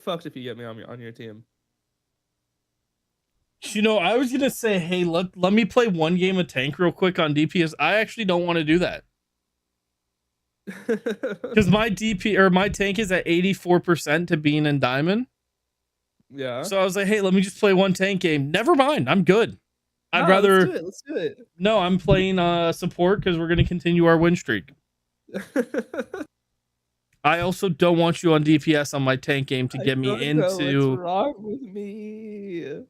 fucked if you get me on your team. You know, I was gonna say, hey, let me play one game of tank real quick on DPS. I actually don't want to do that because my DP or my tank is at 84% to being in diamond. Yeah. So I was like, hey, let me just play one tank game. Never mind, I'm good. I'd Nah, let's do rather. it. Let's do it. No, I'm playing support because we're gonna continue our win streak. I also don't want you on DPS on my tank game to I get me don't know what's into. wrong with me.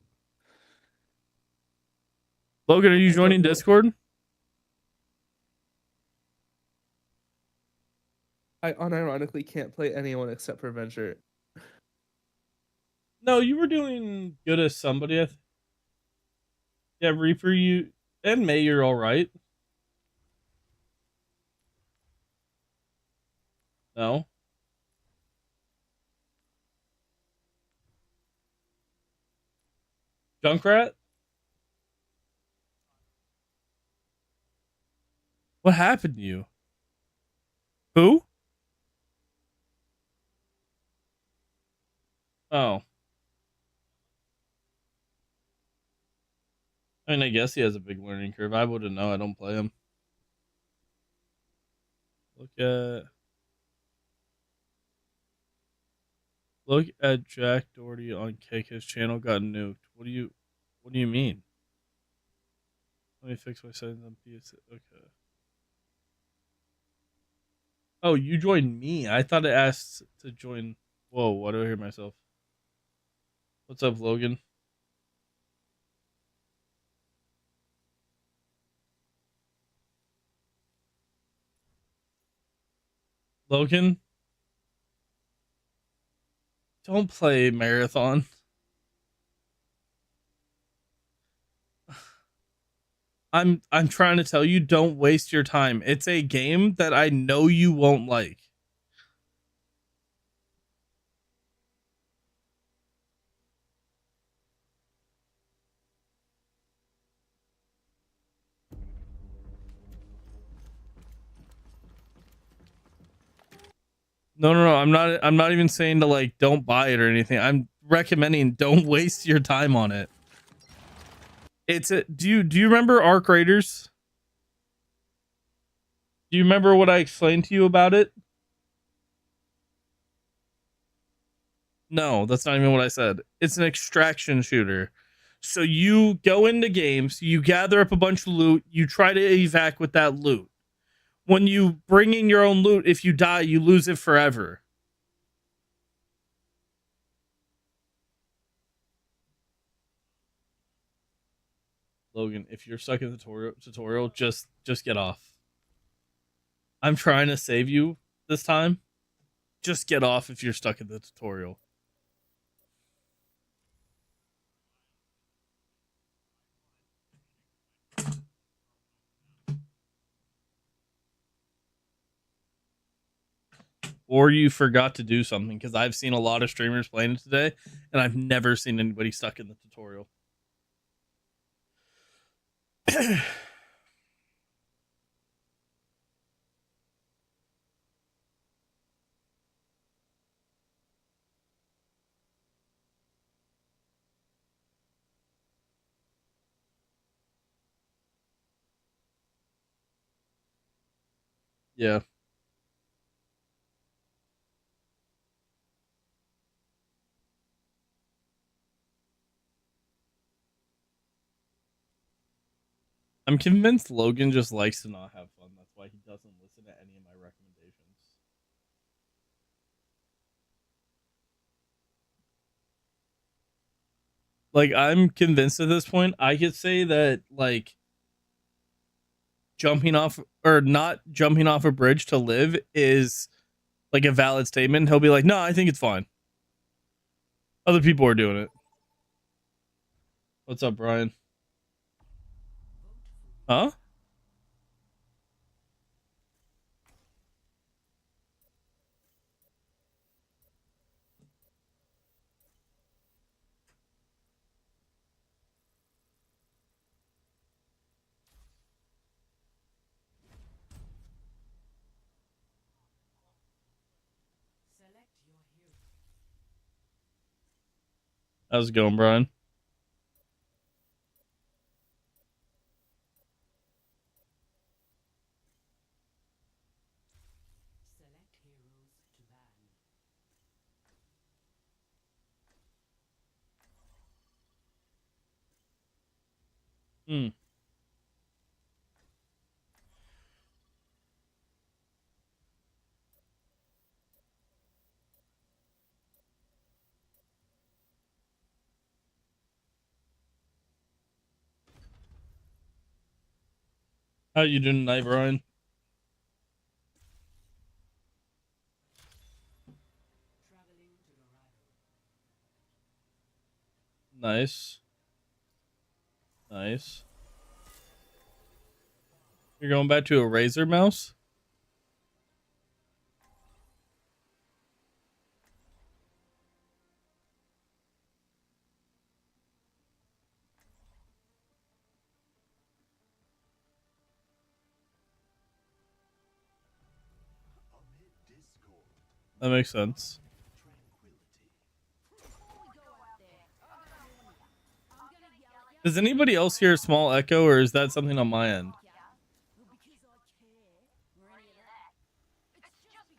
Logan, are you I don't joining know. Discord? I unironically can't play anyone except for Venture. No, you were doing good as somebody. Yeah, Reaper, you and May, you're all right. No, Junkrat. What happened to you? Who? Oh, I mean, I guess he has a big learning curve. I wouldn't know. I don't play him. Look at look at Jack Doherty on Kick. His channel got nuked. What do you mean? Let me fix my settings on PS. Okay. Oh, you joined me. I thought it asked to join. Whoa, why do I hear myself? What's up, Logan? Logan, don't play marathon. I'm trying to tell you, don't waste your time. It's a game that I know you won't like. No, no, no. I'm not even saying to like don't buy it or anything. I'm recommending don't waste your time on it. It's a do you remember Arc Raiders? Do you remember what I explained to you about it? No, that's not even what I said. It's an extraction shooter. So you go into games, you gather up a bunch of loot, you try to evac with that loot. When you bring in your own loot, if you die, you lose it forever. Logan, if you're stuck in the tutorial, just get off. I'm trying to save you this time. Just get off if you're stuck in the tutorial. Or you forgot to do something, because I've seen a lot of streamers playing it today, and I've never seen anybody stuck in the tutorial. Yeah. I'm convinced Logan just likes to not have fun. That's why he doesn't listen to any of my recommendations. Like, I'm convinced at this point, I could say that, like, jumping off or not jumping off a bridge to live is like a valid statement. He'll be like, no, I think it's fine. Other people are doing it. What's up, Brian? Huh? How's it going, Brian? Hmm. How you doing tonight, Brian? Nice. Nice. You're going back to a Razer mouse? That makes sense. Does anybody else hear a small echo, or is that something on my end?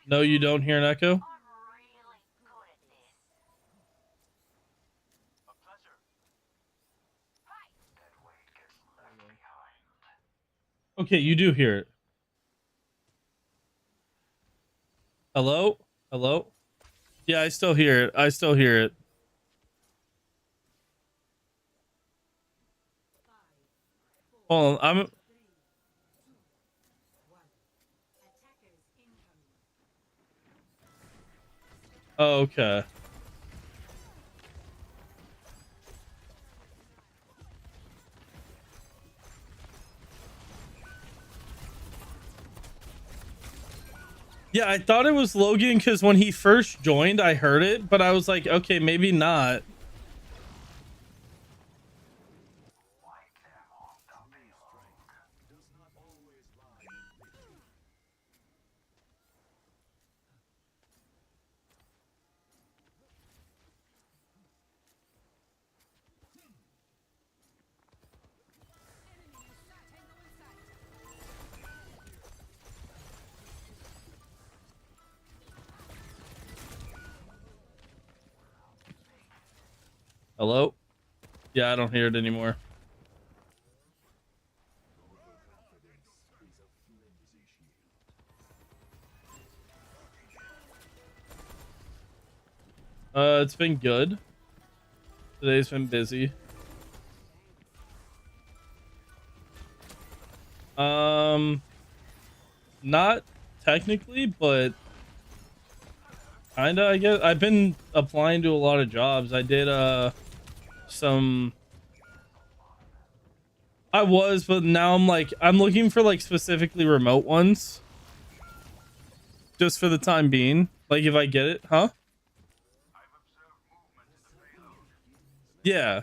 No, you don't hear an echo? Okay, you do hear it. Hello? Hello? Yeah, I still hear it. I still hear it. Hold on, I'm... Oh, okay. Yeah, I thought it was Logan because when he first joined, I heard it, but I was like, okay, maybe not. Hello? Yeah, I don't hear it anymore. It's been good. Today's been busy. Not technically, but kinda, I guess. I've been applying to a lot of jobs. I did some I was, but now I'm looking for like specifically remote ones. Just for the time being. Like if I get it, huh? Yeah.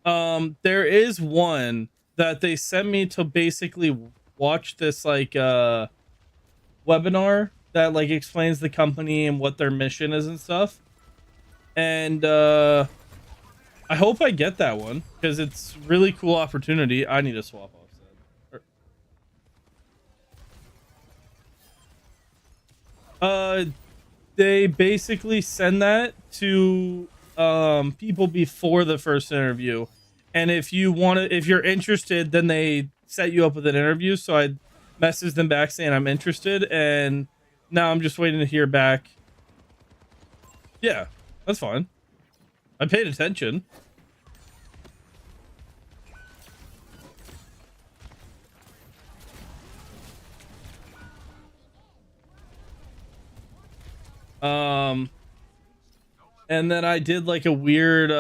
There is one that they sent me to basically watch this like webinar that like explains the company and what their mission is and stuff. And I hope I get that one because it's really cool opportunity. I need to swap offset. They basically send that to people before the first interview, and if you're interested, then they set you up with an interview. So I messaged them back saying I'm interested, and now I'm just waiting to hear back. Yeah, that's fine. I paid attention. And then I did like a weird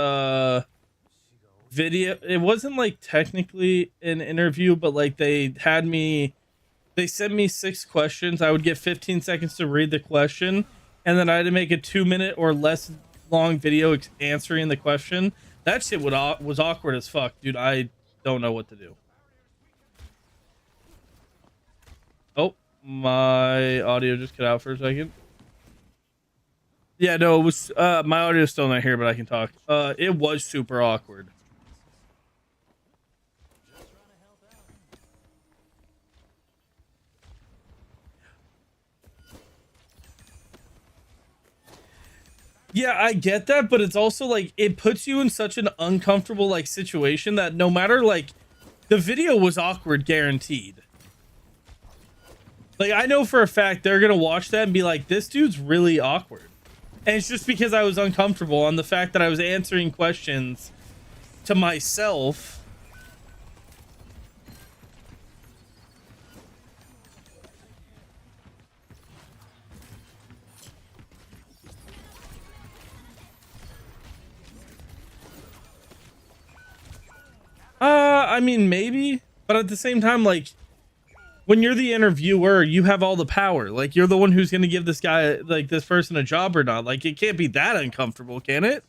video. It wasn't like technically an interview, but like they sent me 6 questions. I would get 15 seconds to read the question, and then I had to make a 2-minute or less long video answering the question. That shit was awkward as fuck, dude. I don't know what to do. Oh, my audio just cut out for a second. Yeah, no, it was my audio's still not here, but I can talk. It was super awkward. Yeah, I get that, but it's also like it puts you in such an uncomfortable like situation that no matter like the video was awkward guaranteed. Like I know for a fact they're gonna watch that and be like, this dude's really awkward. And it's just because I was uncomfortable on the fact that I was answering questions to myself. I mean maybe, but at the same time, like when you're the interviewer, you have all the power. Like you're the one who's gonna give this guy like this person a job or not. Like it can't be that uncomfortable, can it?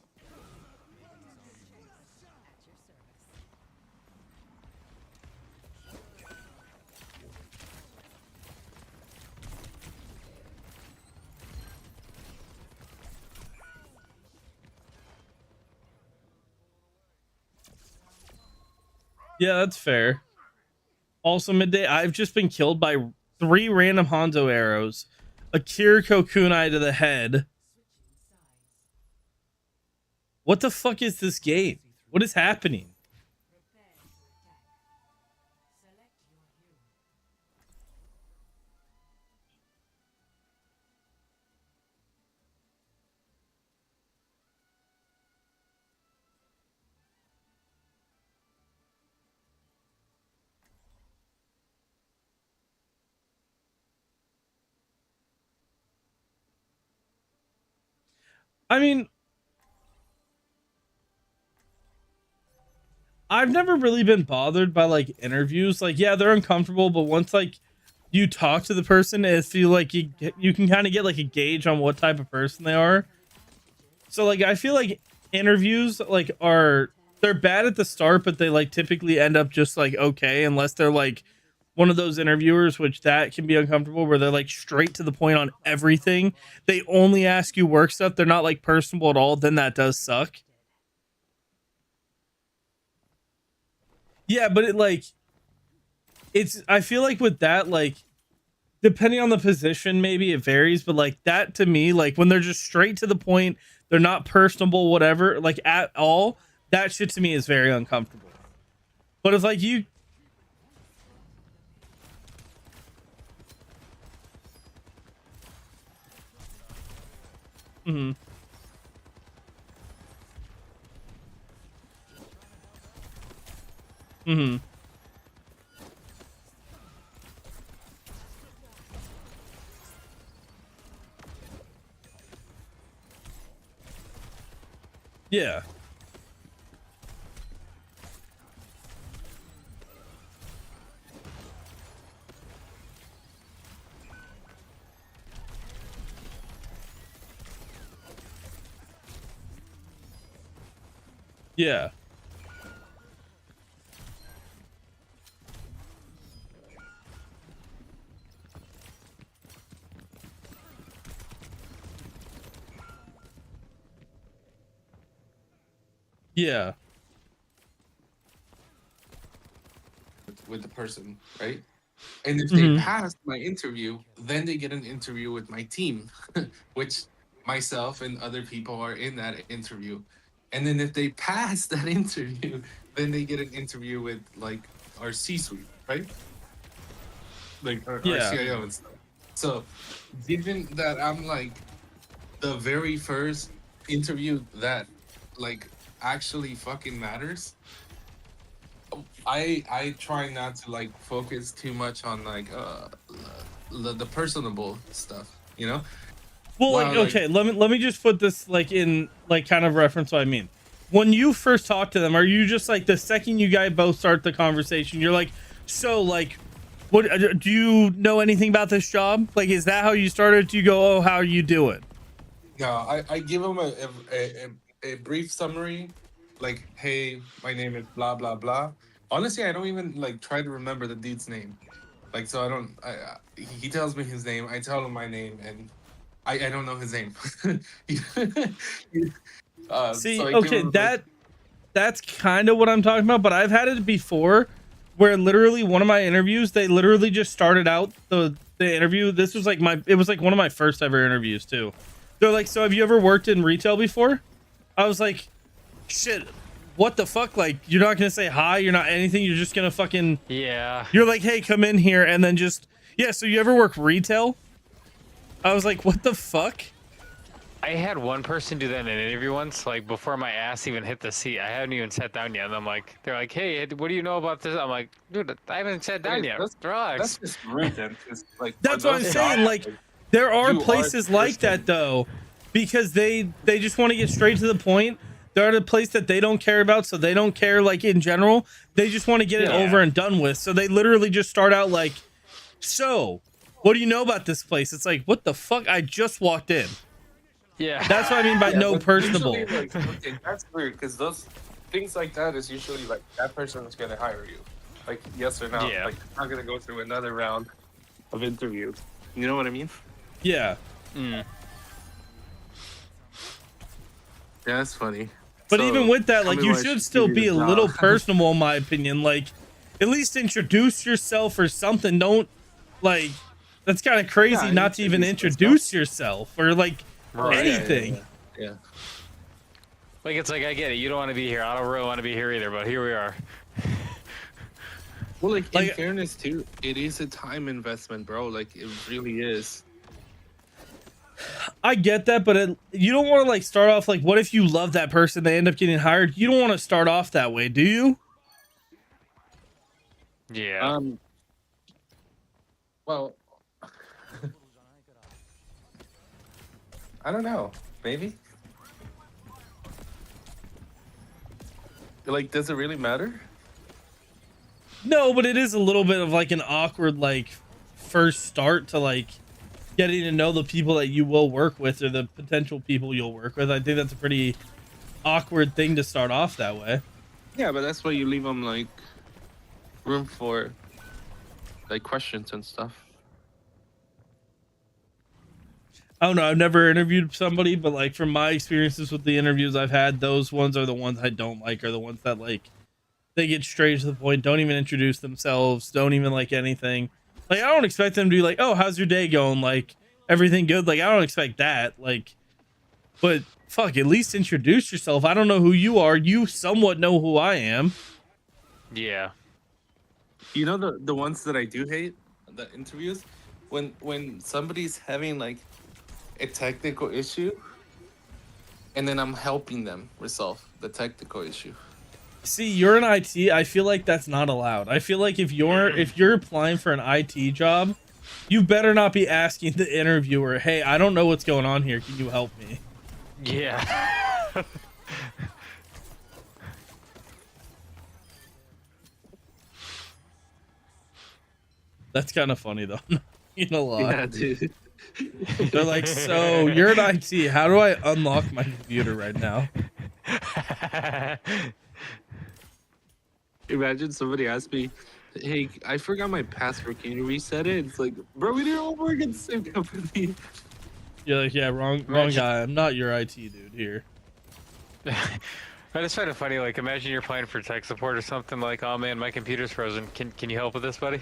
Yeah, that's fair. Also, midday, I've just been killed by 3 random Hanzo arrows, a Kiriko kunai to the head. What the fuck is this game? What is happening? I mean, I've never really been bothered by like interviews. Like, yeah, they're uncomfortable, but once like you talk to the person, it feel like you can kind of get like a gauge on what type of person they are. So like I feel like interviews like they're bad at the start, but they like typically end up just like okay, unless they're like one of those interviewers, which that can be uncomfortable, where they're like straight to the point on everything. They only ask you work stuff. They're not like personable at all. Then that does suck. Yeah, but I feel like with that, like depending on the position, maybe it varies, but like that to me, like when they're just straight to the point, they're not personable, whatever, like at all, that shit to me is very uncomfortable. But it's like you mhm. Mhm. Yeah. Yeah. Yeah. with the person, right? And if they Mhm. pass my interview, then they get an interview with my team, which myself and other people are in that interview. And then if they pass that interview, then they get an interview with like our C-suite, right? Like our Yeah. CIO and stuff. So, given that I'm like the very first interview that like actually fucking matters, I try not to like focus too much on like the personable stuff, you know? Well, like While like okay, let me just put this like in like kind of reference what I mean. When you first talk to them, are you just like the second you guys both start the conversation, you're like, so like what do you know anything about this job? Like is that how you started? Do you go, "Oh, how are you doing?" no, I give them a brief summary, like, hey, my name is blah blah blah. Honestly, I don't even like try to remember the dude's name. Like, so I don't. He tells me his name, I tell him my name, and I don't know his name. So See, I give okay, him like, that's kind of what I'm talking about, but I've had it before where literally one of my interviews, they literally just started out the interview. This was like it was like one of my first ever interviews too. They're like, "So have you ever worked in retail before?" I was like, "Shit, what the fuck? Like, you're not gonna say hi, you're not anything, you're just gonna fucking Yeah. you're like, hey, come in here," and then just yeah, so you ever work retail? I was like, what the fuck? I had one person do that in an interview once, like before my ass even hit the seat. I hadn't even sat down yet, and I'm like, they're like, "Hey, what do you know about this?" I'm like, "Dude, I haven't sat down okay, yet. that's Relax." just rude then. 'Cause, like, for That's what I'm those saying. jobs, Like, there are you are places the like that person. though, because they just want to get straight to the point. They're at a place that they don't care about, so they don't care. Like in general, they just want to get it Yeah. over and done with. So they literally just start out like, "So, what do you know about this place?" It's like, what the fuck? I just walked in. Yeah. That's what I mean by Yeah, no but personable. usually, like, okay, that's weird because those things like that is usually like that person is gonna hire you, like yes or no. Yeah. Like not gonna go through another round of interviews. You know what I mean? Yeah. Mm. Yeah, that's funny. But So, even with that, tell like, me you why I should still give you be a the little job. personable, in my opinion. Like, at least introduce yourself or something. Don't, like, that's kind of crazy Yeah, not to even introduce yourself or, like, Right. anything. Yeah. Like it's like I get it. You don't want to be here. I don't really want to be here either. But here we are. Well, like, Like- in fairness too, it is a time investment, bro. Like it really is. I get that, but you don't want to, like, start off, like, what if you love that person, they end up getting hired? You don't want to start off that way, do you? Yeah. Well, I don't know. Maybe. Like, does it really matter? No, but it is a little bit of, like, an awkward, like, first start to, like, getting to know the people that you will work with or the potential people you'll work with. I think that's a pretty awkward thing to start off that way. Yeah, but that's why you leave them like room for like questions and stuff. I don't know. I've never interviewed somebody, but like from my experiences with the interviews I've had, those ones are the ones I don't like, are the ones that like they get straight to the point, don't even introduce themselves, don't even like anything. Like I don't expect them to be like, "Oh, how's your day going? Like everything good?" Like I don't expect that. Like, but fuck, at least introduce yourself. I don't know who you are. You somewhat know who I am. Yeah. You know the ones that I do hate, the interviews, when somebody's having like a technical issue, and then I'm helping them resolve the technical issue. See, you're in IT. I feel like that's not allowed. I feel like if you're applying for an IT job, you better not be asking the interviewer, "Hey, I don't know what's going on here. Can you help me?" Yeah. That's kind of funny though. You know, a lot. Yeah, dude. They're like, "So you're in IT. How do I unlock my computer right now?" Imagine somebody asked me, "Hey, I forgot my password. Can you reset it?" It's like, bro, we didn't all work at the same company. You're like, "Yeah, wrong guy. I'm not your IT dude here." I just find it funny. Like, imagine you're applying for tech support or something. Like, "Oh man, my computer's frozen. Can you help with this, buddy?"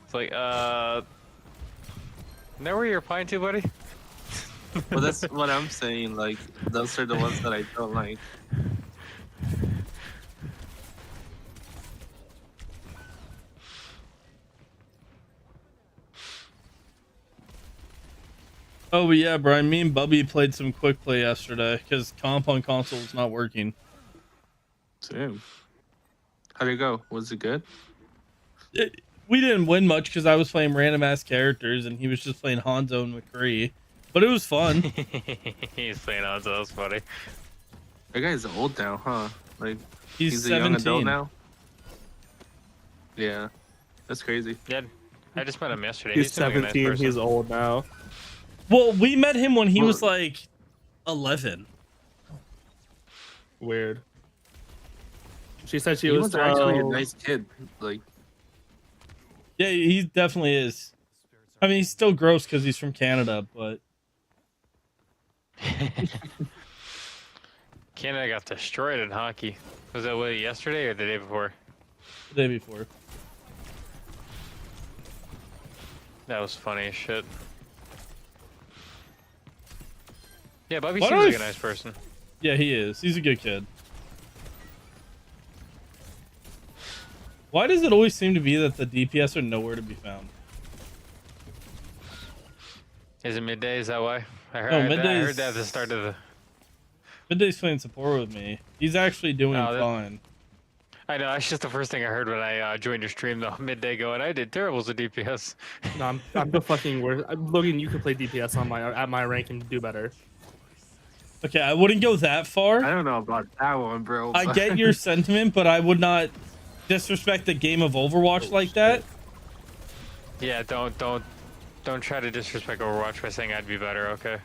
It's like, know where you're applying to, buddy? Well, that's what I'm saying. Like, those are the ones that I don't like. Oh, but yeah, Brian. Me and Bubby played some quick play yesterday because comp on console is not working. Damn. How'd it go? Was it good? We didn't win much because I was playing random ass characters and he was just playing Hanzo and McCree. But it was fun. He's playing on, so that's funny. That guy's old now, huh? Like, He's a young adult 17. now. Yeah, that's crazy. Yeah, I just met him yesterday. He's He seems like a nice 17. person. He's old now. Well, we met him when he Well- was like 11. Weird. She said she He was was actually a 12. nice kid. Like, Yeah, he definitely is. I mean, he's still gross because he's from Canada, but Canada got destroyed in hockey. Was that what, yesterday or the day before? The day before. That was funny as shit. Yeah, Bobby Why seems do I like a nice person. Yeah, he is. He's a good kid. Why does it always seem to be that the DPS are nowhere to be found? Is it midday? Is that why? I heard, No, I heard midday's- that at the start of the. Midday's playing support with me. He's actually doing Oh, that- fine. I know, that's just the first thing I heard when I joined your stream, though. Midday going, I did terrible as a DPS. No, I'm the fucking worst. Logan, you can play DPS on at my rank and do better. Okay, I wouldn't go that I far. don't know about that one, bro. I get your sentiment, but I would not disrespect the game of Overwatch like that. Yeah, don't try to disrespect Overwatch by saying I'd be better, okay?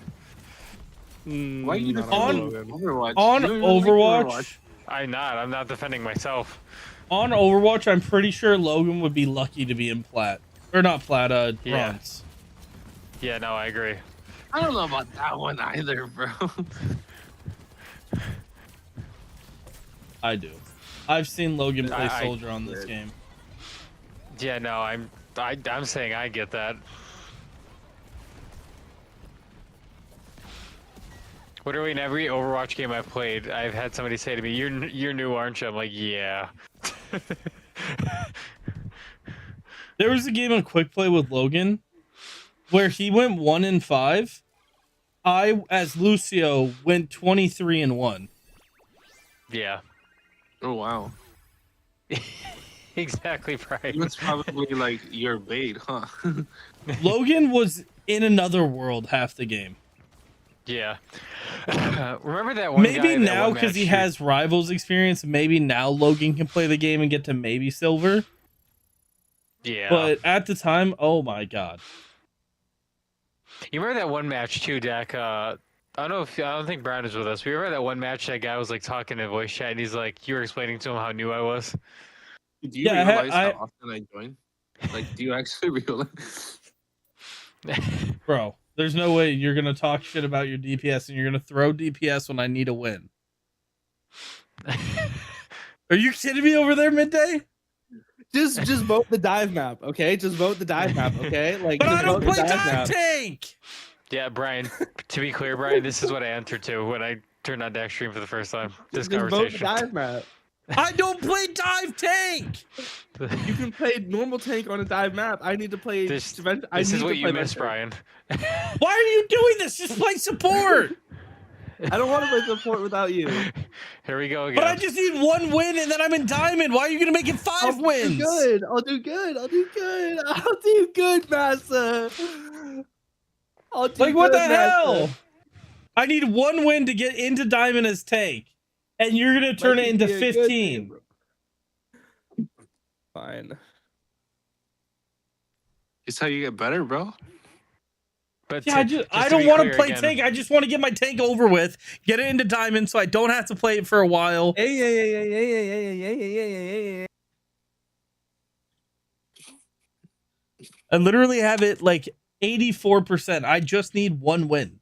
Why you not defending Logan. Overwatch? On You don't even like Overwatch, I'm not defending myself. on Overwatch, I'm pretty sure Logan would be lucky to be in plat. Or not plat, Yeah. bronze. Yeah, no, I agree. I don't know about that one either, bro. I do. I've seen Logan play I- Soldier on this game. Yeah, no, I'm saying I get that. Literally in every Overwatch game I've played, I've had somebody say to me, "You're new, aren't you?" I'm like, "Yeah." There was a game on Quick Play with Logan where he went 1-5. I, as Lucio, went 23-1. Yeah, Oh wow. exactly right. That's probably like your bait, huh? Logan was in another world half the game. Yeah. Remember that one? Maybe guy, that now one because he match has Rivals experience, maybe now Logan can play the game and get to maybe silver. Yeah. But at the time, oh my god. You remember that one match too, Dak? I don't think Brian was with us. We remember that one match that guy was like talking in voice chat, and he's like, you were explaining to him how new I was. Do you Yeah, realize I- how often I join? Like, do you actually realize? Bro, there's no way you're going to talk shit about your DPS and you're going to throw DPS when I need a win. Are you kidding me over there, Midday? Just vote the dive map, okay? Just vote the dive map, okay? Like, But just I don't vote the play dive dive map. tank! Yeah, Brian. To be clear, Brian, this is what I entered to when I turned on Dak stream for the first time. This Just vote the conversation. dive map. I don't play dive tank! You can play normal tank on a dive map. I need to play. This I is need what to you play missed, Venture. Brian. Why are you doing this? Just play support! I don't want to play support without you. Here we go again. But I just need one win and then I'm in diamond. Why are you going to make it 5 wins? Do good. I'll do good. I'll do good. I'll do good, Massa. I'll do Like, what the good, Massa. hell? I need one win to get into diamond as tank. And you're going to turn Might it into be a good 15. game, bro. Fine. It's how you get better, bro. But Yeah, to I be don't want to clear play again, tank. I just want to get my tank over with, get it into diamond so I don't have to play it for a while. Yeah. I literally have it like 84%. I just need one win.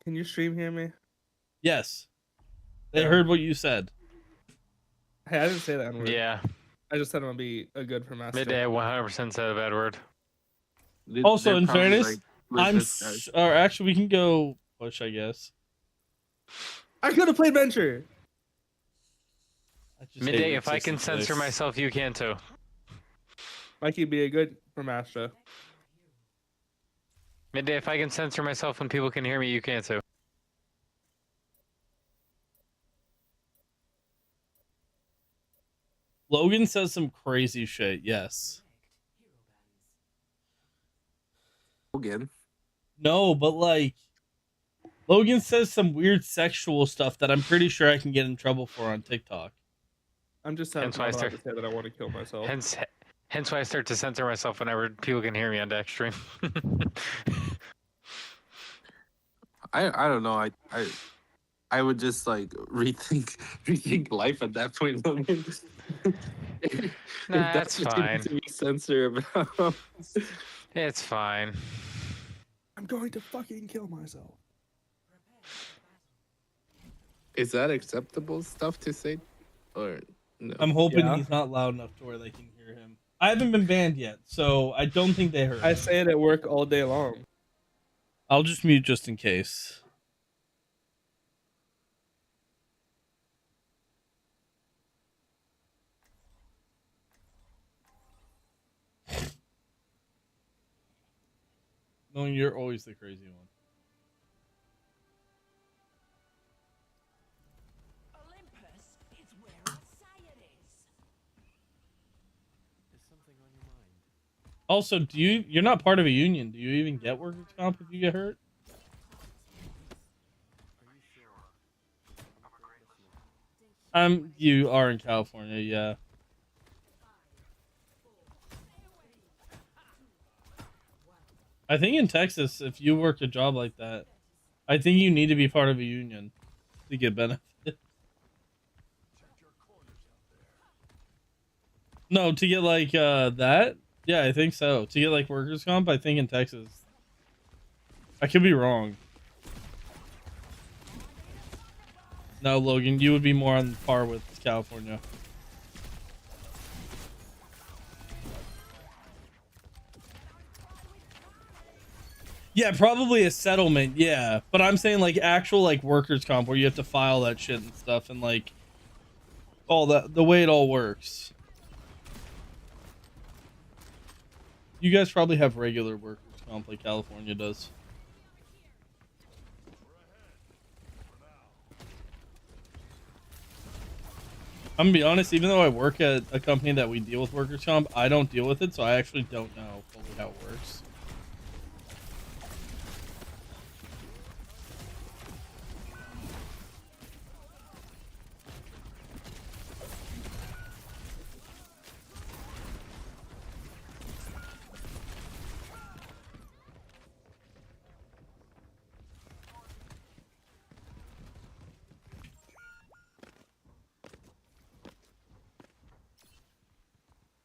Can you stream hear me? Yes. They Yeah. heard what you said. Hey, I didn't say that word. Yeah, I just said I'm gonna be a good for Master. midday 100% said a bad word. Also, They're in probably fairness, like, "Look, I'm this guy's-" or actually we can go push, I guess. I could have played Venture. I just Midday, hate if I can 66. censor myself, you can too. Mikey be a good for Master. Midday, if I can censor myself when people can hear me, you can too. Logan says some crazy shit, yes. Again. No, but like Logan says some weird sexual stuff that I'm pretty sure I can get in trouble for on TikTok. I'm just Hence why I not allowed start- to say that I want to kill myself. Hence why I start to censor myself whenever people can hear me on Dak stream. I don't know. I would just like rethink life at that point. Logan. If Nah, that's what you need fine. to be censored about. It's fine. I'm going to fucking kill myself. Is that acceptable stuff to say, or no? I'm hoping Yeah. he's not loud enough to where they can hear him. I haven't been banned yet, so I don't think they heard. I him. say it at work all day long. I'll just mute just in case. No, you're always the crazy one. Olympus is where I say it is. Is something on your mind? Also, you're not part of a union. Do you even get workers' comp if you get hurt? Are you sure? I'm a great listener. You are in California, yeah. I think in Texas, if you work a job like that, I think you need to be part of a union to get benefits. No, to get like that? Yeah, I think so. To get like workers' comp, I think in Texas. I could be wrong. No, Logan, you would be more on par with California. Yeah, probably a settlement, yeah. But I'm saying like actual like workers' comp where you have to file that shit and stuff and like all that, the way it all works. You guys probably have regular workers' comp like California does. I'm gonna be honest, even though I work at a company that we deal with workers' comp, I don't deal with it, so I actually don't know fully how it works.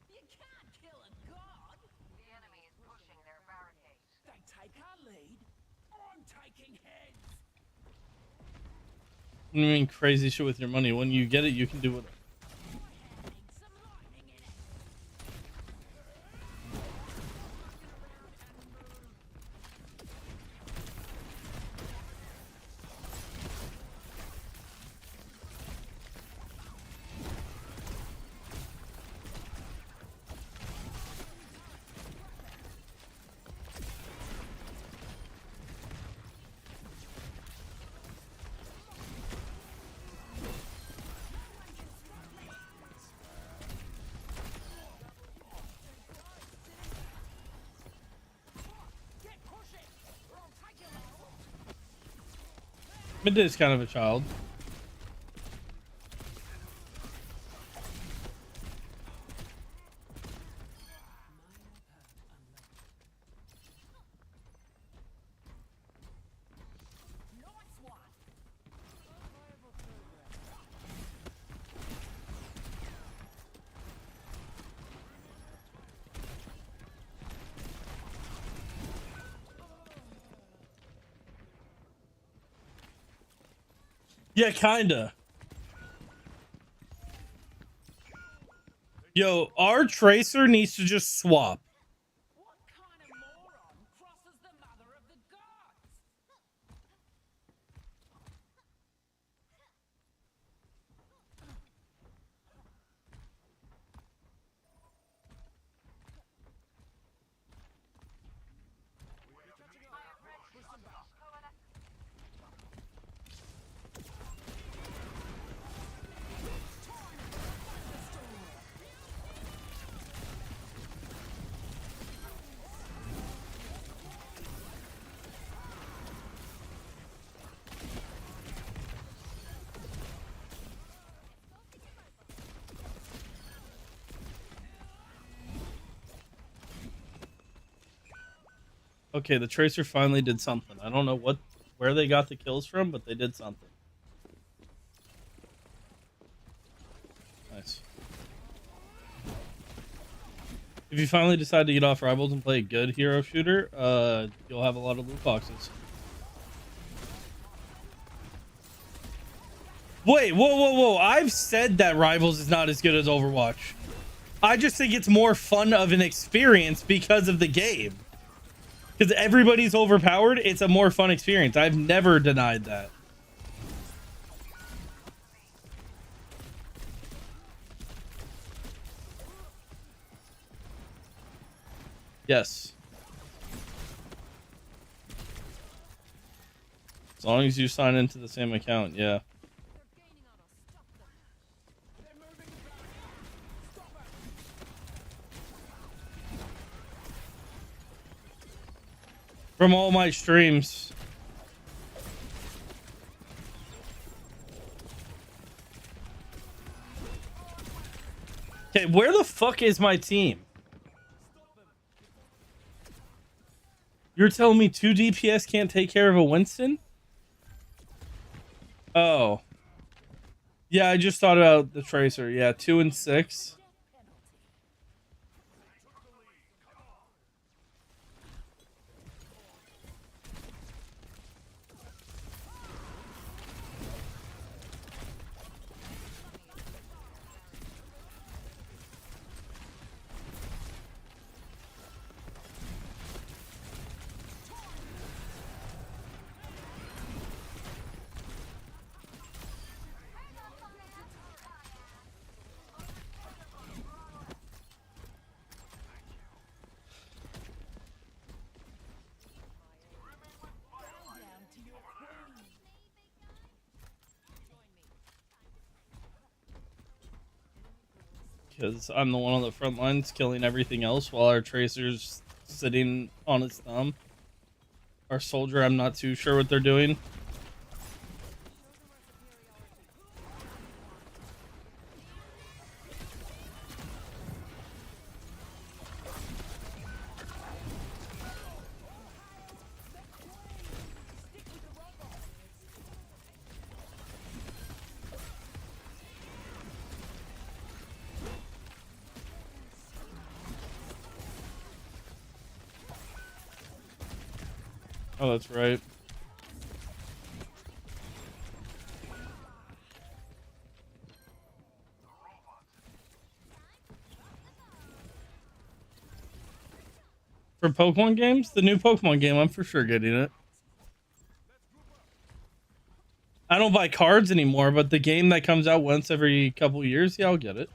You can't kill a god. The enemy is pushing their barricade. They take our lead. I'm taking heads. I mean, crazy shit with your money. When you get it, you can do it. Having some lightning in it. Get pushing, or I'll take you out. Midday is kind of a child. Nice one. Yeah, kinda. Yo, our tracer needs to just swap. What kind of moron crosses the mother of the gods? Okay, the tracer finally did something. I don't know where they got the kills from, but they did something. Nice. If you finally decide to get off Rivals and play a good hero shooter, you'll have a lot of loot boxes. Wait, whoa. I've said that Rivals is not as good as Overwatch. I just think it's more fun of an experience because of the game. Because everybody's overpowered, it's a more fun experience. I've never denied that. Yes. As long as you sign into the same account, yeah. From all my streams. Okay, where the fuck is my team? You're telling me 2 DPS can't take care of a Winston? Oh. Yeah, I just thought about the Tracer. Yeah, 2 and 6. Because I'm the one on the front lines killing everything else while our Tracer's sitting on his thumb. Our soldier, I'm not too sure what they're doing. Oh, that's right. For Pokemon games? The new Pokemon game, I'm for sure getting it. I don't buy cards anymore, but the game that comes out once every couple years, yeah, I'll get it.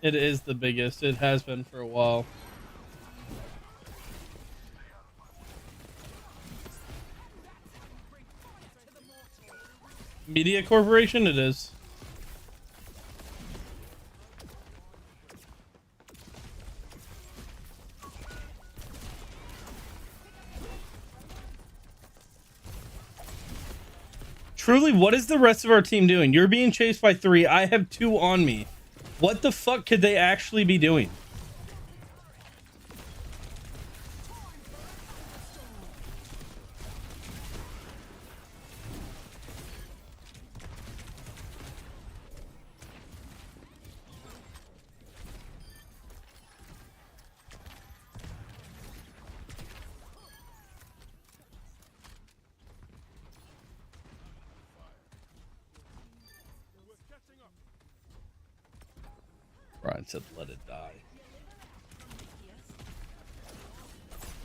It is the biggest. It has been for a while. Media Corporation? It is. Truly, what is the rest of our team doing? You're being chased by 3. I have 2 on me. What the fuck could they actually be doing? Brian said, let it die.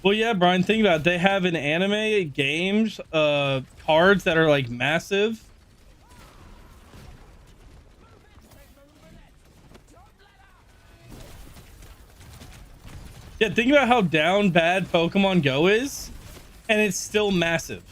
Well, yeah, Brian, think about it. They have an anime, games, cards that are like massive. Yeah, think about how down bad Pokemon Go is, and it's still massive.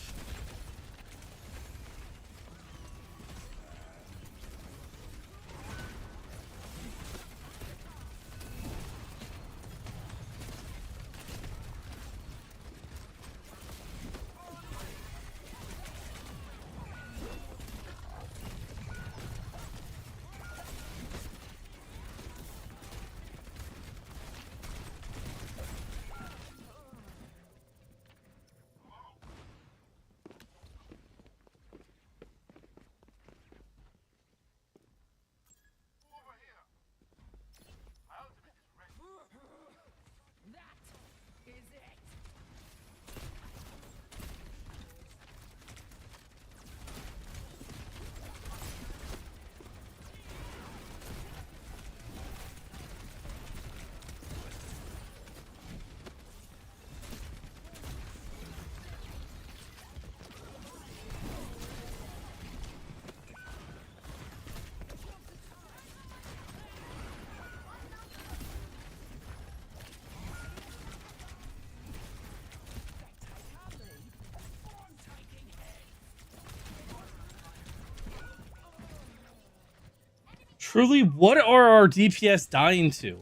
Truly, what are our DPS dying to?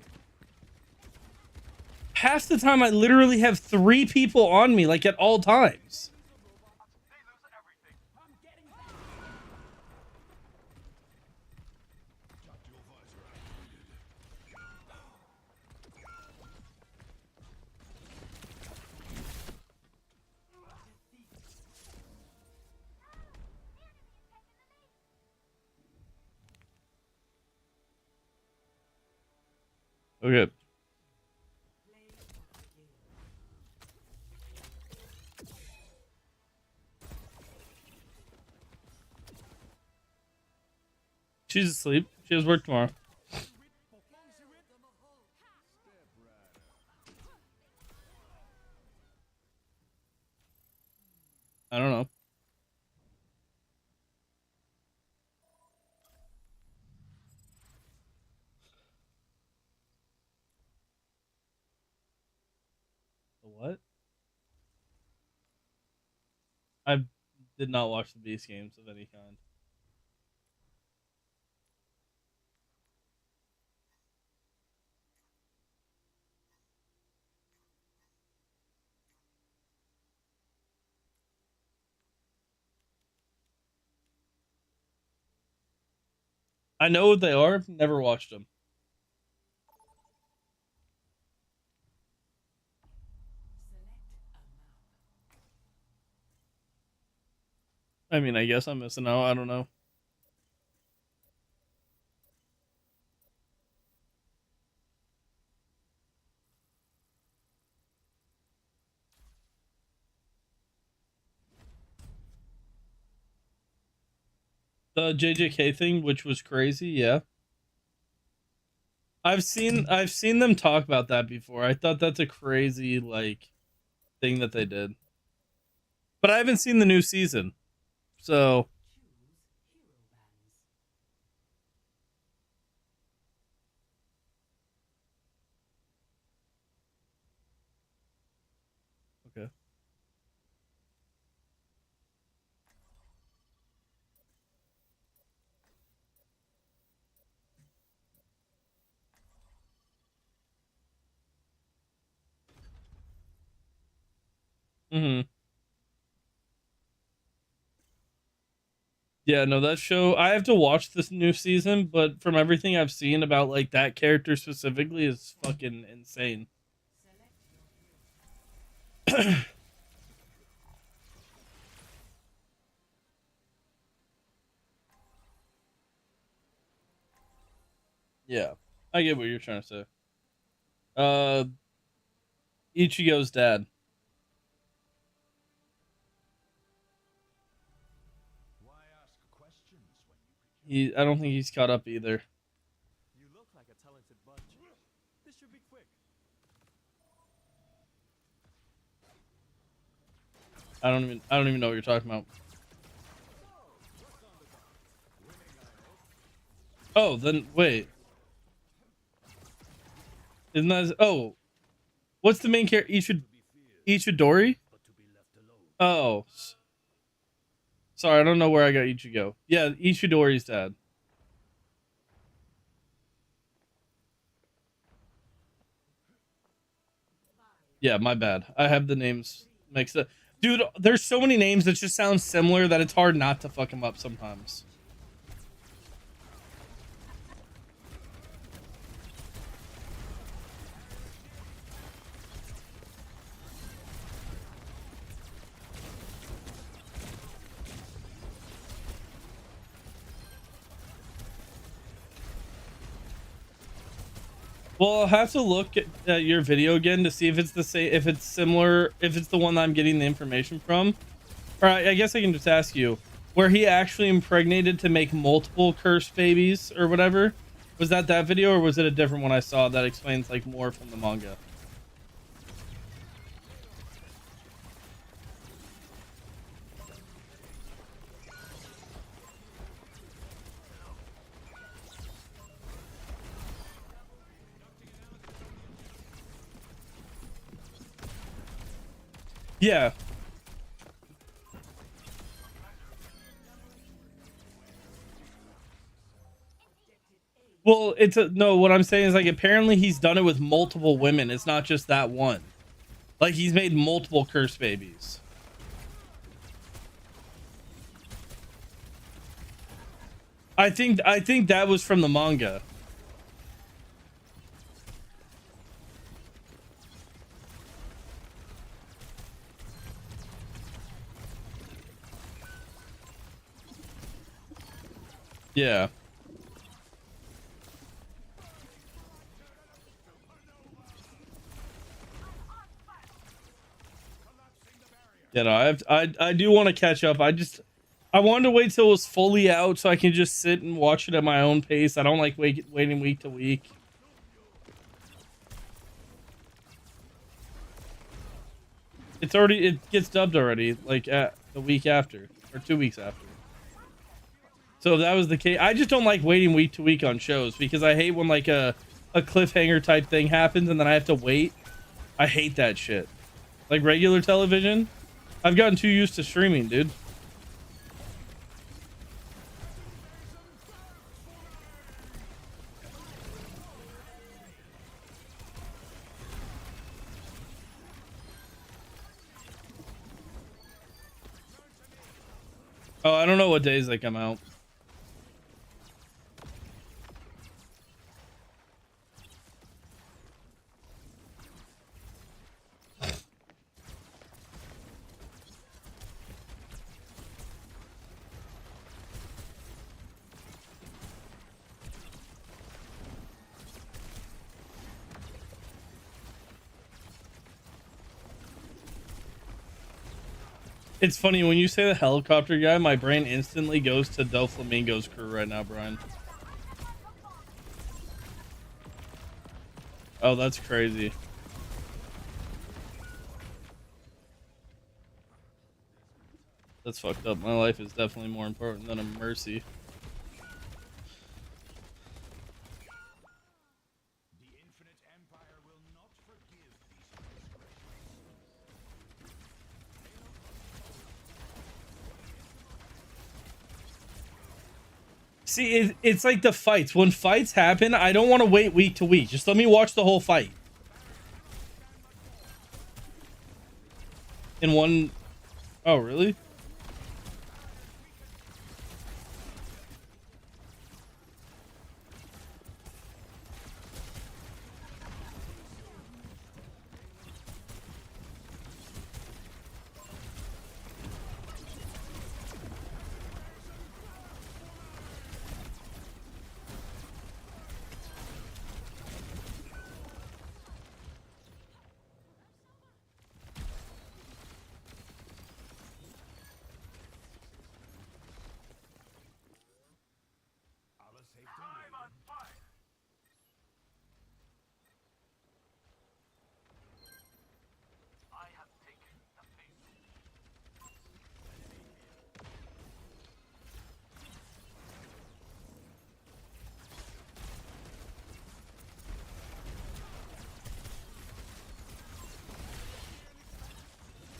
Half the time, I literally have 3 people on me, like at all times. Okay. She's asleep. She has work tomorrow. I don't know. The what? I did not watch the Beast games of any kind. I know what they are. Never watched them. I mean, I guess I'm missing out. I don't know. The JJK thing, which was crazy, yeah. I've seen them talk about that before. I thought that's a crazy like thing that they did. But I haven't seen the new season. So okay. Mhm. Yeah, no, that show I have to watch this new season, but from everything I've seen about like that character specifically is fucking insane. Yeah. I get what you're trying to say. Uh Ichigo's dad. Why ask questions when you could I don't think he's caught up either. You look like a talented bunch. This should be quick. I don't even know what you're talking about. Oh, then wait. Isn't that oh, what's the main character? Ichidori? Oh. Sorry, I don't know where I got Ichigo. Yeah, Ichidori's dad. Yeah, my bad. I have the names mixed up. Dude, there's so many names that just sound similar that it's hard not to fuck them up sometimes. Well, I'll have to look at your video again to see if it's the same, if it's similar, if it's the one that I'm getting the information from. Or I guess I can just ask you, where he actually impregnated to make multiple cursed babies or whatever. Was that video, or was it a different one I saw that explains like more from the manga? Yeah. no. What I'm saying is like apparently he's done it with multiple women. It's not just that one. Like he's made multiple curse babies. I think that was from the manga. Yeah. You know, I do want to catch up. I wanted to wait till it was fully out so I can just sit and watch it at my own pace. I don't like waiting week to week. It gets dubbed already, like at the week after or 2 weeks after. So if that was the case, I just don't like waiting week to week on shows because I hate when like a cliffhanger type thing happens and then I have to wait. I hate that shit. Like regular television, I've gotten too used to streaming, dude. Oh, I don't know what days they come out. It's funny when you say the helicopter guy, my brain instantly goes to Doflamingo's crew right now, Brian. Oh, that's crazy. That's fucked up. My life is definitely more important than a mercy. See, it's like the fights. When fights happen, I don't want to wait week to week. Just let me watch the whole fight. In one... Oh, really?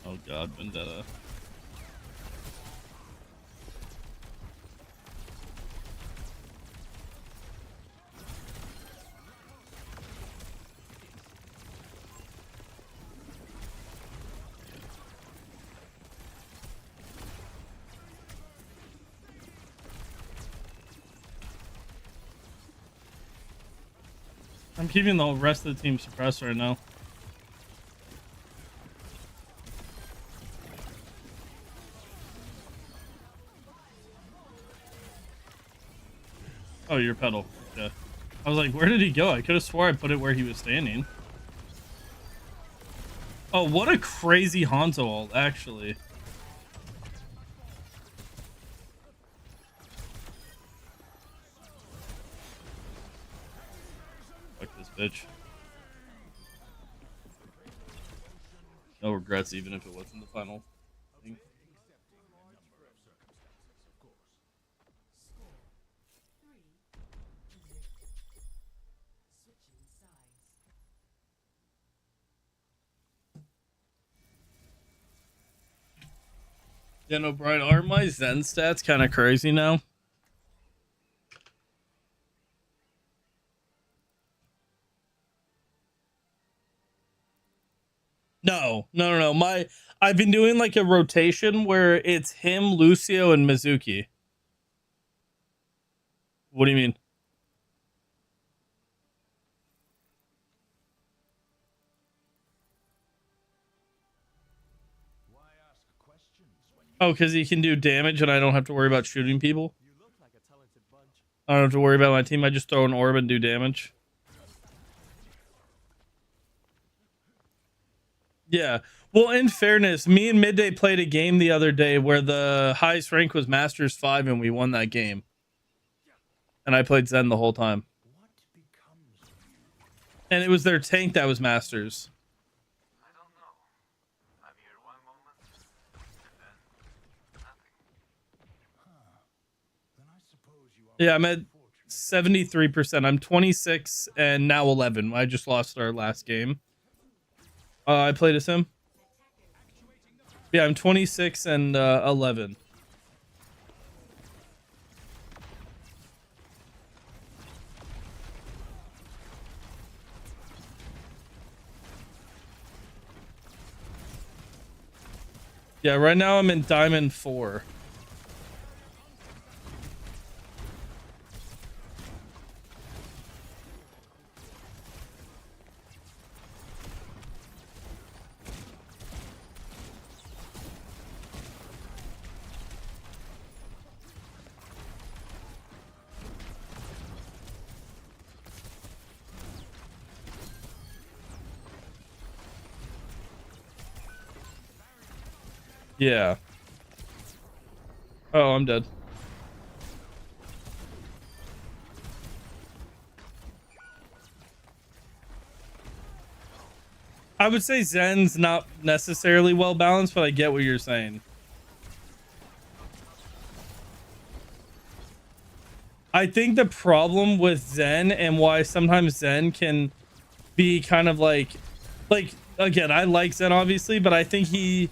Oh god, Vendetta. I'm keeping the rest of the team suppressed right now. Oh, your pedal. Okay. I was like, where did he go? I could have swore I put it where he was standing. Oh, what a crazy Hanzo ult, actually. Fuck this bitch. No regrets, even if it wasn't the final thing. Yeah, no, Brian, aren't my Zen stats kind of crazy now? No. I've been doing like a rotation where it's him, Lucio, and Mizuki. What do you mean? Oh, because he can do damage and I don't have to worry about shooting people. I don't have to worry about my team. I just throw an orb and do damage. Yeah. Well, in fairness, me and Midday played a game the other day where the highest rank was Masters 5 and we won that game. And I played Zen the whole time. And it was their tank that was Masters. I don't know. I'm here one moment, and then nothing. Yeah, I'm at 73%. I'm 26 and now 11. I just lost our last game. I played as him. Yeah, I'm 26 and 11. Yeah, right now I'm in Diamond 4. Yeah. Oh, I'm dead. I would say Zen's not necessarily well balanced, but I get what you're saying. I think the problem with Zen and why sometimes Zen can be kind of like again, I like Zen obviously, but I think the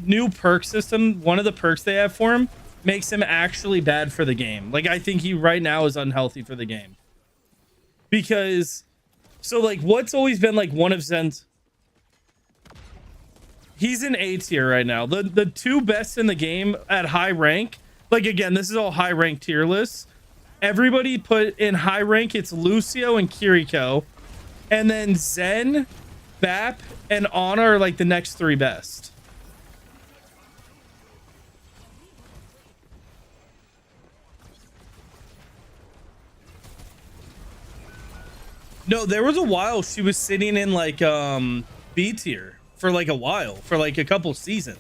new perk system, one of the perks they have for him makes him actually bad for the game. Like I think he right now is unhealthy for the game. Because so like what's always been like one of Zen's, he's in A tier right now. The two best in the game at high rank, like again, this is all high rank tier lists. Everybody put in high rank, it's Lucio and Kiriko. And then Zen, Bap, and Ana are like the next three best. No, there was a while she was sitting in like B tier for like a while, for like a couple seasons.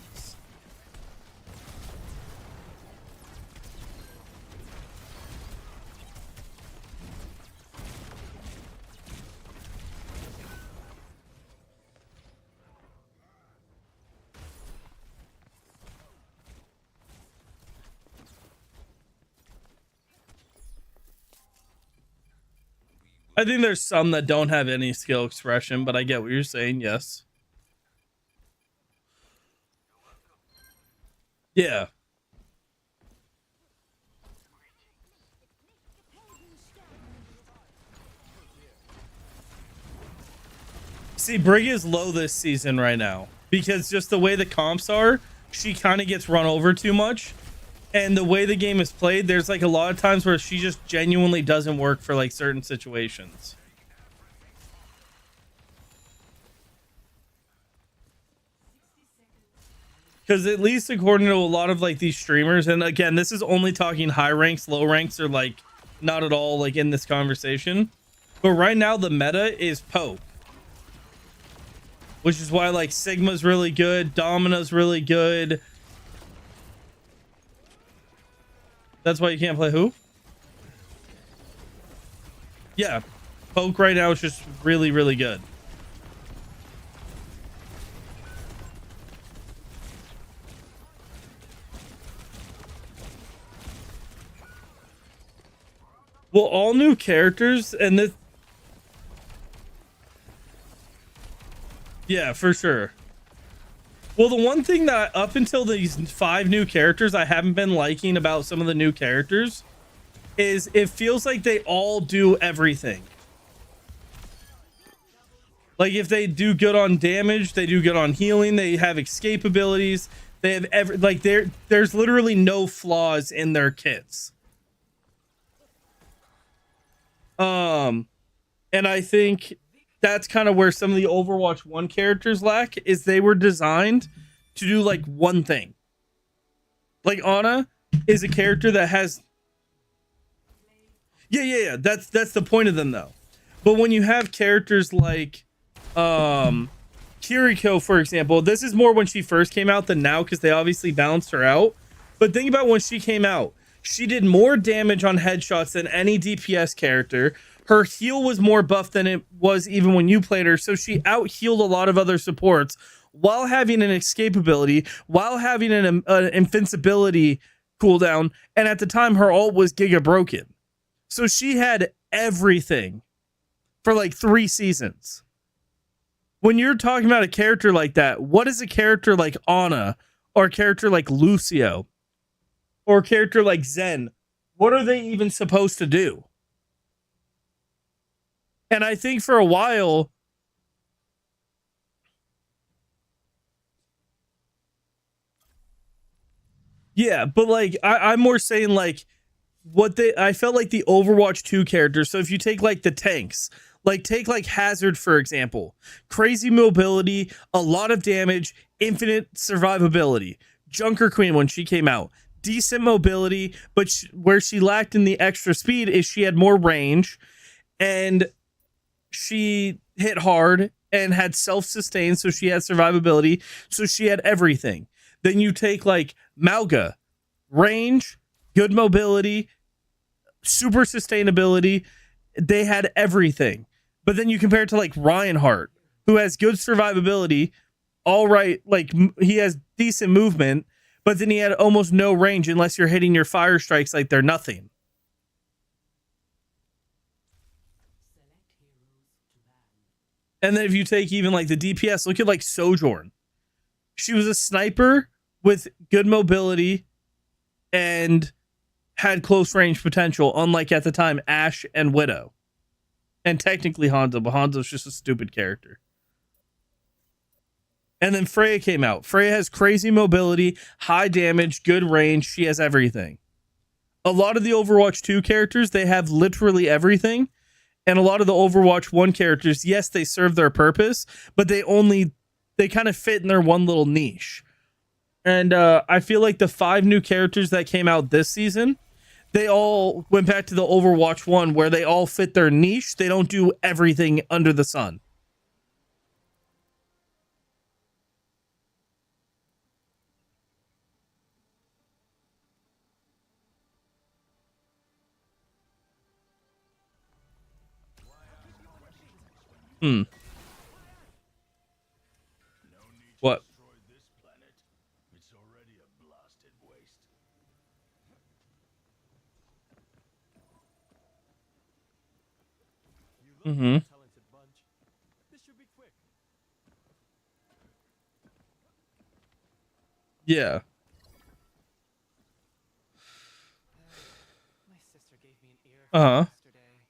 I think there's some that don't have any skill expression, but I get what you're saying. Yes. Yeah. See, Brig is low this season right now because just the way the comps are, she kind of gets run over too much. And the way the game is played, there's like a lot of times where she just genuinely doesn't work for like certain situations. Because at least according to a lot of like these streamers, and again, this is only talking high ranks, low ranks are like not at all like in this conversation. But right now the meta is Poke. Which is why like Sigma's really good, Domina's really good. That's why you can't play who? Yeah, Poke right now is just really, really good. Well, all new characters and this... Yeah, for sure. Well, the one thing that up until these 5 new characters I haven't been liking about some of the new characters is it feels like they all do everything. Like if they do good on damage, they do good on healing, they have escape abilities, they have there's literally no flaws in their kits. And I think that's kind of where some of the Overwatch 1 characters lack, is they were designed to do like one thing. Like Ana is a character that has yeah, that's the point of them though. But when you have characters like Kiriko, for example, this is more when she first came out than now because they obviously balanced her out. But think about when she came out. She did more damage on headshots than any DPS character. Her heal was more buff than it was even when you played her. So she out-healed a lot of other supports while having an escape ability, while having an invincibility cooldown. And at the time, her ult was Giga Broken. So she had everything for like 3 seasons. When you're talking about a character like that, what is a character like Ana or a character like Lucio or a character like Zen? What are they even supposed to do? And I think for a while, yeah, but like I'm more saying like I felt like the Overwatch 2 characters. So if you take like the tanks, like take like Hazard, for example, crazy mobility, a lot of damage, infinite survivability. Junker Queen, when she came out, decent mobility, but where she lacked in the extra speed is she had more range and she hit hard and had self-sustain. So she had survivability. So she had everything. Then you take like Mauga, range, good mobility, super sustainability. They had everything. But then you compare it to like Reinhardt, who has good survivability, all right, like he has decent movement, but then he had almost no range unless you're hitting your fire strikes like they're nothing. And then if you take even like the DPS, look at like Sojourn. She was a sniper with good mobility and had close range potential, unlike at the time Ashe and Widow. And technically Hanzo, but Hanzo's just a stupid character. And then Freya came out. Freya has crazy mobility, high damage, good range. She has everything. A lot of the Overwatch 2 characters, they have literally everything. And a lot of the Overwatch 1 characters, yes, they serve their purpose, but they kind of fit in their one little niche. And I feel like the 5 new characters that came out this season, they all went back to the Overwatch 1 where they all fit their niche. They don't do everything under the sun. What? Mm-hmm. Yeah. My sister gave me an ear Uh-huh. yesterday.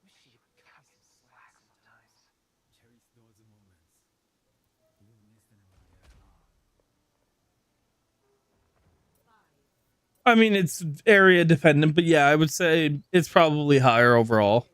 Wish she would cut me some slack sometimes. Cherish those moments. You miss them when they're gone. I mean, it's area dependent, but yeah, I would say it's probably higher overall.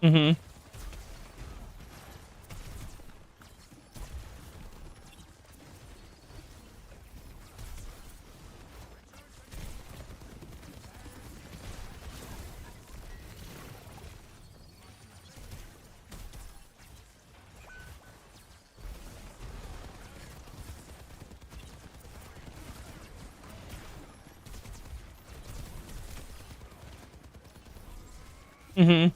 Mm-hmm. Mm-hmm.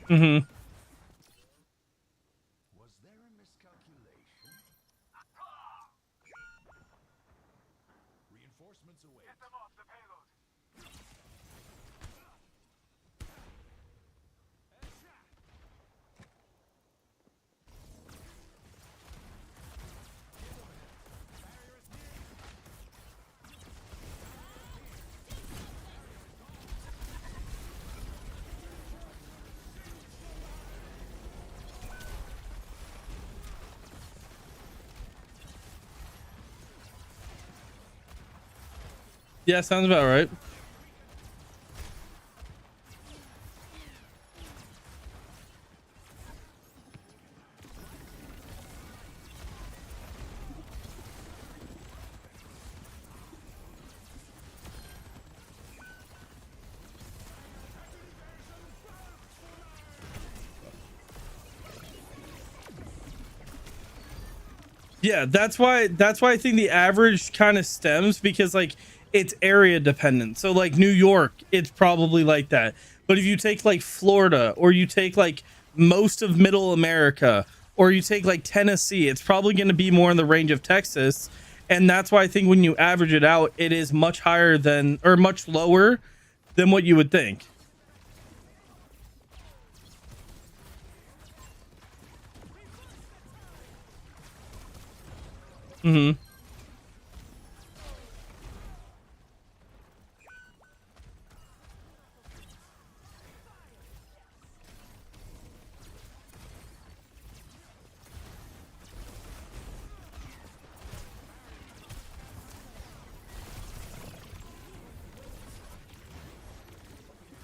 Mm-hmm. Was there a miscalculation? Reinforcements await. Get them off the payload. Yeah, sounds about right. Yeah, that's why I think the average kind of stems, because like it's area dependent. So like New York, it's probably like that. But if you take like Florida, or you take like most of middle America, or you take like Tennessee, it's probably going to be more in the range of Texas. And that's why I think when you average it out, it is much higher than, or much lower than what you would think. Mm-hmm.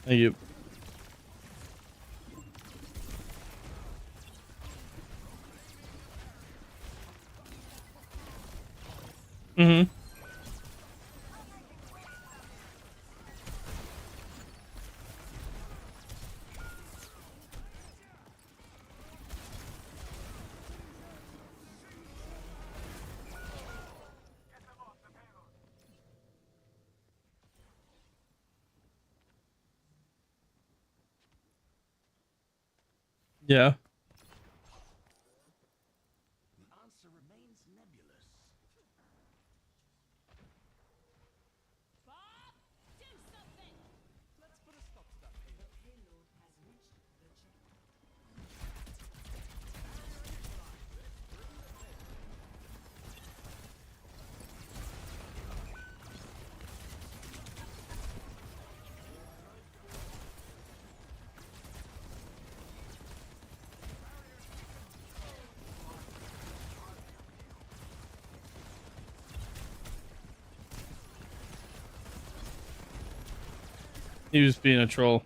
Thank you. Mm-hmm. Yeah. The answer remains nebulous. He was being a troll.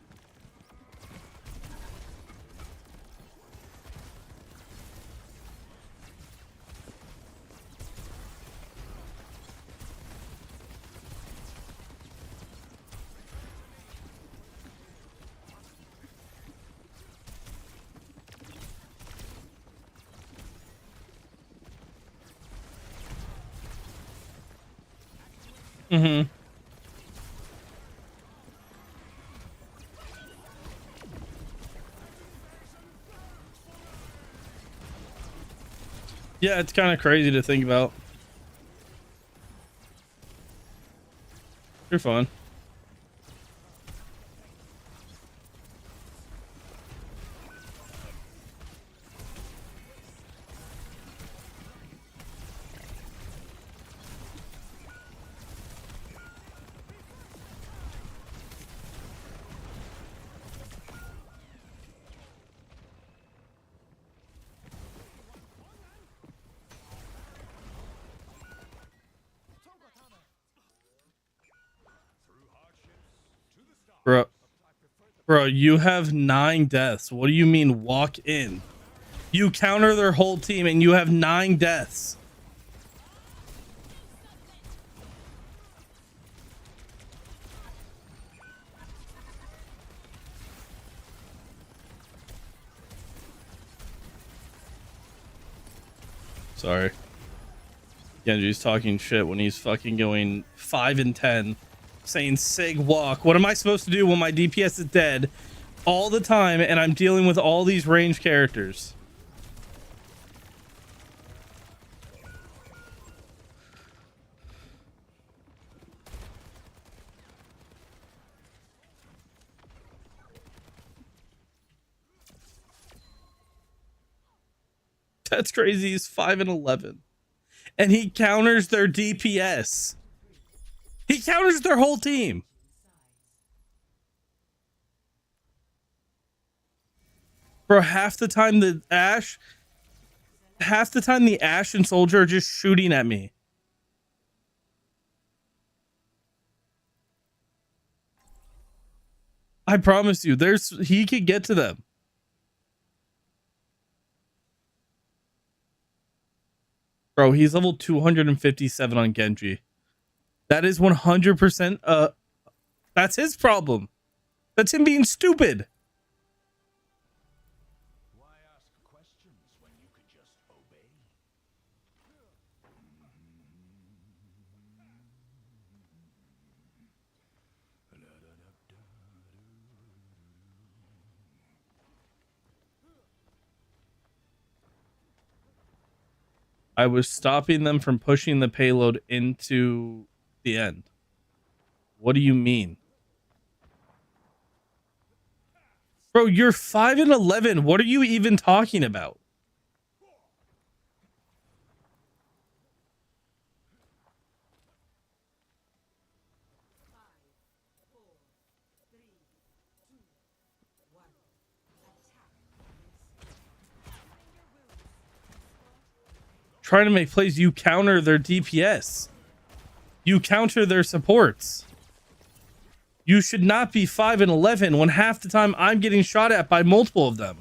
Mm-hmm. Yeah, it's kind of crazy to think about. You're fine. Bro, you have 9 deaths. What do you mean walk in? You counter their whole team and you have 9 deaths. Sorry. Genji's talking shit when he's fucking going 5 and 10, saying Sig walk. What am I supposed to do when my DPS is dead? all the time, and I'm dealing with all these range characters. That's crazy. He's 5 and 11, and he counters their DPS. He counters their whole team. Bro, half the time the Ashe and Soldier are just shooting at me. I promise you, he could get to them. Bro, he's level 257 on Genji. That is 100%. That's his problem. That's him being stupid. Why ask questions when you could just obey? I was stopping them from pushing the payload into the end. What do you mean? Bro, you're 5 and 11. What are you even talking about? Trying to make plays, you counter their DPS. You counter their supports. You should not be 5 and 11 when half the time I'm getting shot at by multiple of them.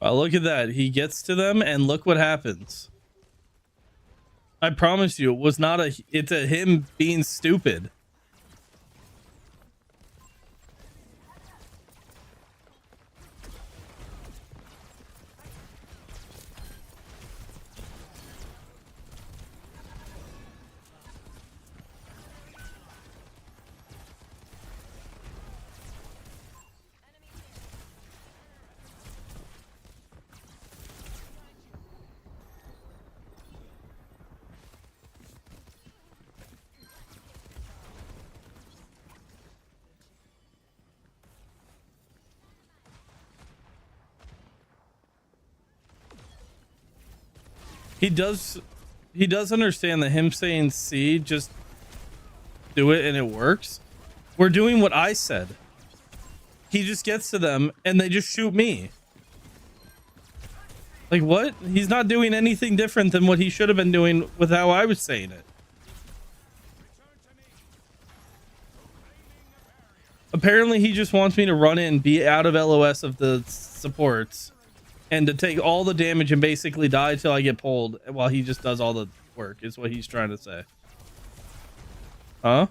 Look at that. He gets to them and look what happens. I promise you, it's a him being stupid. He does understand that him saying C, just do it and it works. We're doing what I said. He just gets to them and they just shoot me. Like what? He's not doing anything different than what he should have been doing with how I was saying it. Apparently he just wants me to run in, be out of LOS of the supports, and to take all the damage and basically die till I get pulled while he just does all the work, is what he's trying to say. Huh?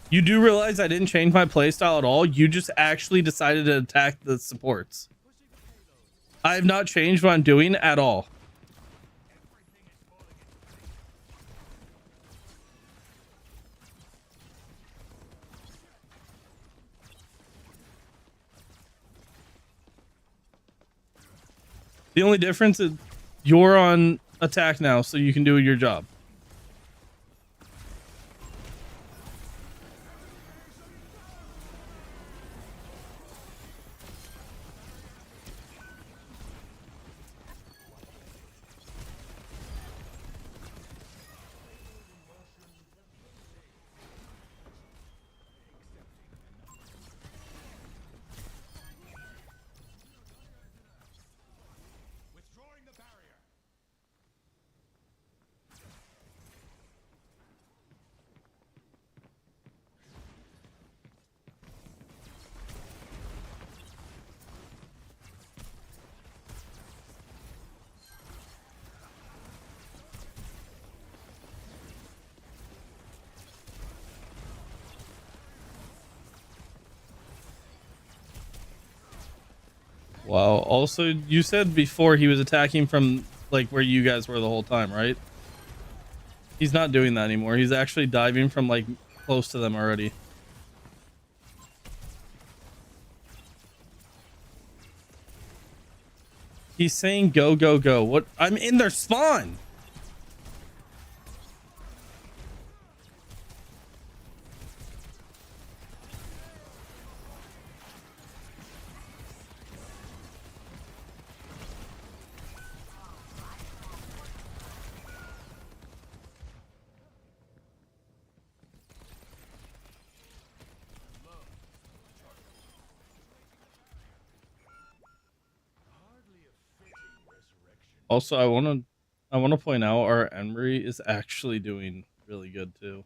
You do realize I didn't change my playstyle at all? You just actually decided to attack the supports. I have not changed what I'm doing at all. The only difference is you're on attack now, so you can do your job. Wow. Also, you said before he was attacking from like where you guys were the whole time, right? He's not doing that anymore. He's actually diving from like close to them already. He's saying go, go, go. What? I'm in their spawn. Also, I want to point out our Emery is actually doing really good too.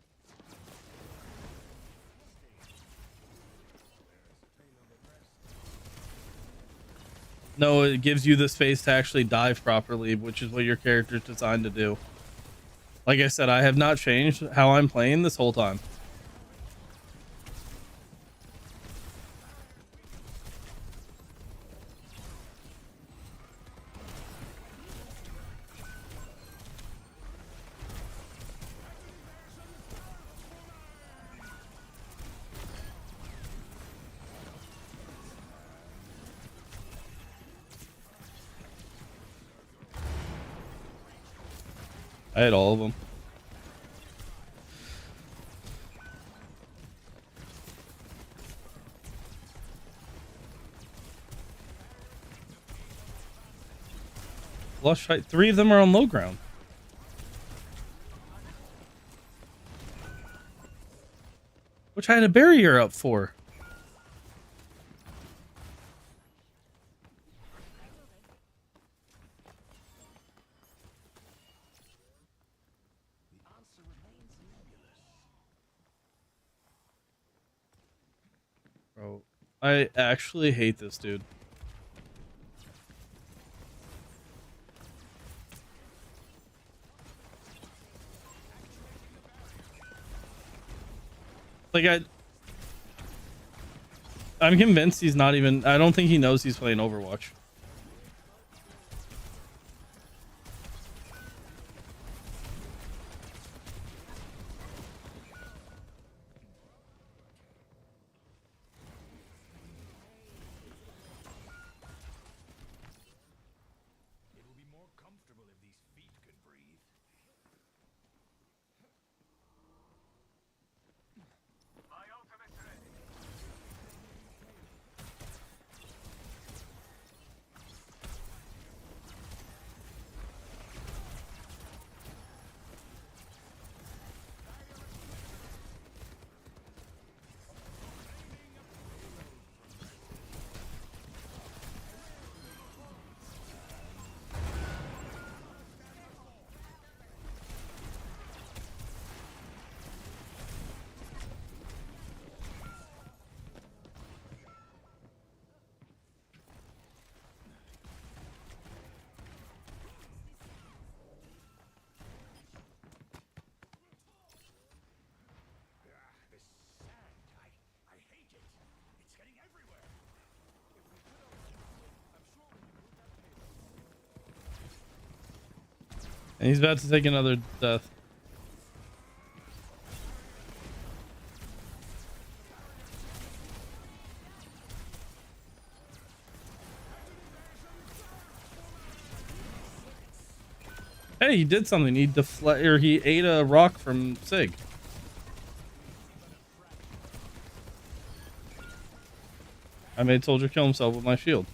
No, it gives you the space to actually dive properly, which is what your character is designed to do. Like I said, I have not changed how I'm playing this whole time. I had all of them. Lush fight. 3 of them are on low ground. Which I had a barrier up for. Bro, I actually hate this dude. Like I'm convinced he's not even, I don't think he knows he's playing Overwatch. It'll be more comfortable if these feet can breathe. My ultimate's ready. This sand, I hate it. It's getting everywhere. And he's about to take another death. Hey, he did something. He ate a rock from Sig. I made Soldier kill himself with my shield.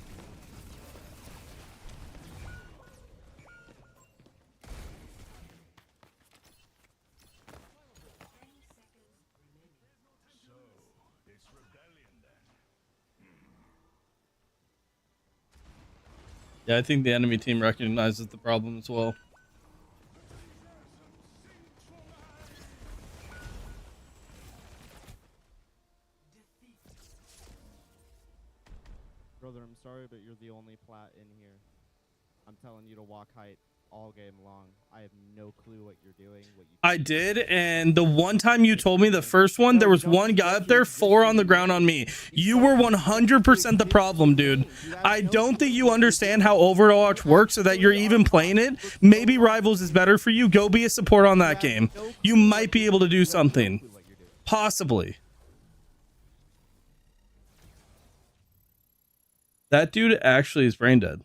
It's rebellion then. Yeah, I think the enemy team recognizes the problem as well. Brother, I'm sorry, but you're the only plat in here. I'm telling you to walk height. all game long. I have no clue what you're doing. I did, and the one time you told me the first one, there was one guy up there, 4 on the ground on me. You were 100% the problem, dude. I don't think you understand how Overwatch works or that you're even playing it. Maybe Rivals is better for you. Go be a support on that game. You might be able to do something. Possibly. That dude actually is brain dead.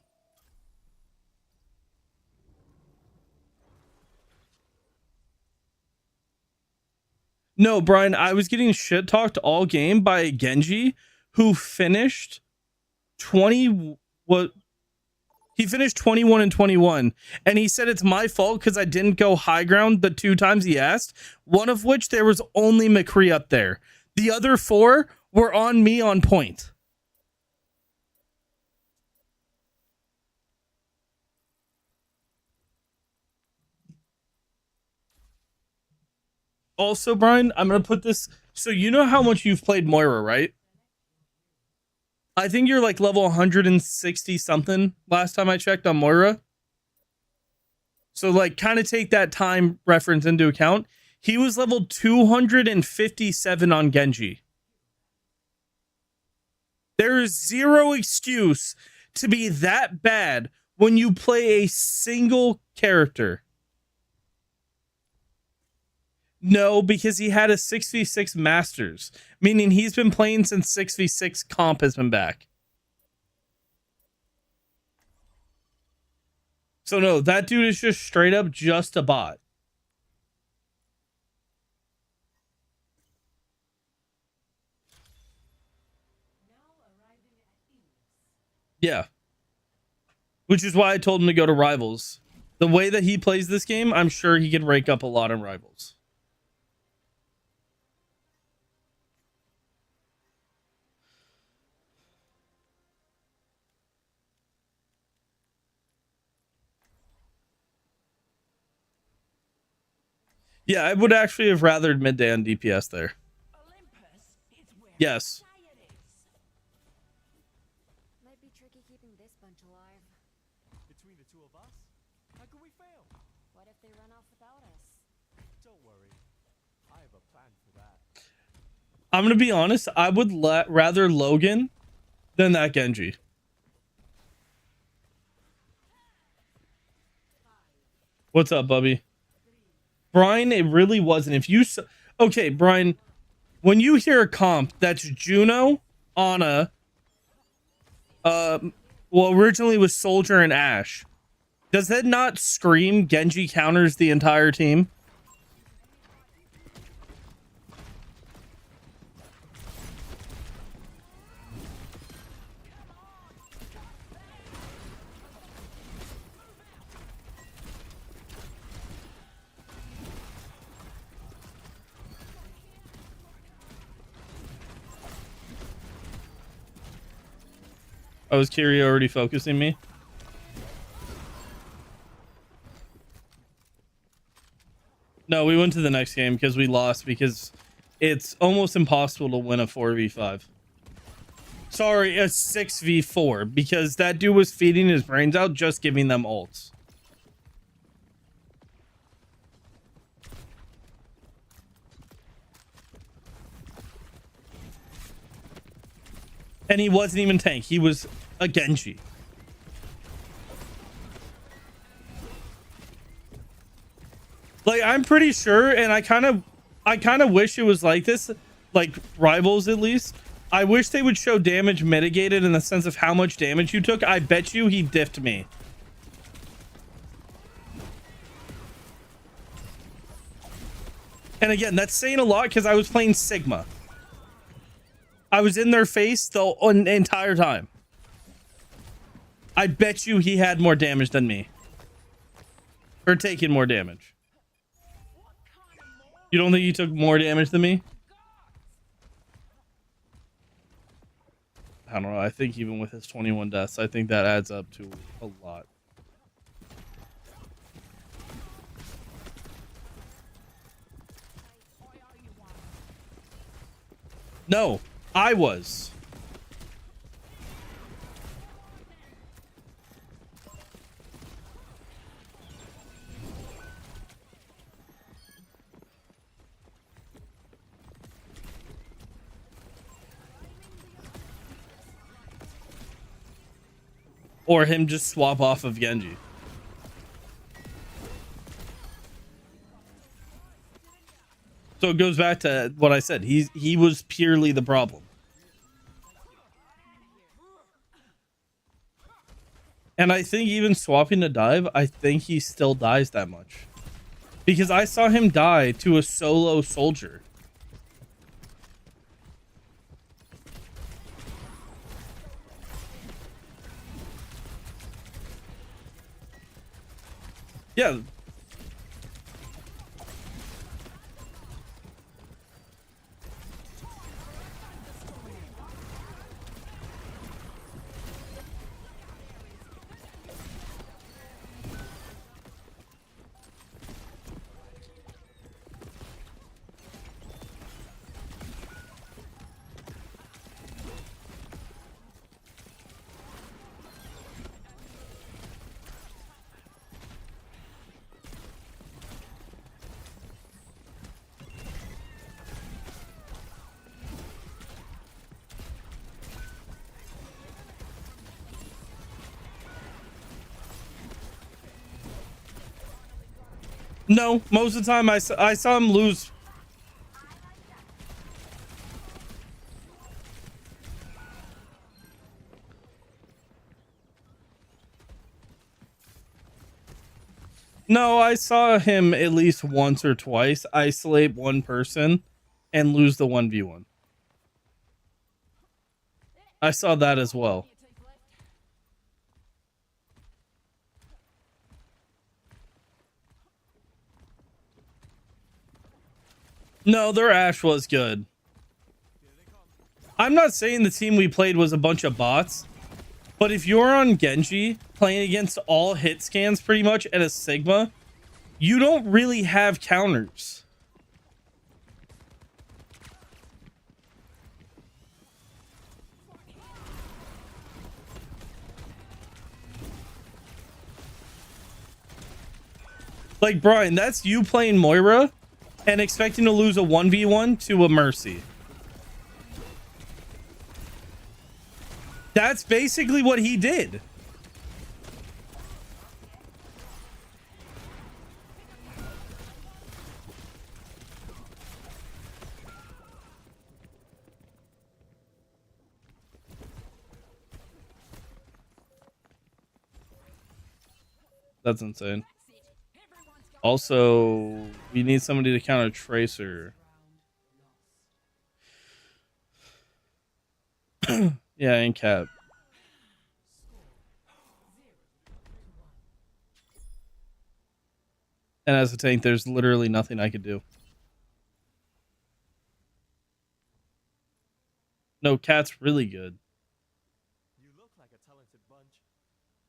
No, Brian, I was getting shit talked all game by a Genji who finished 20. What? He finished 21 and 21, and he said it's my fault because I didn't go high ground the 2 times he asked. One of which there was only McCree up there. The other 4 were on me on point. Also, Brian, I'm going to put this. So you know how much you've played Moira, right? I think you're like level 160 something last time I checked on Moira. So like kind of take that time reference into account. He was level 257 on Genji. There is zero excuse to be that bad when you play a single character. No, because he had a 6v6 Masters, meaning he's been playing since 6v6 comp has been back. So no, that dude is just straight up just a bot. Yeah. Which is why I told him to go to Rivals. The way that he plays this game, I'm sure he can rake up a lot in Rivals. Yeah, I would actually have rathered midday on DPS there. Yes. Might be tricky keeping this bunch alive. Between the 2 of us, how can we fail? What if they run off without us? Don't worry. I have a plan for that. I'm going to be honest. I would rather Logan than that Genji. What's up, Bubby? Brian, it really wasn't. If you... Okay, Brian, when you hear a comp that's Juno, Ana, well, originally was Soldier and Ashe, does that not scream Genji counters the entire team? Oh, is Kiri already focusing me? No, we went to the next game because we lost because it's almost impossible to win a 4v5. Sorry, a 6v4 because that dude was feeding his brains out just giving them ults. And he wasn't even tank. He was a Genji. Like, I'm pretty sure, and I kind of wish it was like this, like Rivals at least. I wish they would show damage mitigated in the sense of how much damage you took. I bet you he diffed me. And again, that's saying a lot because I was playing Sigma. I was in their face the entire time. I bet you he had more damage than me. Or taking more damage. You don't think he took more damage than me? I don't know. I think even with his 21 deaths, I think that adds up to a lot. No, I was. or him just swap off of Genji. So it goes back to what I said. He was purely the problem. And I think even swapping to dive, I think he still dies that much. Because I saw him die to a solo soldier. Yeah. No, most of the time I saw him lose. No, I saw him at least once or twice isolate one person and lose the 1v1. I saw that as well. No, their Ashe was good. I'm not saying the team we played was a bunch of bots, but if you're on Genji playing against all hit scans pretty much at a Sigma, you don't really have counters. Like, Brian, that's you playing Moira and expecting to lose a 1v1 to a Mercy. That's basically what he did. That's insane. Also, we need somebody to counter Tracer. Yeah, and Cap. And as a tank, there's literally nothing I could do. No, Cat's really good. You look like a talented bunch.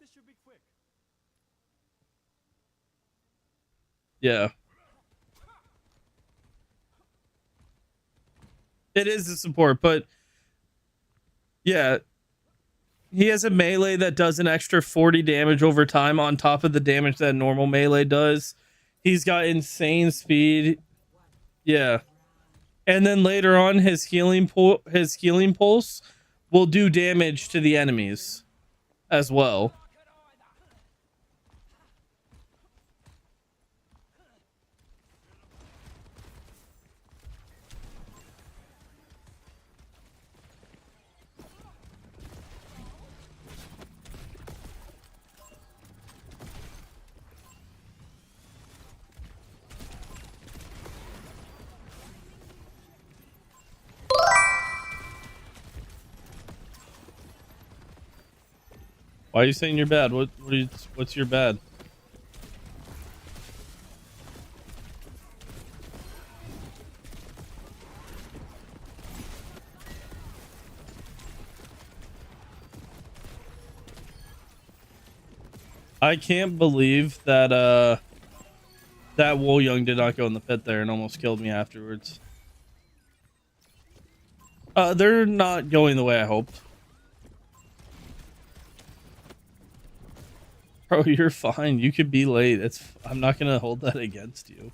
This should be quick. Yeah. It is the support, but yeah. He has a melee that does an extra 40 damage over time on top of the damage that normal melee does. He's got insane speed. Yeah. And then later on his healing pulse will do damage to the enemies as well. Why are you saying you're bad? What's your bad? I can't believe that that Wool Young did not go in the pit there and almost killed me afterwards. They're not going the way I hoped. Bro, you're fine. You could be late. I'm not gonna hold that against you.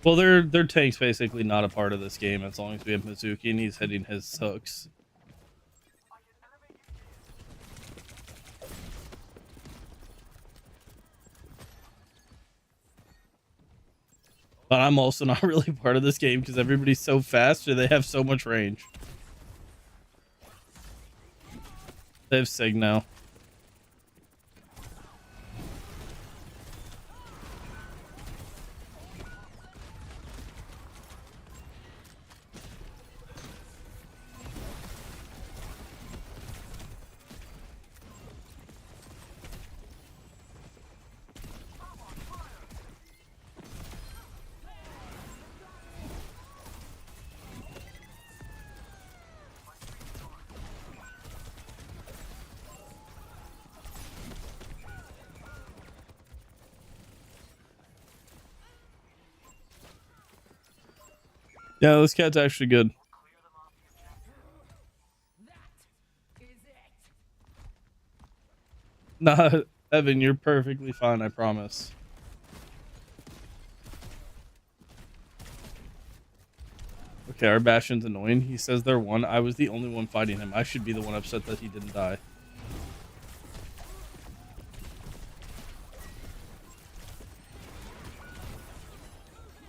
Well, their tank's basically not a part of this game as long as we have Mizuki and he's hitting his hooks. But I'm also not really part of this game because everybody's so fast or they have so much range. They have Sig now. Yeah, this cat's actually good. Nah, Evan, you're perfectly fine, I promise. Okay, our Bastion's annoying. He says they're one. I was the only one fighting him. I should be the one upset that he didn't die.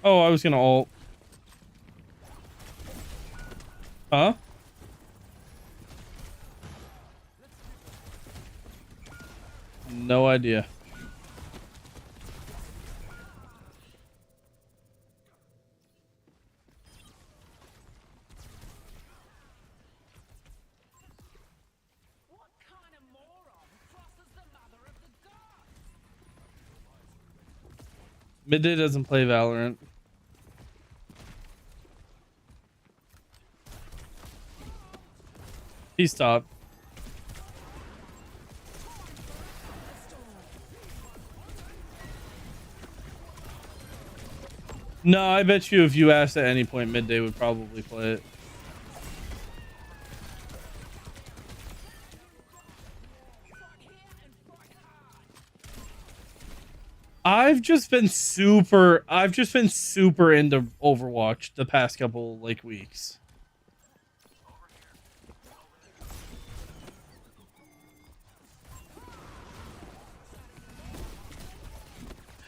Oh, I was gonna ult. Huh? No idea. Midday doesn't play Valorant. He stopped. No, I bet you if you asked at any point, Midday would probably play it. I've just been super into Overwatch the past couple like weeks.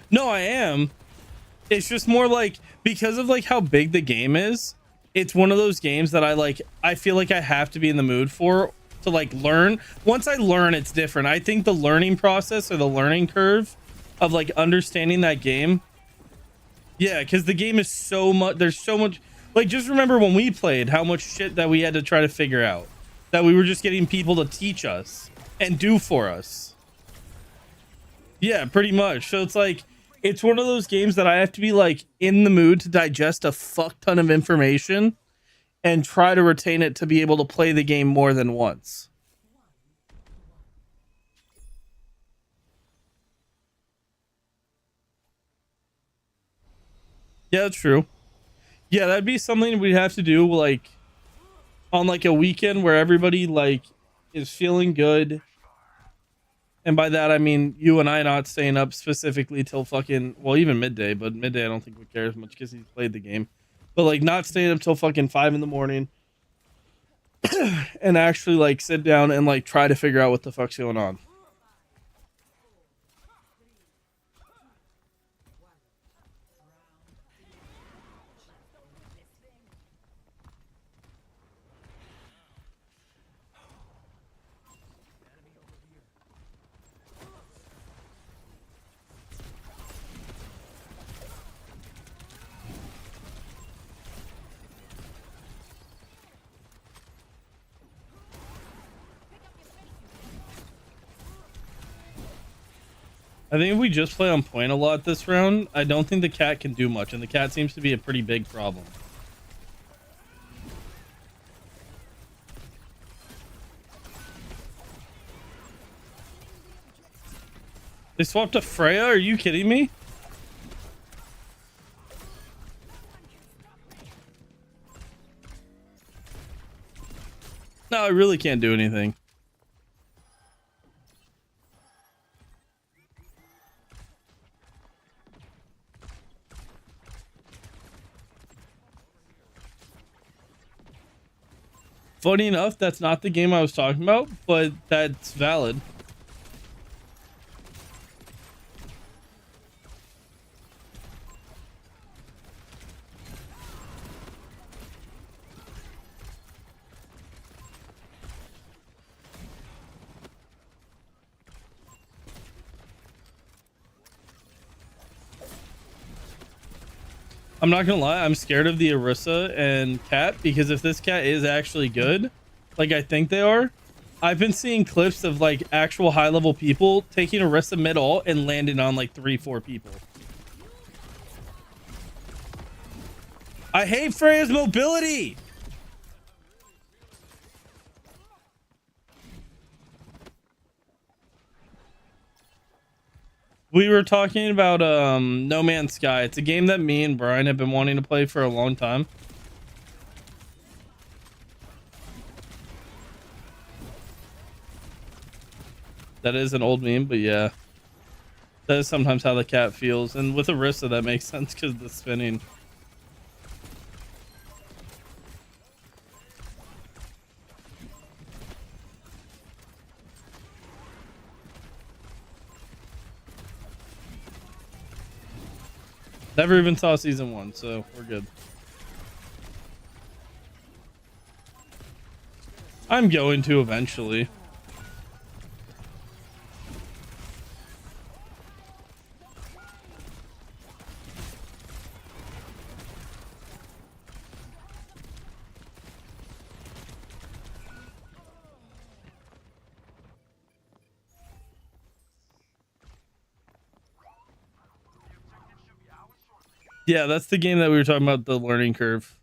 No, I am. It's just more like because of like how big the game is, it's one of those games that I feel like I have to be in the mood for to like learn. Once I learn, it's different. I think the learning process or the learning curve of like understanding that game. Yeah, because the game is so much, there's so much, like just remember when we played how much shit that we had to try to figure out, that we were just getting people to teach us and do for us. Yeah, pretty much. So it's like, it's one of those games that I have to be like in the mood to digest a fuck ton of information and try to retain it to be able to play the game more than once. Yeah, that's true. Yeah, that'd be something we'd have to do like on like a weekend where everybody like is feeling good. And by that, I mean you and I not staying up specifically till fucking, well, even midday, but midday I don't think we care as much because he's played the game. But like not staying up till fucking 5 in the morning and actually like sit down and like try to figure out what the fuck's going on. I think if we just play on point a lot this round, I don't think the cat can do much, and the cat seems to be a pretty big problem. They swapped to Freya? Are you kidding me? No, I really can't do anything. Funny enough, that's not the game I was talking about, but that's valid. I'm not gonna lie, I'm scared of the Orisa and cat, because if this cat is actually good, like I think they are, I've been seeing clips of like actual high level people taking Orisa mid ult and landing on like 3-4 people. I hate Freya's mobility. We were talking about No Man's Sky. It's a game that me and Brian have been wanting to play for a long time. That is an old meme, but yeah. That is sometimes how the cat feels. And with Orisa, that makes sense because of the spinning. Never even saw season 1, so we're good. I'm going to eventually. Yeah, that's the game that we were talking about, the learning curve.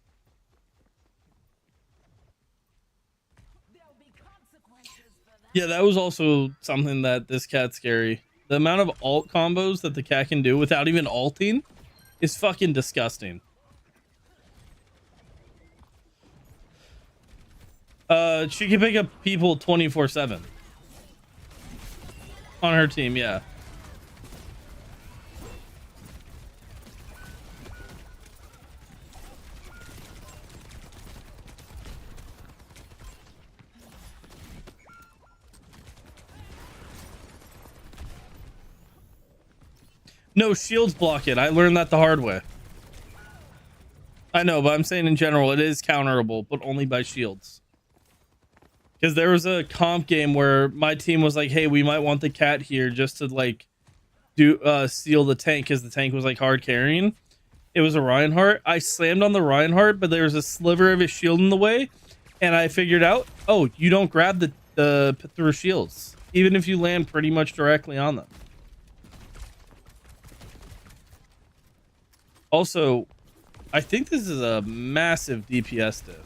Yeah, that was also something that this cat's scary. The amount of alt combos that the cat can do without even alting is fucking disgusting. She can pick up people 24/7 on her team, yeah. No, shields block it. I learned that the hard way. I know, but I'm saying in general, it is counterable, but only by shields. Because there was a comp game where my team was like, hey, we might want the cat here just to like do steal the tank, because the tank was like hard carrying. It was a Reinhardt. I slammed on the Reinhardt, but there was a sliver of his shield in the way, and I figured out, oh, you don't grab the through shields, even if you land pretty much directly on them. Also, I think this is a massive DPS diff.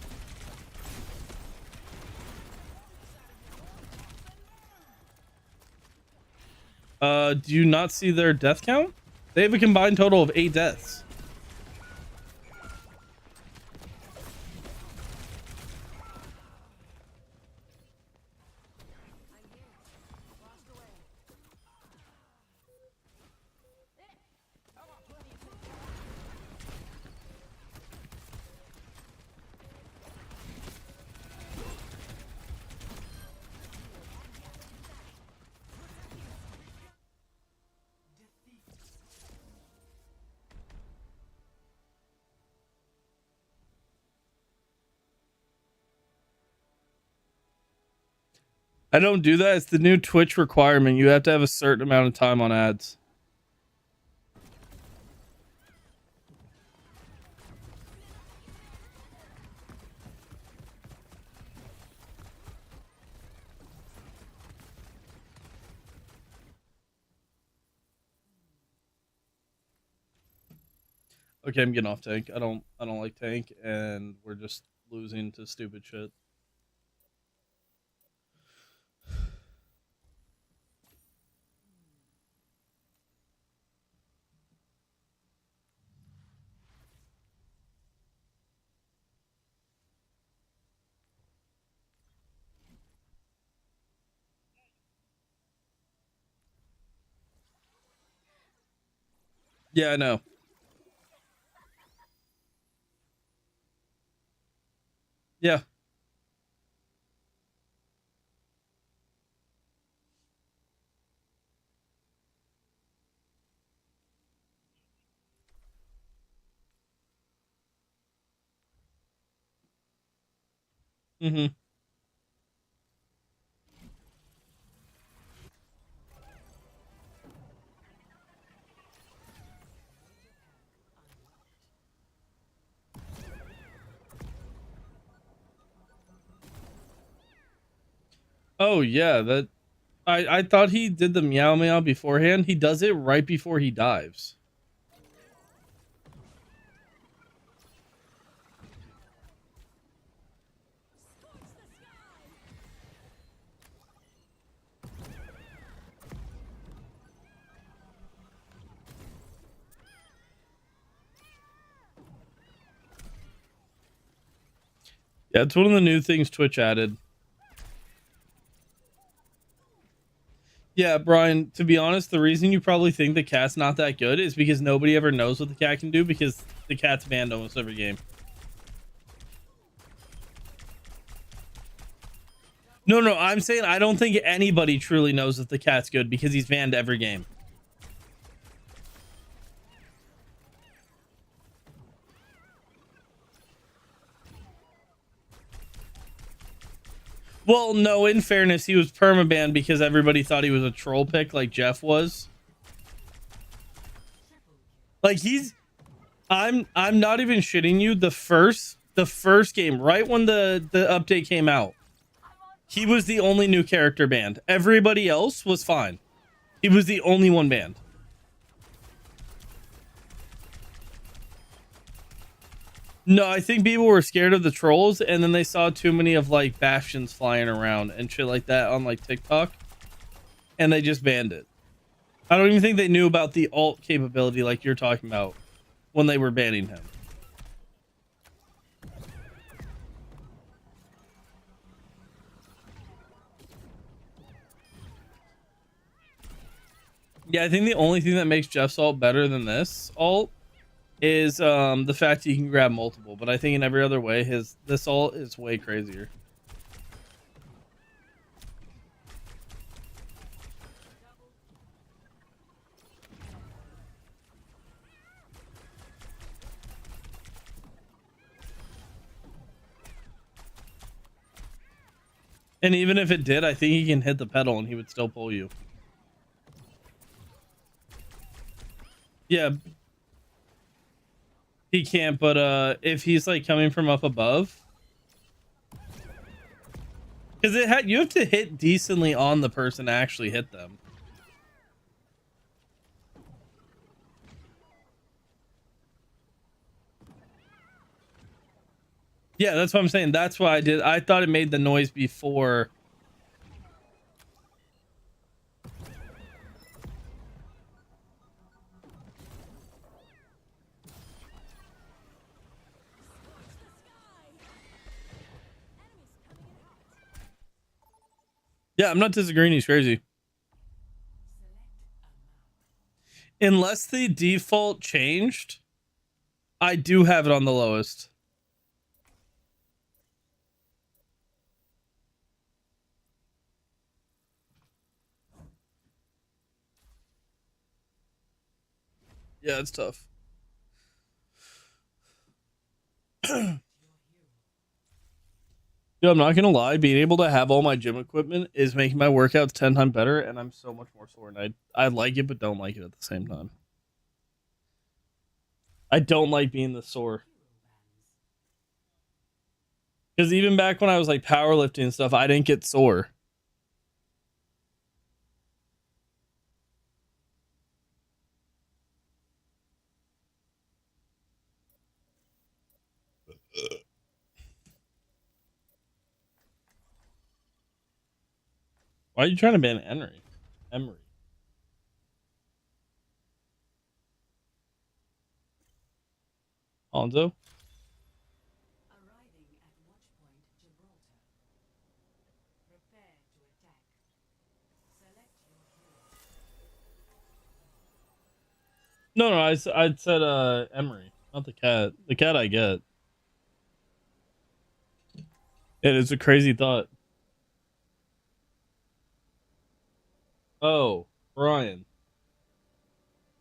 Do you not see their death count? They have a combined total of 8 deaths. I don't do that. It's the new Twitch requirement. You have to have a certain amount of time on ads. Okay, I'm getting off tank. I don't like tank, and we're just losing to stupid shit. Yeah, I know. Yeah. Mm-hmm. Oh yeah, that I thought he did the meow meow beforehand. He does it right before he dives. Yeah, it's one of the new things Twitch added. Yeah, Brian, to be honest, the reason you probably think the cat's not that good is because nobody ever knows what the cat can do because the cat's banned almost every game. No, I'm saying I don't think anybody truly knows if the cat's good because he's banned every game. Well, no, in fairness, he was permabanned because everybody thought he was a troll pick like Jeff was. Like I'm not even shitting you. The first game, right when the update came out, he was the only new character banned. Everybody else was fine. He was the only one banned. No, I think people were scared of the trolls, and then they saw too many of like bastions flying around and shit like that on like TikTok, and they just banned it. I don't even think they knew about the alt capability like you're talking about when they were banning him. Yeah, I think the only thing that makes Jeff's alt better than this alt is the fact that you can grab multiple, but I think in every other way this alt is way crazier. And even if it did, I think he can hit the pedal and he would still pull you. Yeah. He can't, but if he's like coming from up above, because you have to hit decently on the person to actually hit them. Yeah, that's what I'm saying. That's why I thought it made the noise before. Yeah, I'm not disagreeing. He's crazy. Unless the default changed, I do have it on the lowest. Yeah, it's tough. Dude, I'm not gonna lie, being able to have all my gym equipment is making my workouts 10 times better, and I'm so much more sore. And I like it, but don't like it at the same time. I don't like being the sore. Because even back when I was like powerlifting and stuff, I didn't get sore. Why are you trying to ban Emery? Alonzo? No, I said Emery, not the cat. The cat I get. It is a crazy thought. Oh, Brian.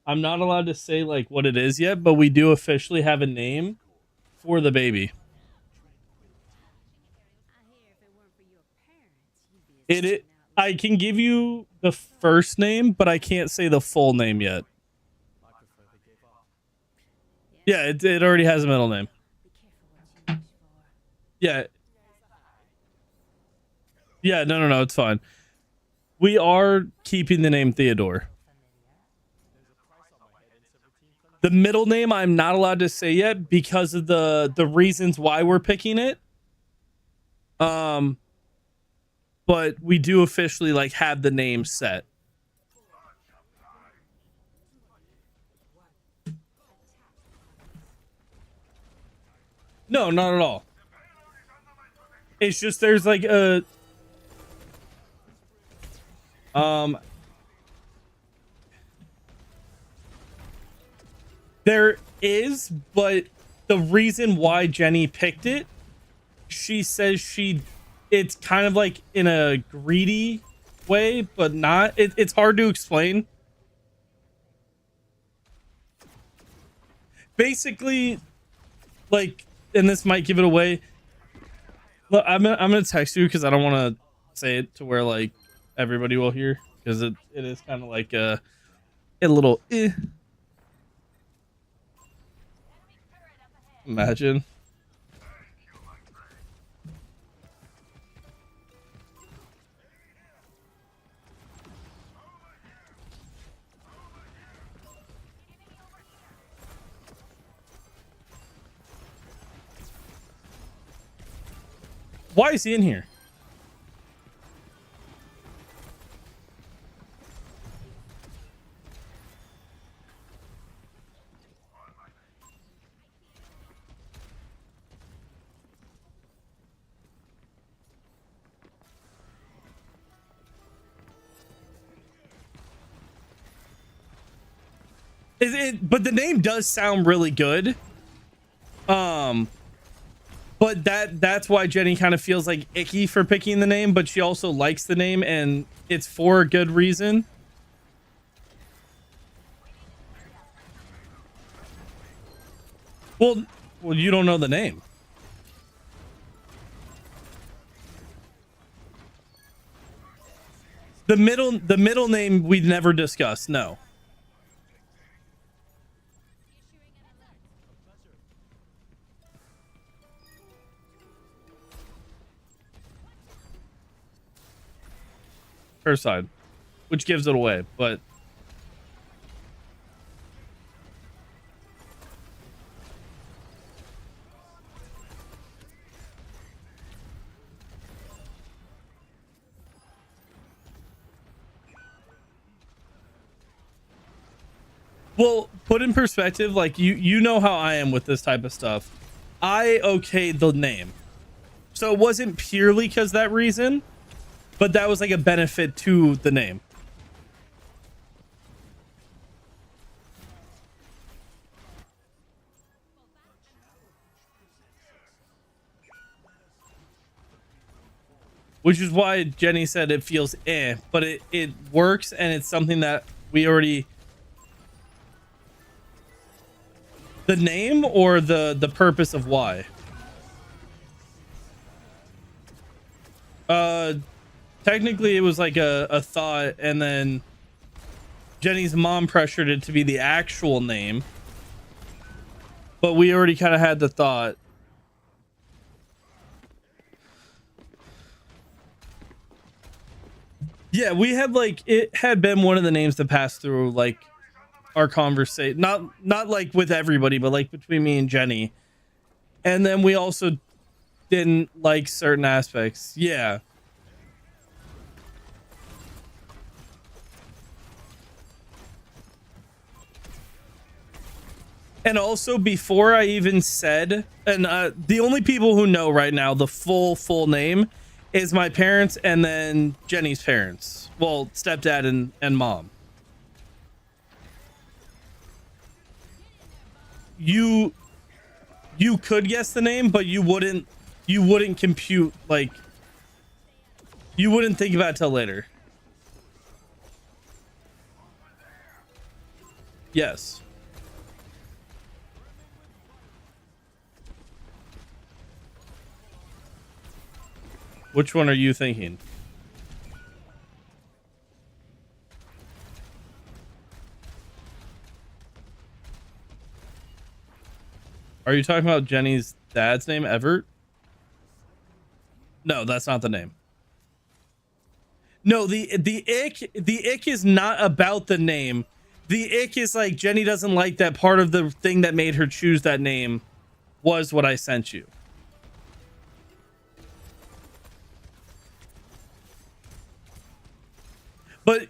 I'm not allowed to say like what it is yet, but we do officially have a name for the baby. I can give you the first name, but I can't say the full name yet. Yeah, it already has a middle name. Yeah. Yeah, no, it's fine. We are keeping the name Theodore. The middle name I'm not allowed to say yet because of the reasons why we're picking it. But we do officially like have the name set. No, not at all. It's just there's like a there is, but the reason why Jenny picked it, she says it's kind of like in a greedy way, but not. It's hard to explain. Basically, like, and this might give it away. Look, I'm gonna text you because I don't want to say it to where like everybody will hear, because it is kind of like a little Imagine. Why is he in here? But the name does sound really good. But that's why Jenny kind of feels like icky for picking the name, but she also likes the name and it's for a good reason. Well, you don't know the name. The middle name we never discussed. No. Her side, which gives it away, but well, put in perspective, like you know how I am with this type of stuff. I okayed the name, so it wasn't purely because that reason, but that was like a benefit to the name. Which is why Jenny said it feels but it works, and it's something that we already... The name or the purpose of why? Technically it was like a thought, and then Jenny's mom pressured it to be the actual name, but we already kind of had the thought. Yeah, we had like, it had been one of the names to pass through like our conversation, not like with everybody, but like between me and Jenny. And then we also didn't like certain aspects. Yeah. And also, before I even said, and the only people who know right now the full name is my parents and then Jenny's parents. Well, stepdad and mom. You could guess the name, but you wouldn't compute, like, you wouldn't think about it till later. Yes. Which one are you thinking? Are you talking about Jenny's dad's name, Everett? No, that's not the name. No, the ick is not about the name. The ick is like Jenny doesn't like that part of the thing that made her choose that name was what I sent you. But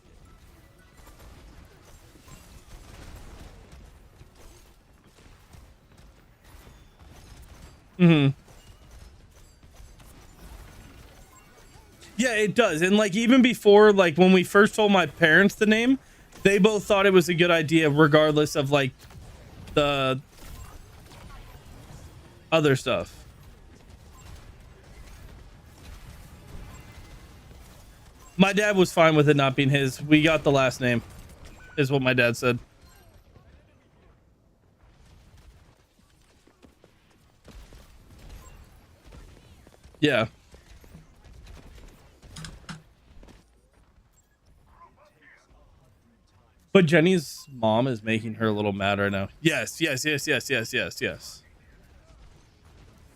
yeah, it does. And like even before, like when we first told my parents the name, they both thought it was a good idea regardless of like the other stuff. My dad was fine with it not being his. We got the last name, is what my dad said. Yeah. But Jenny's mom is making her a little mad right now. Yes.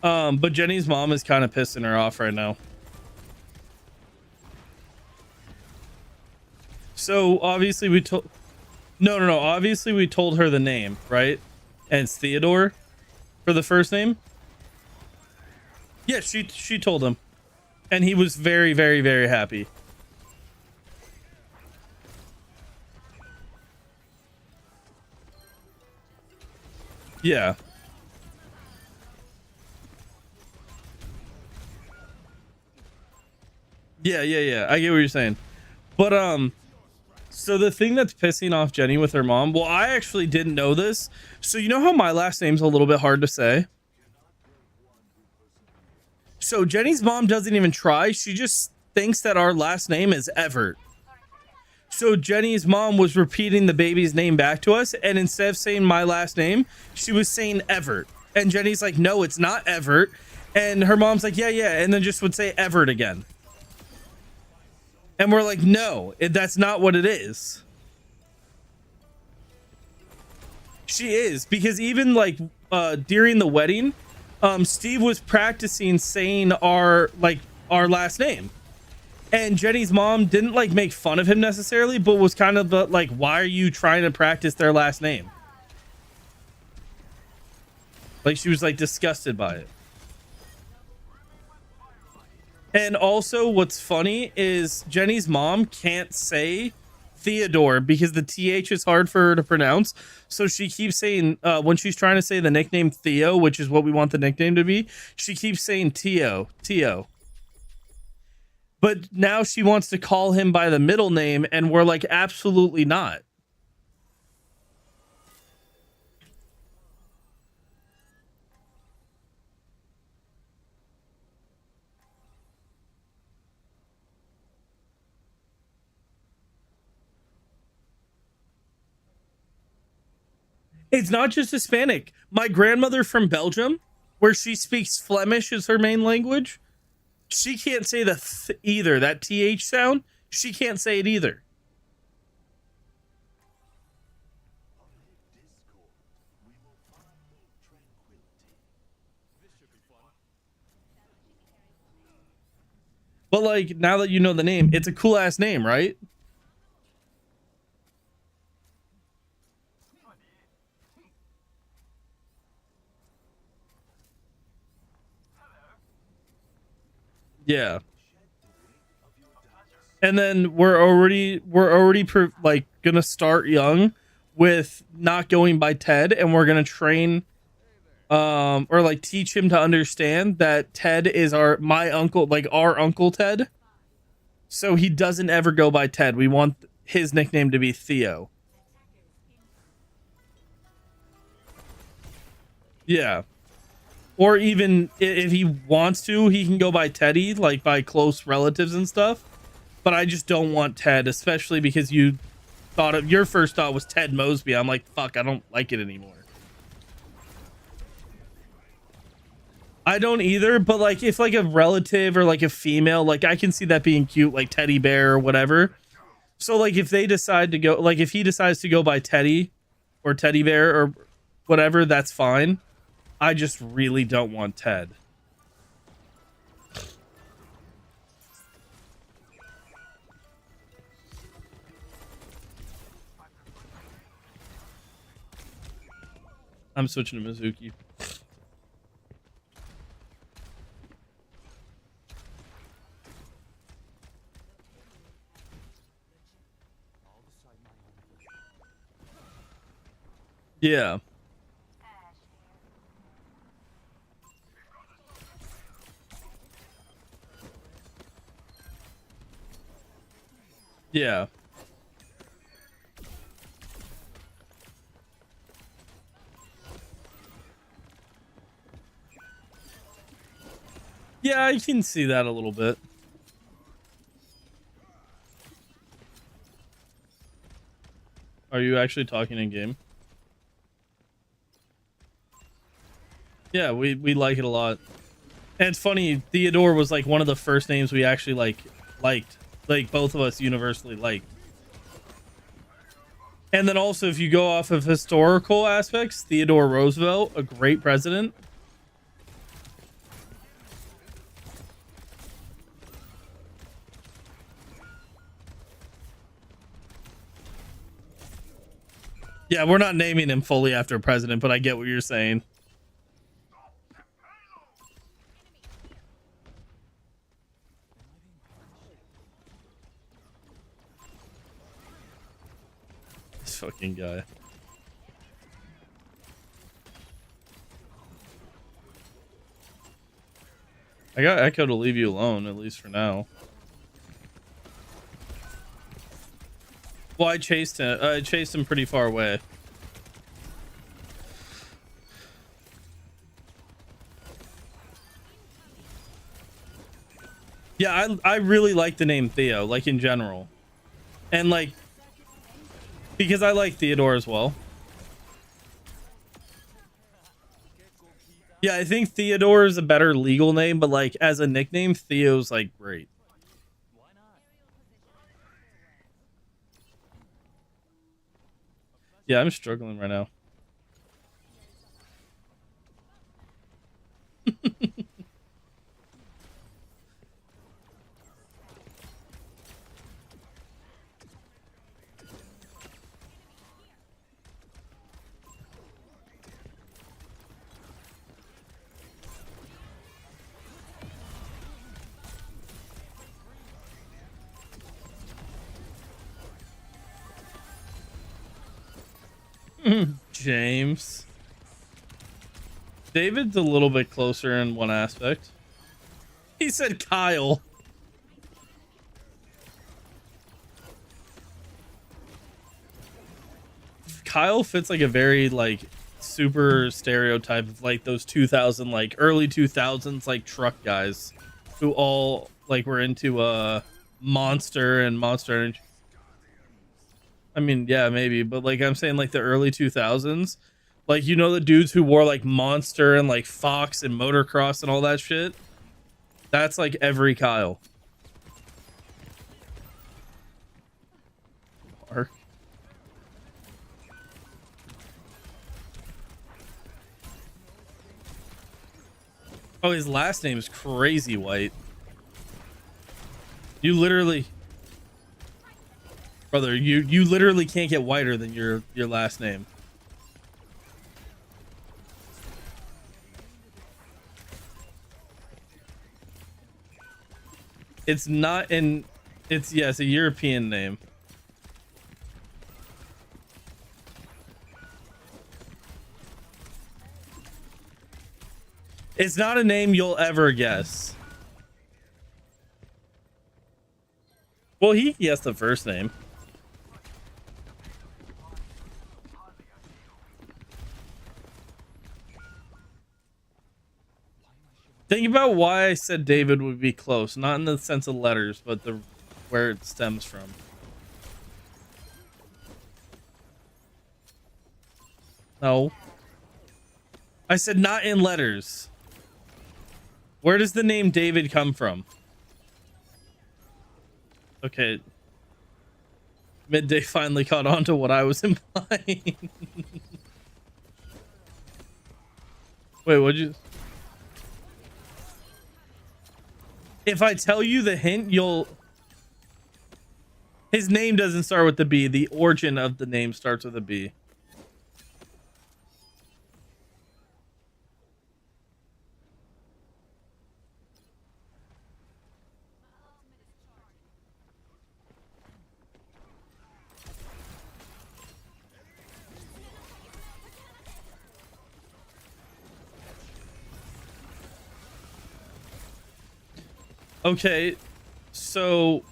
But Jenny's mom is kind of pissing her off right now. So obviously we told no, obviously we told her the name, right? And it's Theodore for the first name. Yeah, she told him. And he was very, very, very happy. Yeah. Yeah. I get what you're saying. But so the thing that's pissing off Jenny with her mom, well, I actually didn't know this. So you know how my last name's a little bit hard to say? So Jenny's mom doesn't even try. She just thinks that our last name is Everett. So Jenny's mom was repeating the baby's name back to us, and instead of saying my last name, she was saying Everett. And Jenny's like, no, it's not Everett. And her mom's like, yeah, and then just would say Everett again. And we're like, no, that's not what it is. She is, because even like during the wedding, Steve was practicing saying our last name. And Jenny's mom didn't like make fun of him necessarily, but was kind of like, why are you trying to practice their last name? Like she was like disgusted by it. And also what's funny is Jenny's mom can't say Theodore because the TH is hard for her to pronounce. So she keeps saying, when she's trying to say the nickname Theo, which is what we want the nickname to be, she keeps saying Tio. But now she wants to call him by the middle name, and we're like, absolutely not. It's not just Hispanic. My grandmother from Belgium, where she speaks Flemish as her main language, she can't say the either. That TH sound, she can't say it either. But like, now that you know the name, it's a cool ass name, right? Yeah. And then we're already like gonna start young with not going by Ted, and we're gonna train or like teach him to understand that Ted is my uncle, like our Uncle Ted. So he doesn't ever go by Ted. We want his nickname to be Theo. Yeah. Or even if he wants to, he can go by Teddy, like by close relatives and stuff. But I just don't want Ted, especially because you thought of your first thought was Ted Mosby. I'm like, fuck, I don't like it anymore. I don't either, but like if like a relative or like a female, like I can see that being cute, like Teddy Bear or whatever. So like if they decide to go, like if he decides to go by Teddy or Teddy Bear or whatever, that's fine. I just really don't want Ted. I'm switching to Mizuki. Yeah. Yeah. Yeah, I can see that a little bit. Are you actually talking in game? Yeah, we like it a lot. And it's funny, Theodore was like one of the first names we actually liked. Like both of us universally liked. And then also if you go off of historical aspects, Theodore Roosevelt, a great president. Yeah, we're not naming him fully after a president, but I get what you're saying. This fucking guy. I got Echo to leave you alone, at least for now. Well, I chased him pretty far away. Yeah, I really like the name Theo, like in general. And like, because I like Theodore as well. Yeah, I think Theodore is a better legal name, but like as a nickname, Theo's like great. Yeah, I'm struggling right now. James. David's a little bit closer in one aspect. He said Kyle. Kyle fits like a very like super stereotype of like those 2000 like early 2000s like truck guys who all like were into Monster and Monster Energy. I mean, yeah, maybe, but like I'm saying like the early 2000s, like you know the dudes who wore like Monster and like Fox and Motocross and all that shit. That's like every Kyle. Mark. Oh, his last name is Crazy White. You literally, brother, you literally can't get whiter than your last name. It's not in, it's, yeah, it's a European name. It's not a name you'll ever guess. Well, he guessed the first name. Think about why I said David would be close, not in the sense of letters, but the where it stems from. No. I said not in letters. Where does the name David come from? Okay. Midday finally caught on to what I was implying. Wait, what'd you? If I tell you the hint, you'll. His name doesn't start with the B. The origin of the name starts with a B. Okay, so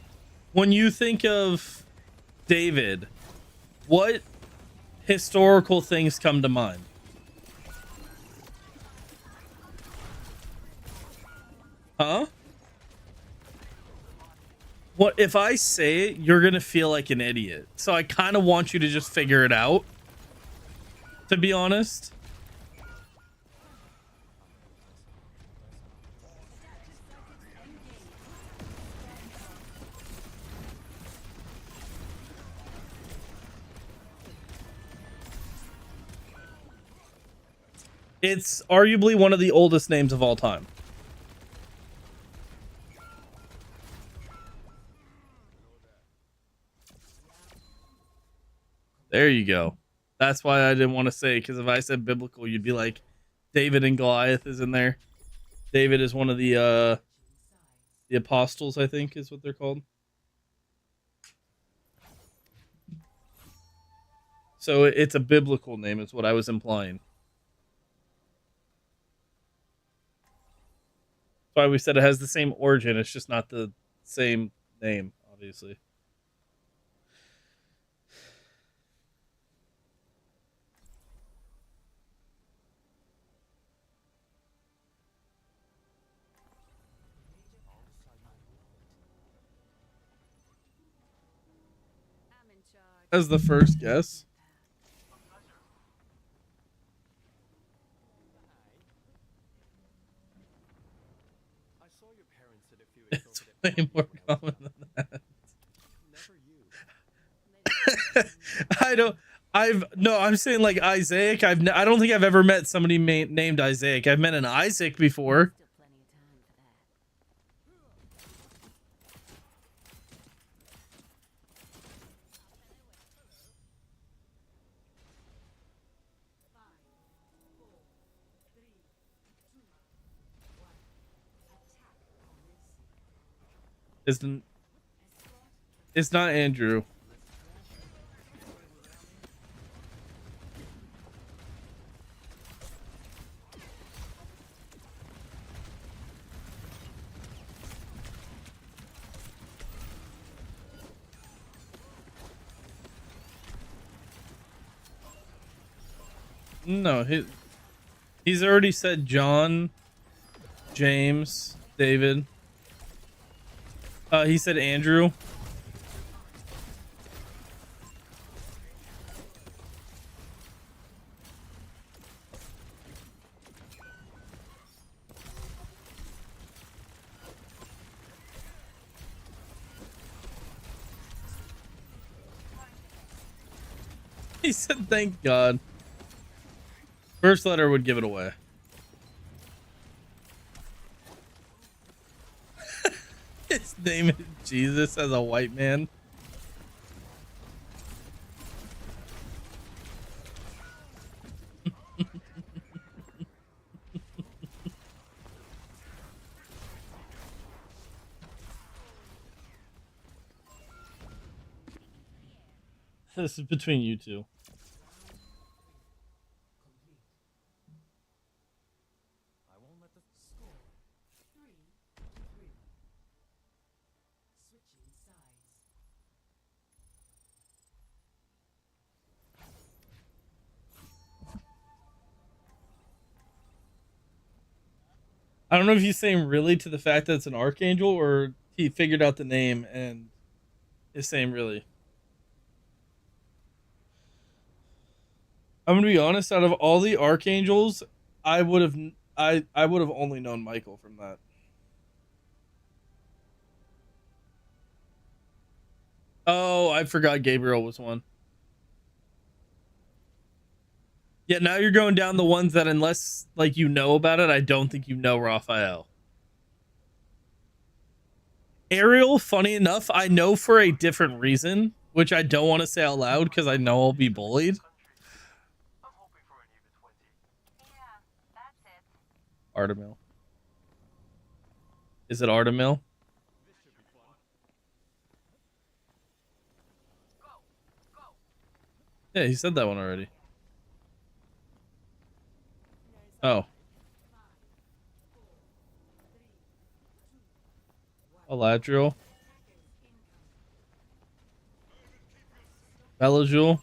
when you think of David, what historical things come to mind? Huh? What if I say it, you're gonna feel like an idiot. So I kind of want you to just figure it out, to be honest. It's arguably one of the oldest names of all time. There you go. That's why I didn't want to say, because if I said biblical, you'd be like, David and Goliath is in there. David is one of the apostles, I think is what they're called. So it's a biblical name, is what I was implying. That's why we said it has the same origin. It's just not the same name, obviously. As the first guess. It's way more common than that. I'm saying like Isaac. I don't think I've ever met somebody named Isaac. I've met an Isaac before. It's not Andrew. No, he's already said John, James, David. He said Andrew. He said, thank God. First letter would give it away. His name is Jesus as a white man. This is between you two. I don't know if he's saying really to the fact that it's an archangel, or he figured out the name and is saying really. I'm gonna be honest. Out of all the archangels, I would have only known Michael from that. Oh, I forgot Gabriel was one. Yeah, now you're going down the ones that unless like you know about it, I don't think you know Raphael. Ariel, funny enough, I know for a different reason, which I don't want to say out loud because I know I'll be bullied. I'm hoping for an even 20. Yeah, that's it. Artemil. Is it Artemil? Yeah, he said that one already. Oh. Eladriel. Belajul.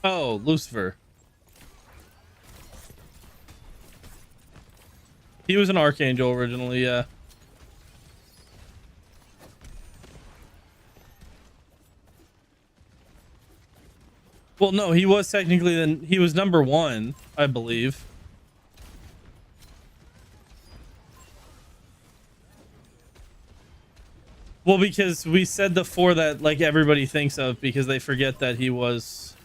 Oh, Lucifer. He was an Archangel originally, yeah. Well, no, he was technically he was number 1, I believe. Well, because we said the 4 that like everybody thinks of because they forget that he was.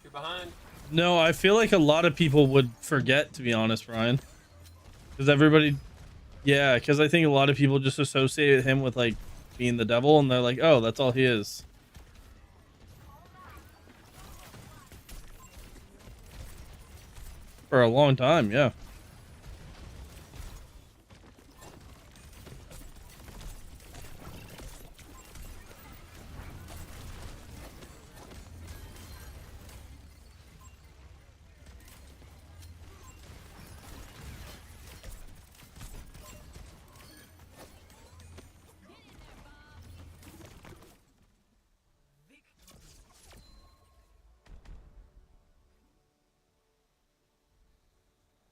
You're behind. No, I feel like a lot of people would forget, to be honest, Ryan. Because everybody, yeah, because I think a lot of people just associate him with like being the devil, and they're like, oh, that's all he is. For a long time, yeah.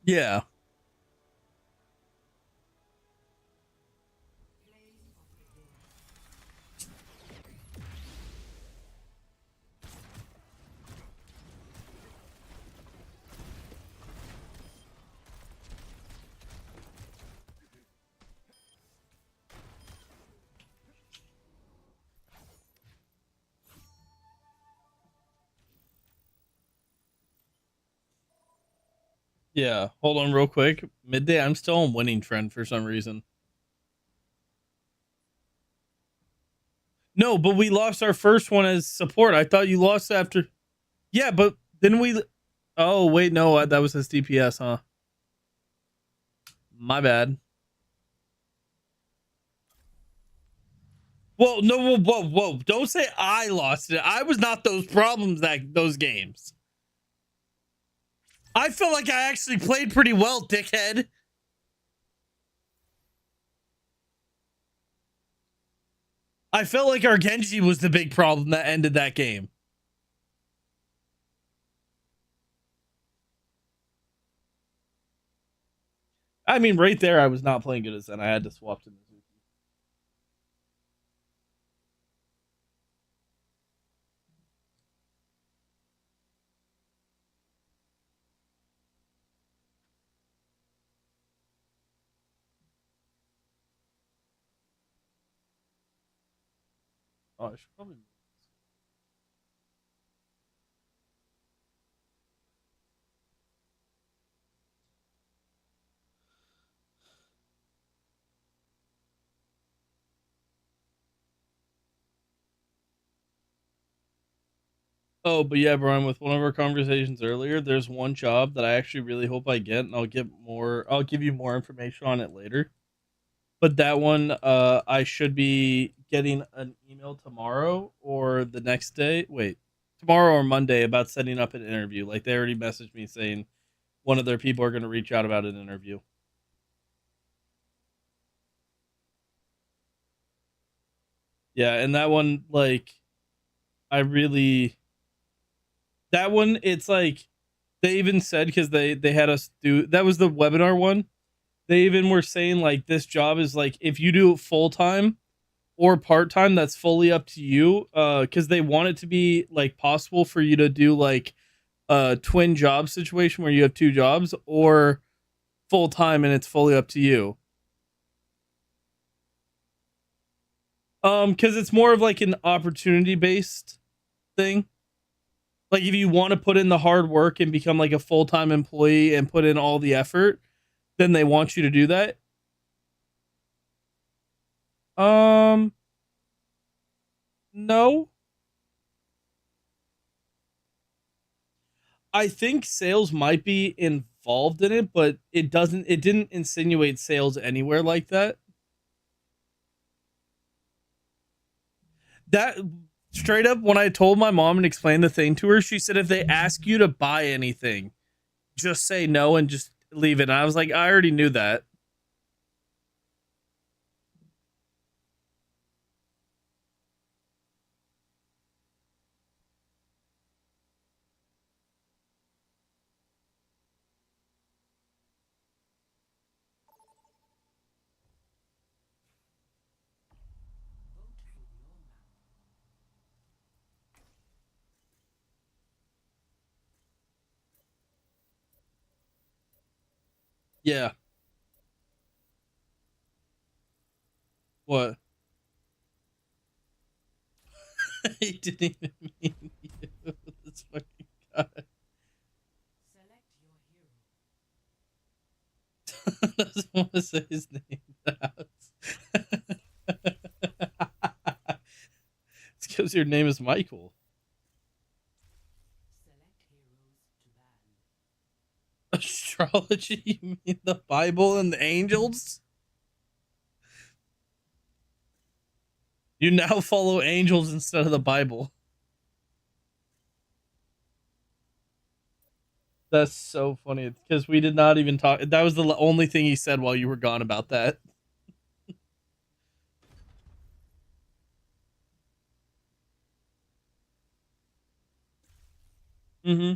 Yeah. Yeah. Hold on real quick. Midday, I'm still on winning trend for some reason. No, but we lost our first one as support. I thought you lost after. Yeah, but didn't we? Oh, wait, no, that was his DPS, huh? My bad. Whoa, no, whoa. Don't say I lost it. I was not those problems those games. I feel like I actually played pretty well, dickhead. I felt like our Genji was the big problem that ended that game. I mean, right there, I was not playing good as Zen. I had to swap to Mizuki. Oh, I should probably. Oh, but yeah, Brian, with one of our conversations earlier, there's one job that I actually really hope I get, and I'll give you more information on it later. But that one, I should be getting an email tomorrow or the next day. Wait, tomorrow or Monday about setting up an interview. Like they already messaged me saying one of their people are going to reach out about an interview. Yeah, and that one, like, that one, it's like they even said because they had us do that was the webinar one. They even were saying like this job is like if you do it full time or part time, that's fully up to you. Because they want it to be like possible for you to do like a twin job situation where you have 2 jobs, or full time and it's fully up to you? Because it's more of like an opportunity based thing. Like if you want to put in the hard work and become like a full time employee and put in all the effort, then they want you to do that. No. I think sales might be involved in it, but it didn't insinuate sales anywhere like that. That straight up, when I told my mom and explained the thing to her, she said if they ask you to buy anything, just say no and just leave it. And I was like, I already knew that. Yeah. What? He didn't even mean you. This fucking guy. Doesn't want to say his name. It's because your name is Michael. Astrology? You mean the Bible and the angels? You now follow angels instead of the Bible. That's so funny because we did not even talk. That was the only thing he said while you were gone about that. Mm-hmm.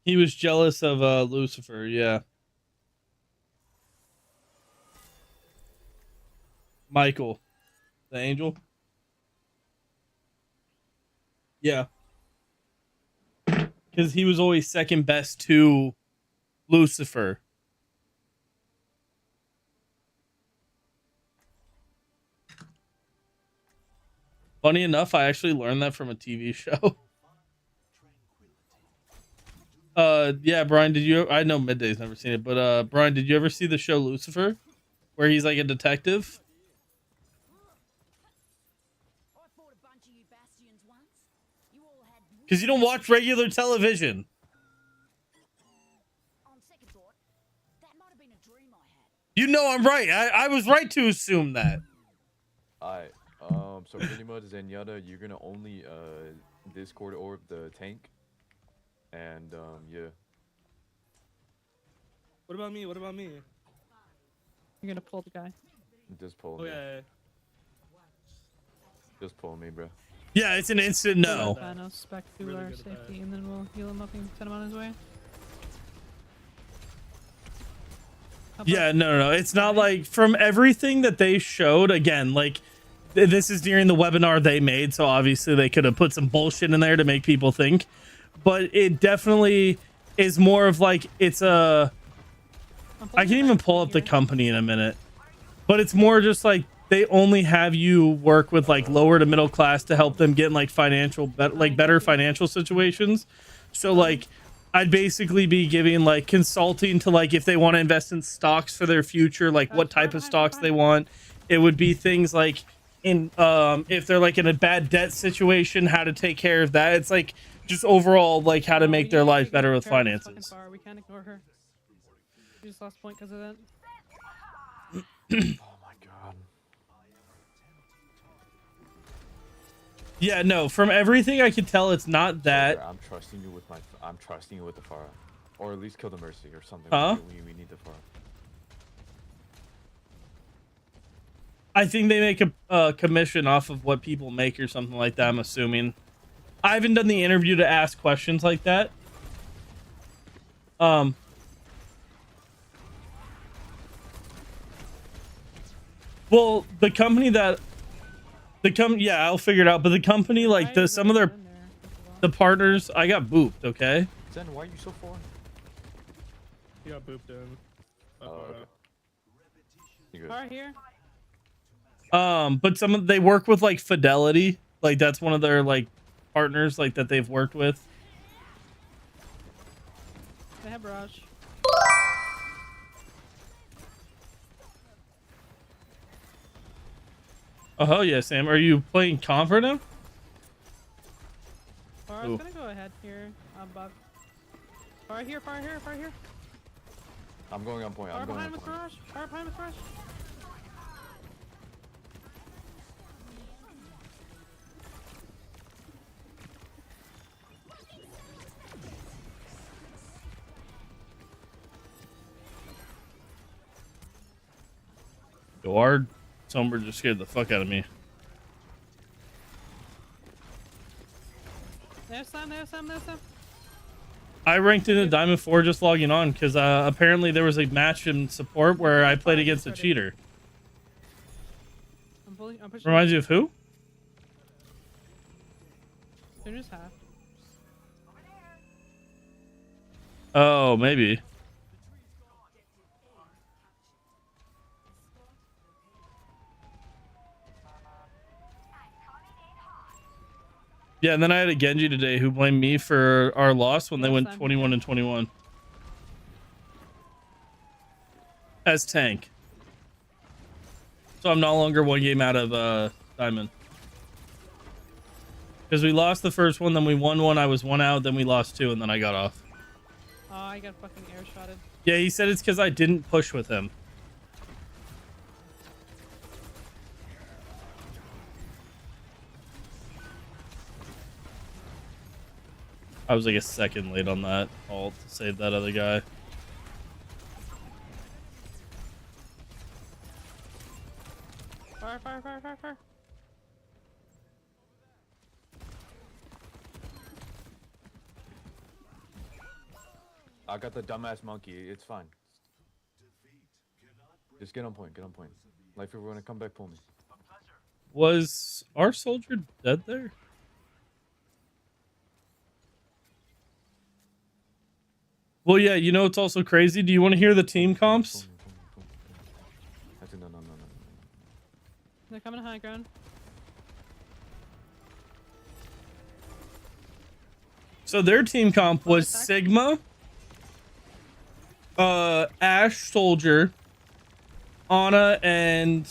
He was jealous of Lucifer, yeah. Michael, the angel. Yeah. Because he was always second best to Lucifer. Funny enough, I actually learned that from a TV show. Yeah, Brian, did you? I know Midday's never seen it, but Brian, did you ever see the show Lucifer, where he's like a detective? Because you don't watch regular television. You know I'm right. I was right to assume that. Alright, so pretty much Zenyatta, you're gonna only Discord orb the tank. And yeah. What about me? What about me? You're gonna pull the guy. Just pull Oh me. yeah. Just pull me, bro. Yeah, it's an instant no. Thanos back through Really our good at safety, that. and then we'll heal him up and send him on his way. How Yeah, about- no. It's not like from everything that they showed. Again, like this is during the webinar they made, so obviously they could have put some bullshit in there to make people think. But it definitely is more of like it's a. I can even pull up the company in a minute, but it's more just like they only have you work with like lower to middle class to help them get in like better financial situations. So like I'd basically be giving like consulting to like if they want to invest in stocks for their future, like what type of stocks they want. It would be things like in if they're like in a bad debt situation, how to take care of that. It's like just overall like how to make their life better with finances. We can't ignore her. She just lost point because of that. Oh my god. Yeah, no, from everything I could tell, it's not that. I'm trusting you with the Pharah. Or at least kill the Mercy or something. Huh? We need the Pharah. I think they make a commission off of what people make or something like that, I'm assuming. I haven't done the interview to ask questions like that. Well, the company that Yeah, I'll figure it out. But the company, like some of their partners, I got booped. Okay. Zen, why are you so far? You got booped in. Oh, okay. You good? Right here. But they work with like Fidelity, like that's one of their like partners, like that they've worked with. They have barrage. Oh hell yeah, Sam. Are you playing Convert now? Far is gonna go ahead here. Buck. Far here. I'm going on point. Far I'm going behind on with point. barrage. Far behind with barrage. Yo, our Sombra just scared the fuck out of me. There's some. I ranked into Diamond 4 just logging on because apparently there was a match in support where I played against a cheater. I'm pushing. Reminds you of who? They're just half. Oh, maybe. Yeah, and then I had a Genji today who blamed me for our loss when they went 21-21. As tank. So I'm no longer one game out of Diamond. Because we lost the first one, then we won one, I was one out, then we lost two, and then I got off. Oh, I got fucking air shotted. Yeah, he said it's because I didn't push with him. I was like a second late on that ult to save that other guy. Fire. I got the dumbass monkey. It's fine. Just get on point. Like if we're gonna come back, pull me. Was our soldier dead there? Well, yeah, you know it's also crazy. Do you want to hear the team comps? No. They're coming high ground. So their team comp was Sigma, Ash Soldier, Ana, and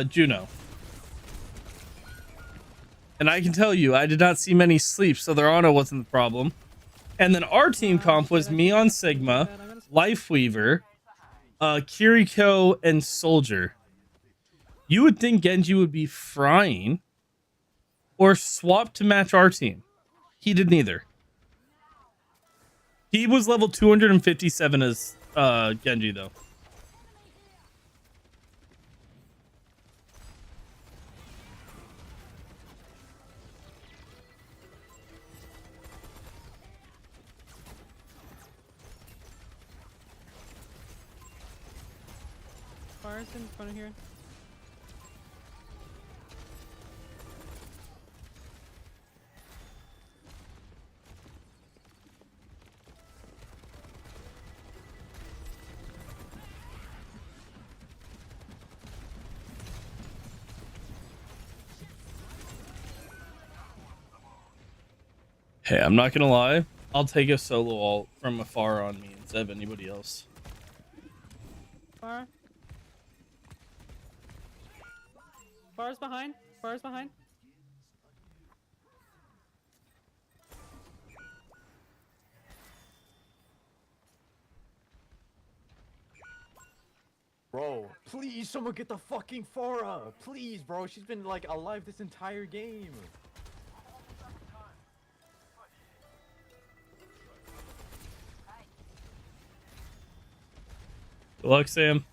Juno. And I can tell you, I did not see many sleeps, so their Ana wasn't the problem. And then our team comp was me on Sigma, Lifeweaver, Kiriko, and Soldier. You would think Genji would be frying or swap to match our team. He did neither. He was level 257 as Genji, though. Fire's in front of here. Hey, I'm not gonna lie. I'll take a solo ult from afar on me instead of anybody else. Fire. Fire's behind. Bro, please, someone get the fucking Pharah. Please, bro. She's been like alive this entire game. Good luck, Sam.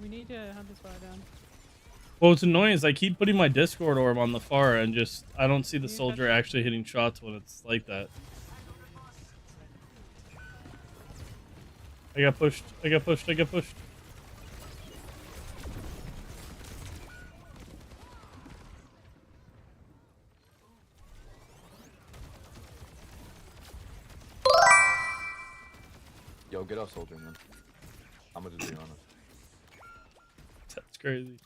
We need to hunt this fire down. Well, what's annoying is I keep putting my Discord orb on the far and just I don't see the soldier actually hitting shots when it's like that. I got pushed. I got pushed. I got pushed. Yo, get off soldier, man. I'm gonna just be honest. That's crazy.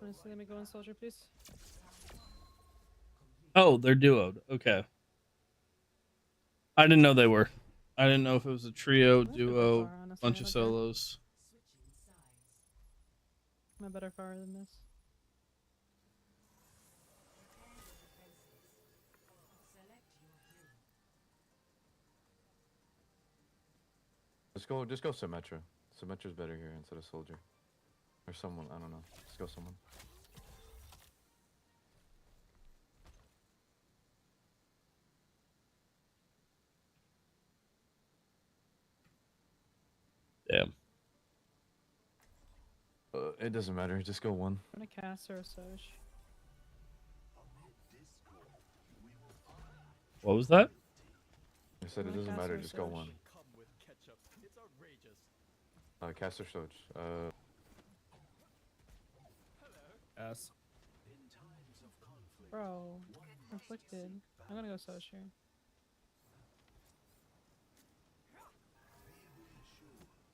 Honestly, let me go on soldier, please. Oh, they're duoed. Okay. I didn't know they were. I didn't know if it was a trio, That's a bit duo, far, honestly, bunch of okay. solos. I'm a better far than this. Just go Symmetra. Symmetra's better here instead of soldier. Or someone, I don't know. Just go someone. Damn. It doesn't matter. Just go one. I'm gonna cast or a Soj. What was that? I said it Wanna doesn't cast matter. or Just go Soj? one. Caster Soj. S. Bro, conflicted. I'm gonna go Soj here.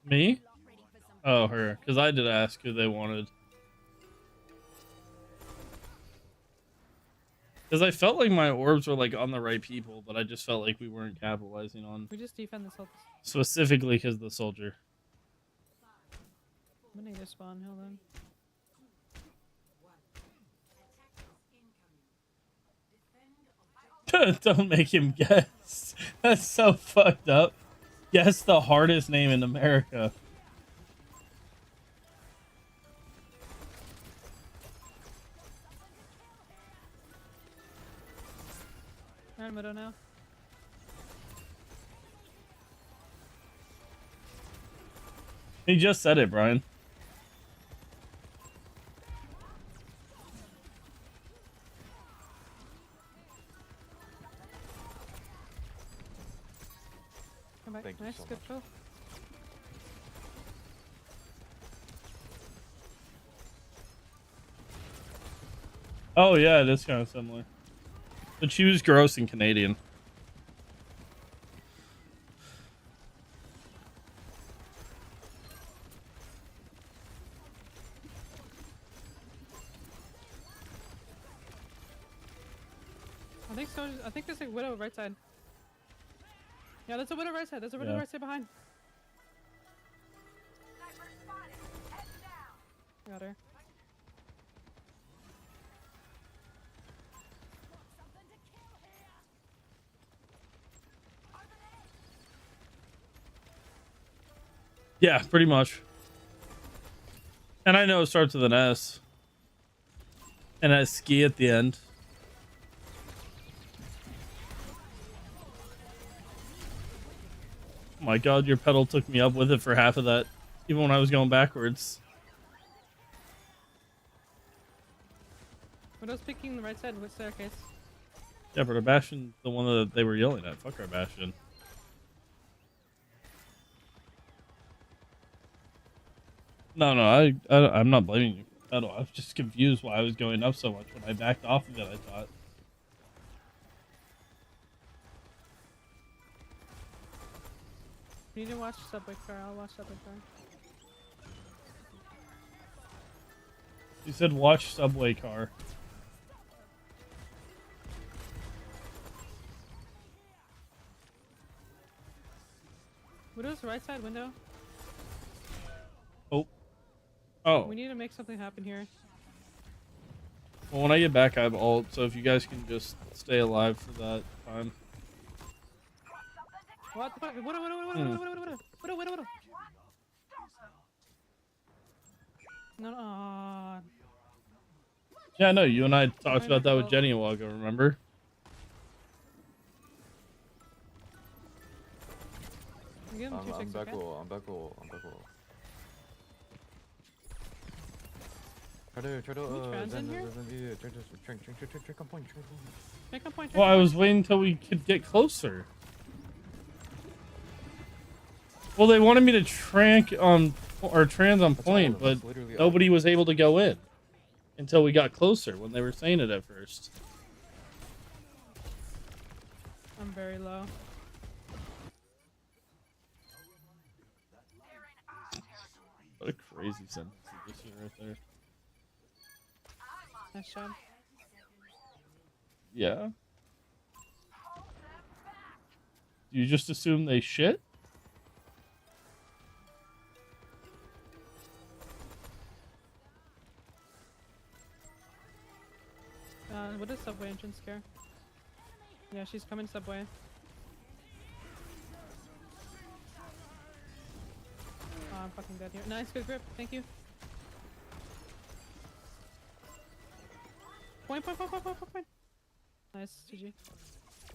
Me? Oh, her. Because I did ask who they wanted. Because I felt like my orbs were like on the right people, but I just felt like we weren't capitalizing on We just defend this whole. specifically because the soldier. I'm gonna need a spawn. Hold on. Don't make him guess. That's so fucked up. Guess the hardest name in America. I'm in middle now. He just said it, Brian. Come back. Thank you Nice, so good much. kill. Oh yeah, it is kind of similar. But she was gross and Canadian. I think so. I think there's a widow right side. Yeah, that's a widow right side. There's a widow Yeah. right side behind. Got her. Yeah, pretty much. And I know it starts with an S. And a ski at the end. Oh my god, your pedal took me up with it for half of that. Even when I was going backwards. Widow's picking the right side with staircase. Yeah, but our Bastion, the one that they were yelling at. Fuck our Bastion. No, I'm not blaming you. I was just confused why I was going up so much when I backed off of it, I thought. You need to watch subway car. I'll watch subway car. You said watch subway car. Widow's right side window. Oh. We need to make something happen here. Well, when I get back, I have ult, so if you guys can just stay alive for that time. What the fuck? Widow. No. Yeah, no, you and I talked I about that with know. Jenny a while ago, remember? Give him 2 I'm ticks, back okay? low. Try to Can we trans in here? drink on point. Make a point. Well, I was waiting until we could get closer. Well, they wanted me to trans on That's all of point, them. but That's literally all of nobody them. was able to go in until we got closer when they were saying it at first. I'm very low. What a crazy sentence you just said right there. Nice job. Yeah. You just assume they shit? What does subway entrance care? Yeah, she's coming subway. Oh, I'm fucking dead here. Nice, good grip. Thank you. Point. Nice, GG.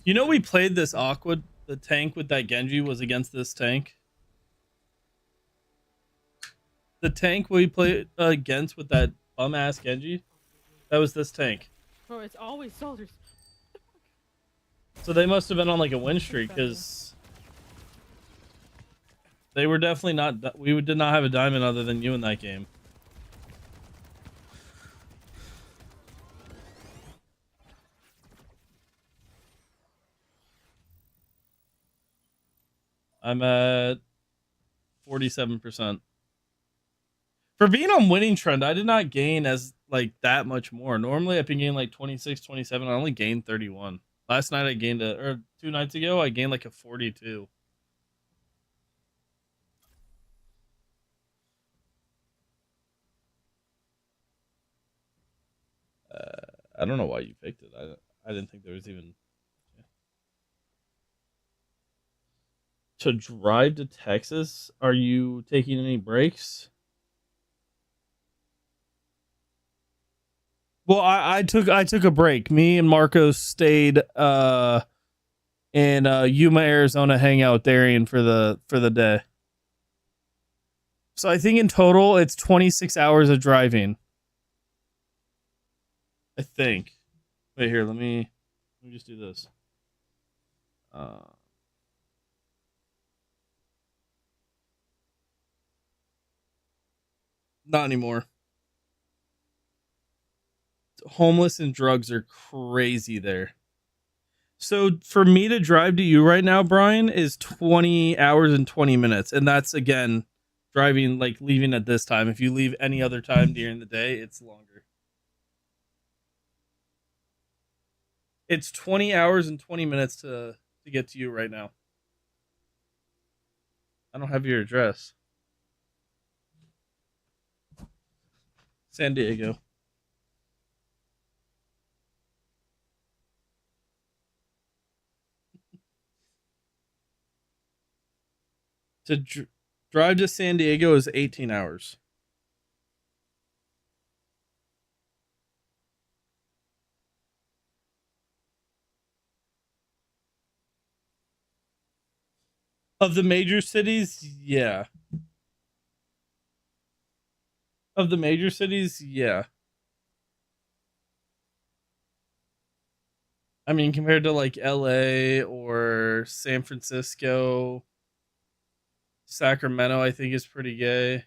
You know we played this Aqua, the tank with that Genji was against this tank. The tank we played against with that bum ass Genji, that was this tank. Bro, it's always soldiers. So they must have been on like a win streak because they were definitely not. We did not have a diamond other than you in that game. I'm at 47%. For being on winning trend, I did not gain as like that much more. Normally I've been gaining like 26, 27. I only gained 31. Last night I gained or 2 nights ago I gained like a 42. I don't know why you picked it. I didn't think there was even to drive to Texas. Are you taking any breaks? Well, I took a break. Me and Marcos stayed in Yuma, Arizona, hang out with Darian for the day. So I think in total it's 26 hours of driving. I think. Wait here, let me just do this. Not anymore. Homeless and drugs are crazy there. So for me to drive to you right now, Brian, is 20 hours and 20 minutes. And that's, again, driving, like, leaving at this time. If you leave any other time during the day, it's longer. It's 20 hours and 20 minutes to get to you right now. I don't have your address. San Diego. To drive to San Diego is 18 hours. Of the major cities, yeah. Of the major cities, yeah. I mean, compared to like LA or San Francisco, Sacramento, I think is pretty gay.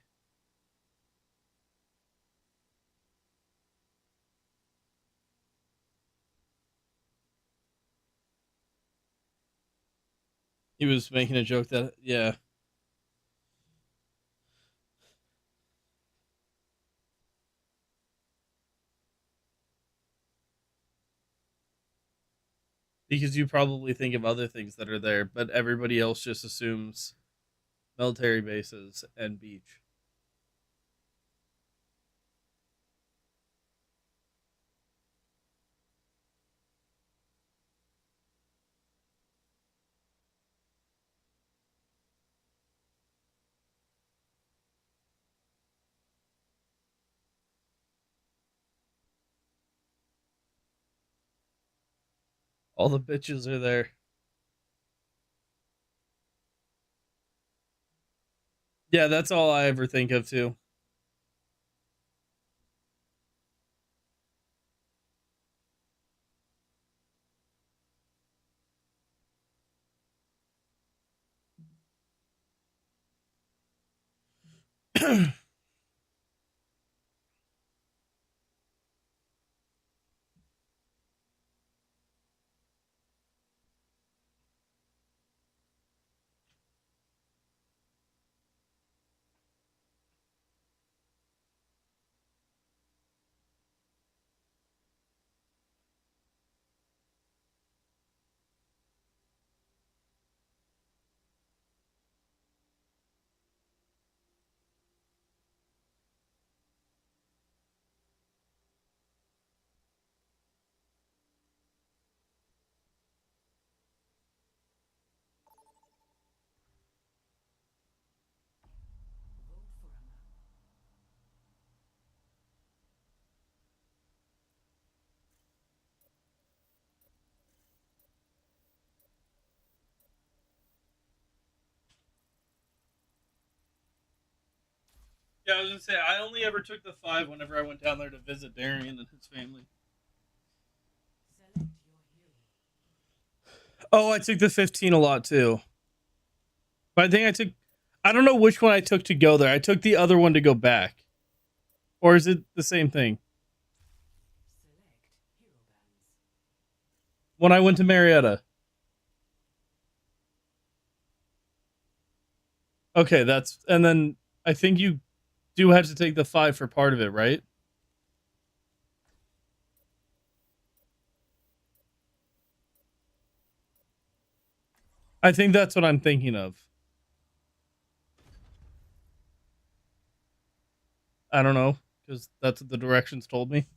He was making a joke that, yeah. Because you probably think of other things that are there, but everybody else just assumes military bases and beach. All the bitches are there. Yeah, that's all I ever think of too. Yeah, I was gonna say I only ever took the 5 whenever I went down there to visit Darian and his family. Oh, I took the 15 a lot too. But I think I don't know which one I took to go there. I took the other one to go back. Or is it the same thing? When I went to Marietta. Okay, and then I think you do have to take the 5 for part of it, right? I think that's what I'm thinking of. I don't know, because that's what the directions told me.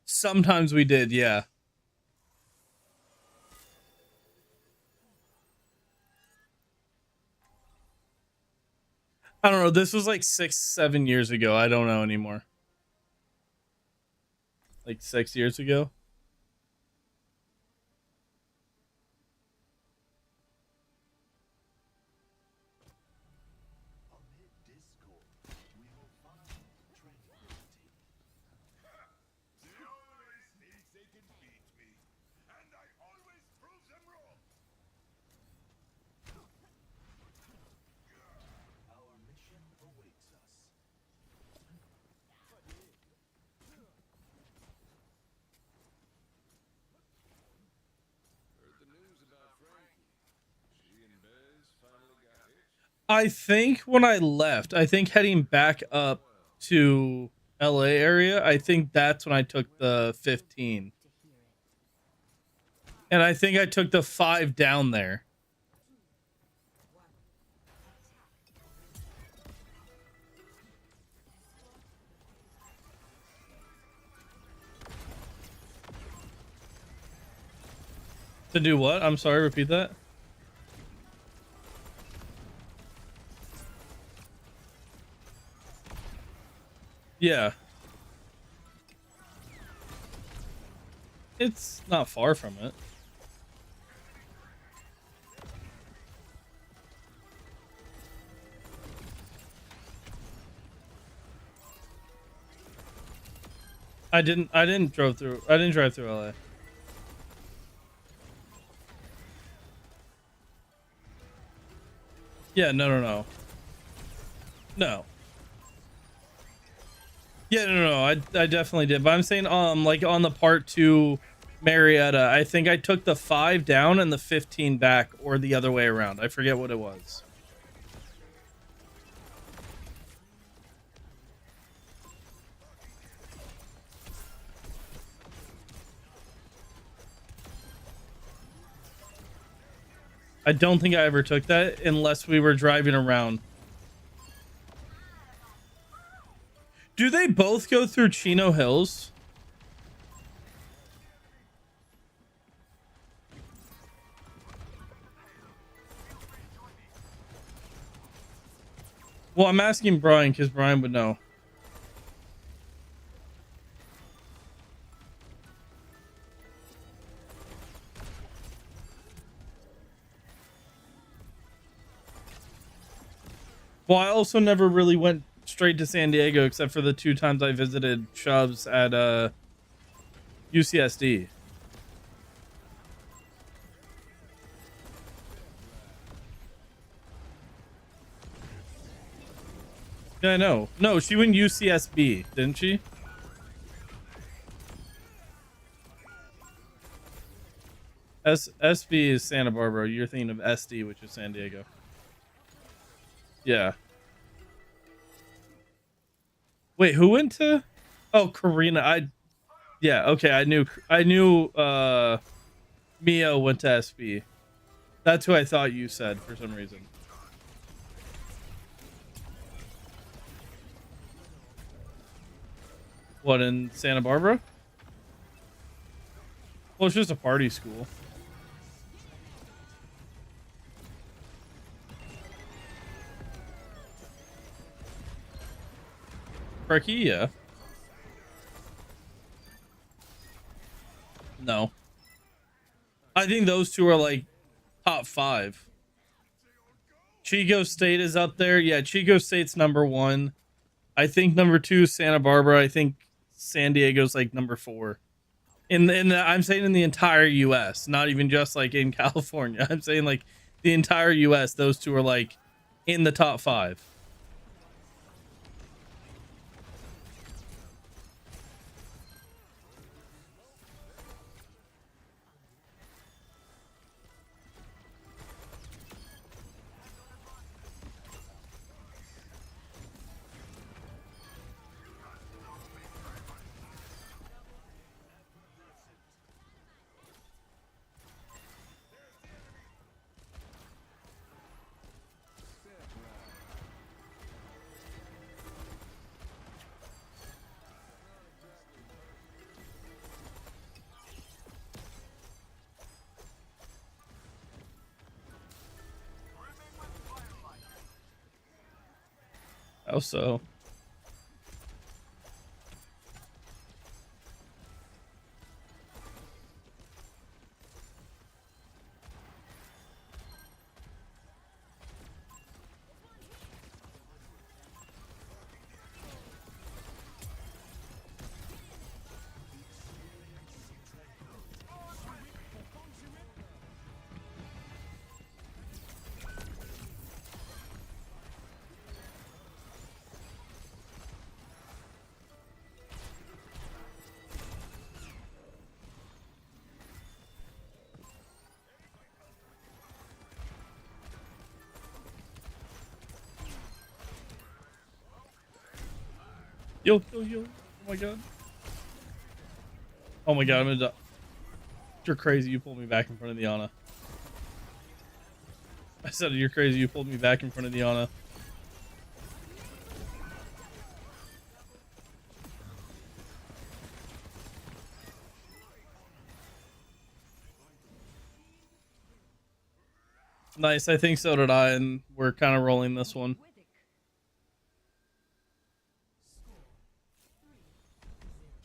Sometimes we did, yeah. I don't know. This was like 6-7 years ago. I don't know anymore. Like 6 years ago. I think when I left, I think heading back up to LA area, I think that's when I took the 15. And I think I took the 5 down there. To do what? I'm sorry, repeat that. Yeah. It's not far from it. I didn't drive through LA. Yeah, no. No. Yeah, no. I definitely did. But I'm saying like on the part 2 Marietta, I think I took the 5 down and the 15 back, or the other way around. I forget what it was. I don't think I ever took that unless we were driving around. Do they both go through Chino Hills? Well, I'm asking Brian because Brian would know. Well, I also never really went straight to San Diego except for the 2 times I visited Chubbs at UCSD. Yeah, I know. No, she went UCSB, didn't she? SB is Santa Barbara. You're thinking of SD, which is San Diego. Yeah. Wait, who went to? Oh, Karina. Yeah, okay. I knew Mio went to SB. That's who I thought you said for some reason. What, in Santa Barbara? Well, it's just a party school. Parkia? No. I think those two are like top 5. Chico State is up there. Yeah, Chico State's number 1. I think number 2 is Santa Barbara. I think San Diego's like number 4. I'm saying in the entire US, not even just like in California. I'm saying like the entire US, those two are like in the top 5. How so? Yo. Oh my god. Oh my god, I'm gonna die. You're crazy. You pulled me back in front of the Ana. I said you're crazy. You pulled me back in front of the Ana. Nice. I think so did I, and we're kind of rolling this one.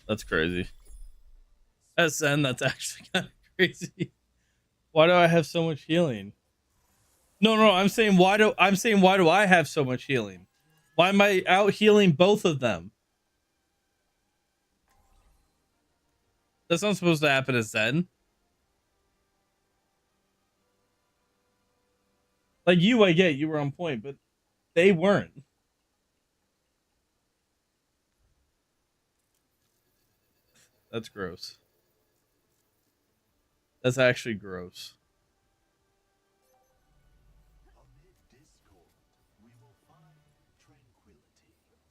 That's crazy. SN, that's actually kind of crazy. Why do I have so much healing? No, I'm saying why do I have so much healing? Why am I out healing both of them? That's not supposed to happen to Zen. Like you, I get you were on point, but they weren't. That's gross. That's actually gross.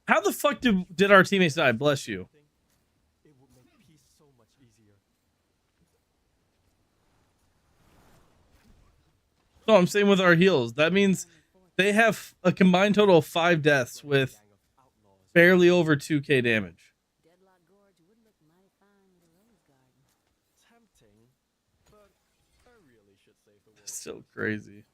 How the fuck did our teammates die? Bless you. It would make peace so much easier. No, I'm saying with our heals. That means they have a combined total of 5 deaths with barely over 2k damage. Tempting, but I really should save the world. Still crazy.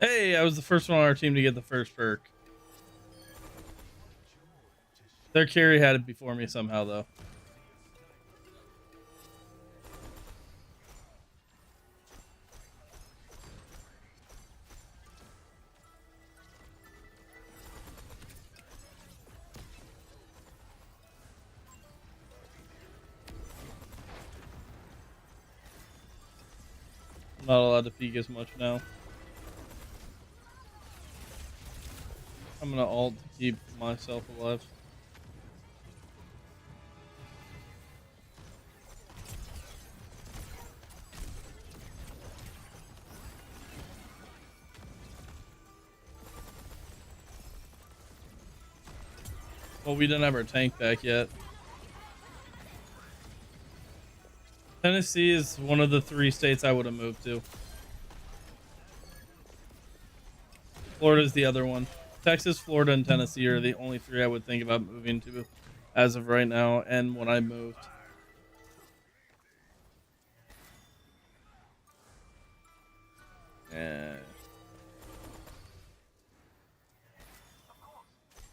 Hey, I was the first one on our team to get the first perk. Their carry had it before me somehow, though. I'm not allowed to peek as much now. I'm gonna ult to keep myself alive. Well, we didn't have our tank back yet. Tennessee is one of the 3 states I would have moved to. Florida's the other one. Texas, Florida, and Tennessee are the only 3 I would think about moving to as of right now and when I moved. Yeah.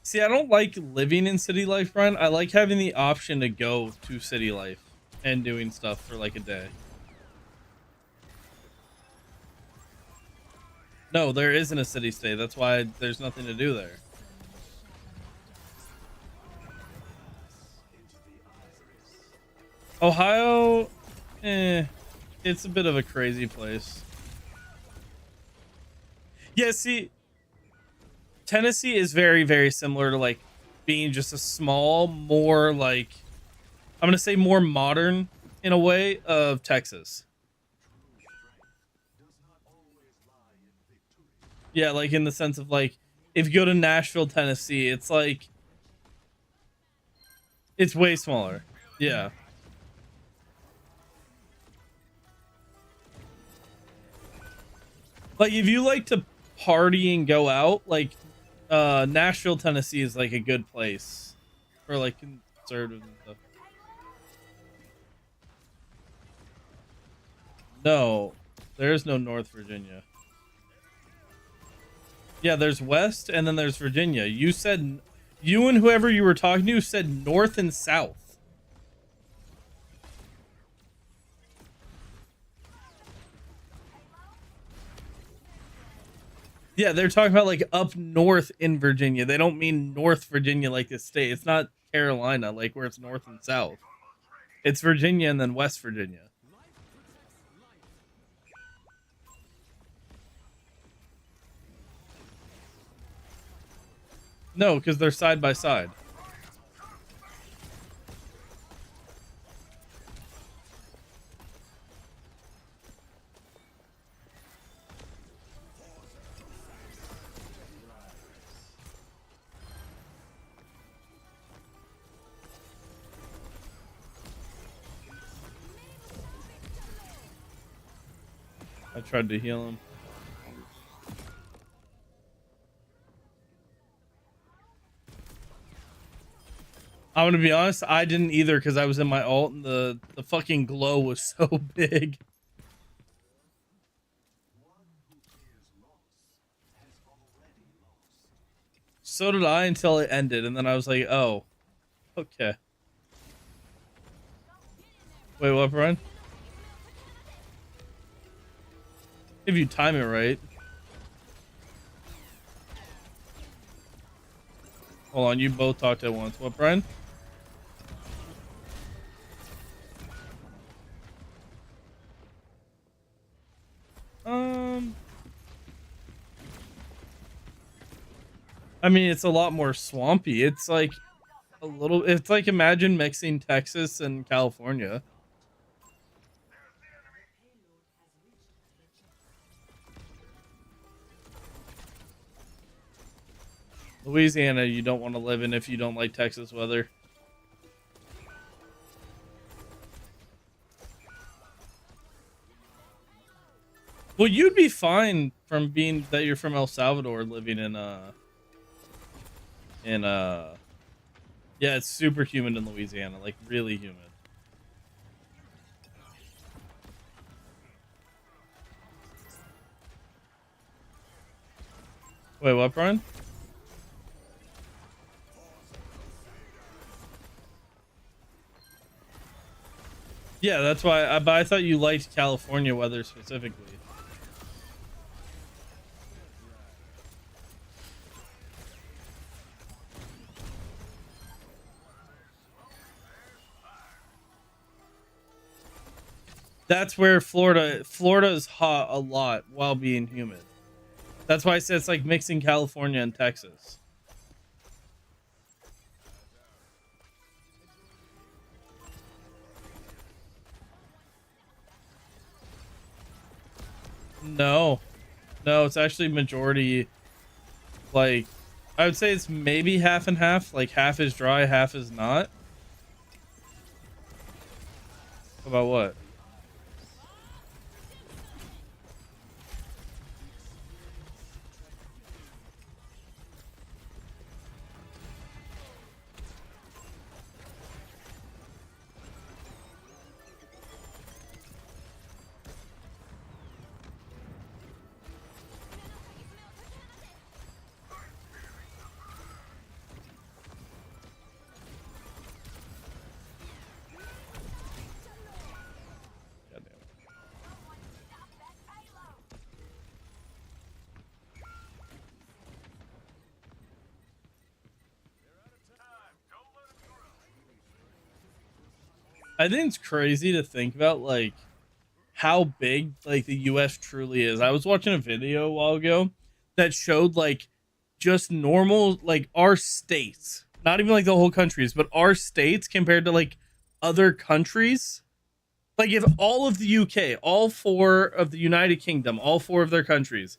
See, I don't like living in city life, Brian. I like having the option to go to city life and doing stuff for like a day. No, there isn't a city state. That's why there's nothing to do there. Ohio, it's a bit of a crazy place. Yeah, see, Tennessee is very, very similar to like being just a small, more like, I'm gonna say more modern in a way of Texas. Yeah, like in the sense of like, if you go to Nashville, Tennessee, it's like, it's way smaller. Yeah. Like if you like to party and go out, like Nashville, Tennessee is like a good place for like conservatives and stuff. No, there is no North Virginia. Yeah, there's West and then there's Virginia. You said, you and whoever you were talking to said North and South. Yeah, they're talking about like up north in Virginia. They don't mean North Virginia like the state. It's not Carolina, like where it's north and south. It's Virginia and then West Virginia. No, because they're side by side. I tried to heal him. I'm gonna be honest, I didn't either because I was in my ult and the fucking glow was so big. So did I until it ended, and then I was like, oh, okay. Wait, what, Brian? If you time it right. Hold on, you both talked at once. What, Brian? I mean, it's a lot more swampy. It's like a little, it's like imagine mixing Texas and California. Louisiana, you don't want to live in if you don't like Texas weather. Well, you'd be fine from being that you're from El Salvador living in yeah, it's super humid in Louisiana, like really humid. Wait, what, Brian? Yeah, that's why. But I thought you liked California weather specifically. That's where Florida is hot a lot while being humid. That's why I said it's like mixing California and Texas. No, it's actually majority. Like, I would say it's maybe half and half. Like half is dry, half is not. About what? I think it's crazy to think about like how big like the US truly is. I was watching a video a while ago that showed like just normal like our states, not even like the whole countries, but our states compared to like other countries. Like if all of the UK, all 4 of the United Kingdom, all 4 of their countries,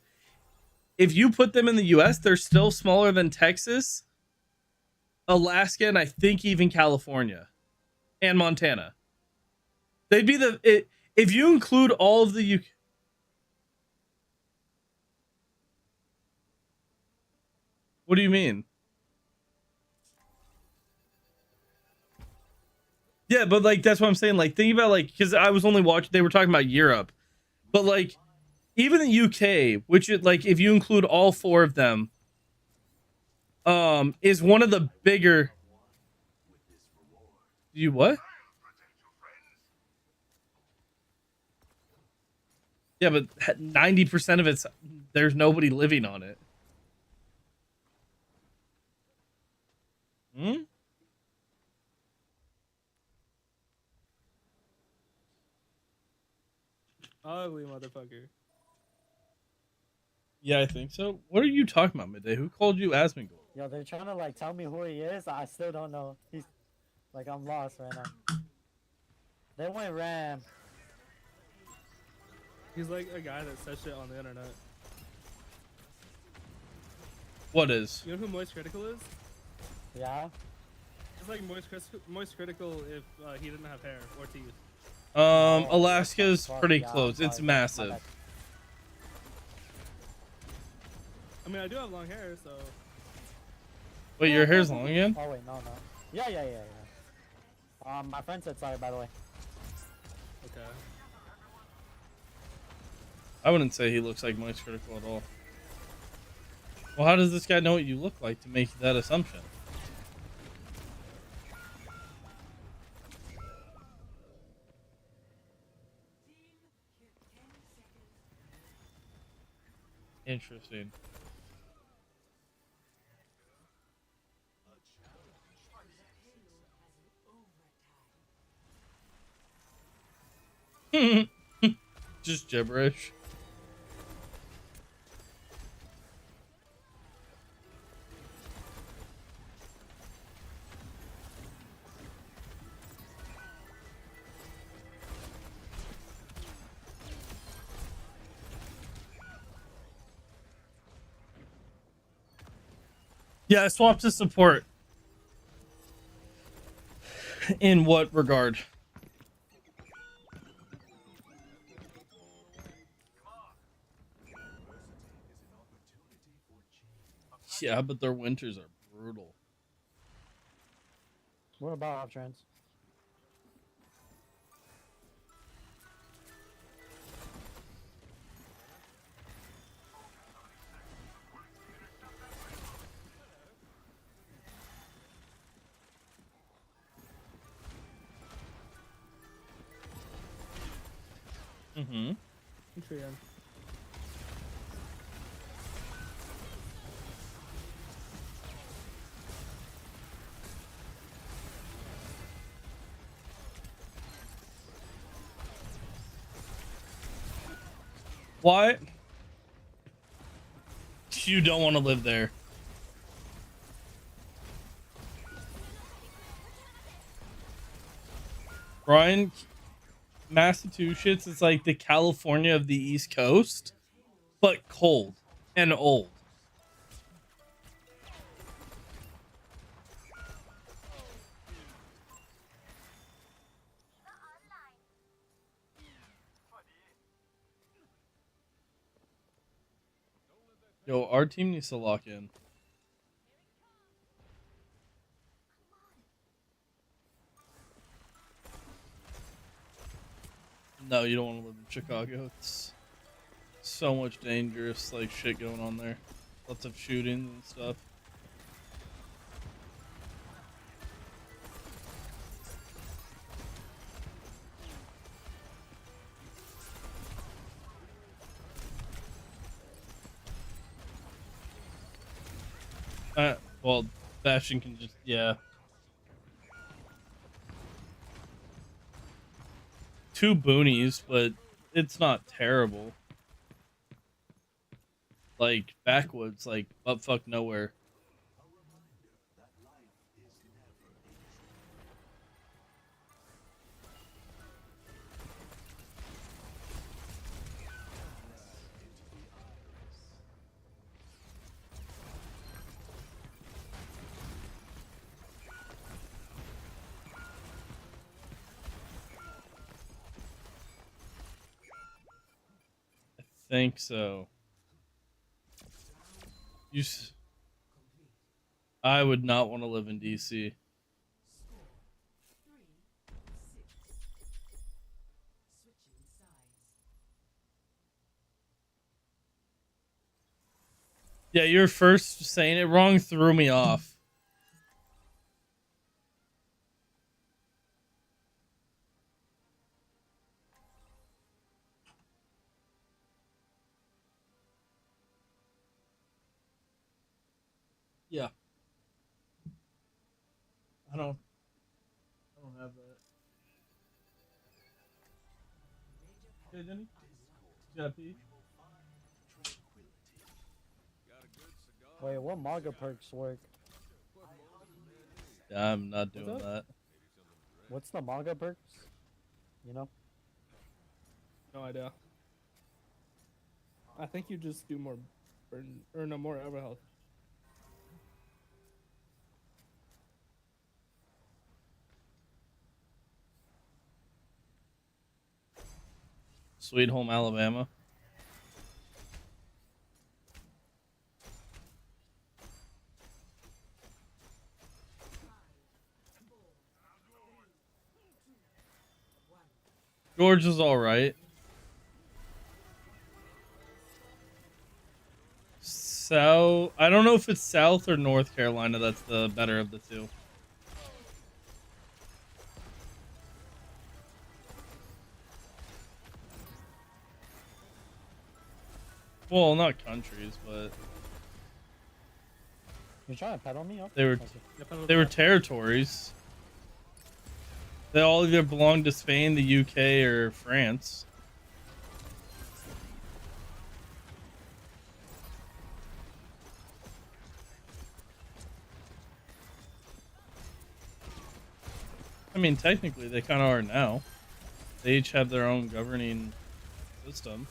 if you put them in the US, they're still smaller than Texas, Alaska, and I think even California and Montana. They'd be if you include all of the UK. What do you mean? Yeah, but like that's what I'm saying. Like think about like because I was only watching. They were talking about Europe, but like even the UK, which is like if you include all 4 of them, is one of the bigger. You what? Yeah, but 90% of it's there's nobody living on it. Hmm? Ugly motherfucker. Yeah, I think so. What are you talking about, Midday? Who called you Asmongold? Yo, they're trying to like tell me who he is. I still don't know. He's like I'm lost right now. They went Ram. He's like a guy that says shit on the internet. What is? You know who Moist Critical is? Yeah. It's like Moist Critical if he didn't have hair or teeth. Alaska's pretty yeah, close. It's massive. I mean, I do have long hair, so. Wait, your hair's long again? Oh wait, no. Yeah. My friend said sorry, by the way. Okay. I wouldn't say he looks like Moist Critical at all. Well, how does this guy know what you look like to make that assumption? Interesting. Just gibberish. Yeah, I swapped to support. In what regard? Yeah, but their winters are brutal. What about off trends? Mm-hmm. Patreon. Why? You don't want to live there. Brian, Massachusetts is like the California of the East Coast, but cold and old. Yo, our team needs to lock in. No, you don't want to live in Chicago. It's so much dangerous, like, shit going on there. Lots of shootings and stuff. Well, Bastion can just, yeah. 2 boonies, but it's not terrible. Like, backwoods, like, buttfuck nowhere. I think so. I would not want to live in DC. Yeah, your first saying it wrong threw me off. Yeah. I don't have that. Okay, Denny? You got pee? Wait, what MAGA perks work? Yeah, I'm not doing that. What's the MAGA perks? You know? No idea. I think you just do more burn or no more ever health. Sweet Home Alabama. George is all right. So I don't know if it's South or North Carolina that's the better of the two. Well, not countries, but You're trying to pedal me up? they were territories. They all either belonged to Spain, the UK, or France. I mean, technically, they kind of are now. They each have their own governing system.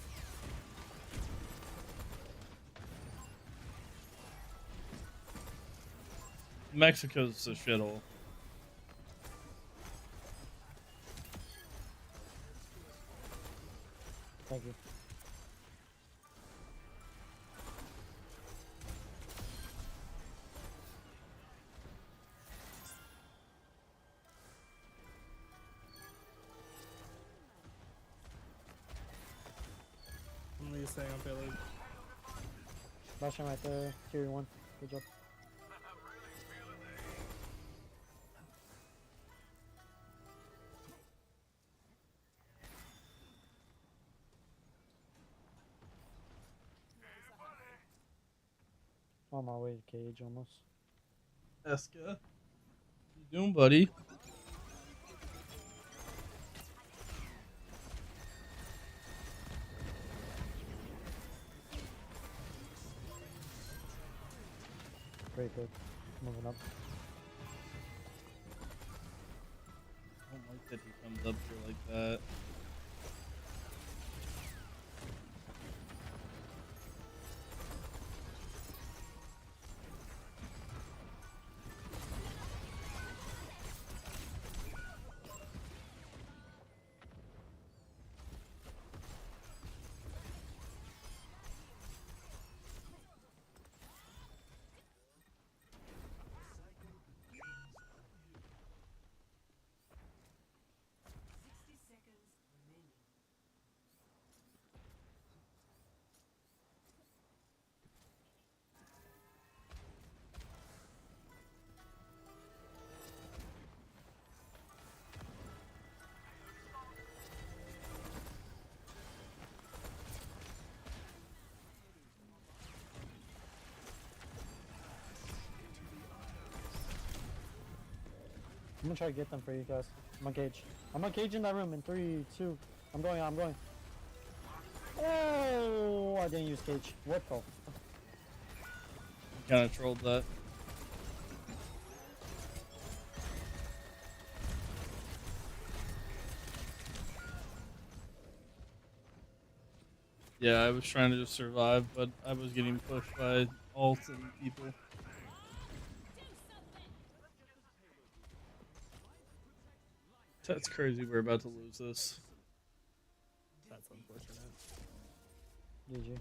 Mexico's a shithole. Thank you. What are you saying on payload? Bastion right there. Fury 1. Good job. On my way to cage almost. Eska, what you doing, buddy? Great pick. Moving up. I don't like that he comes up here like that. I'm gonna try to get them for you guys. I'm on cage. I'm on cage in that room in 3, 2. I'm going. Oh, I didn't use cage. What the? Kind of trolled that. Yeah, I was trying to just survive, but I was getting pushed by ult and people. That's crazy. We're about to lose this. That's unfortunate. GG.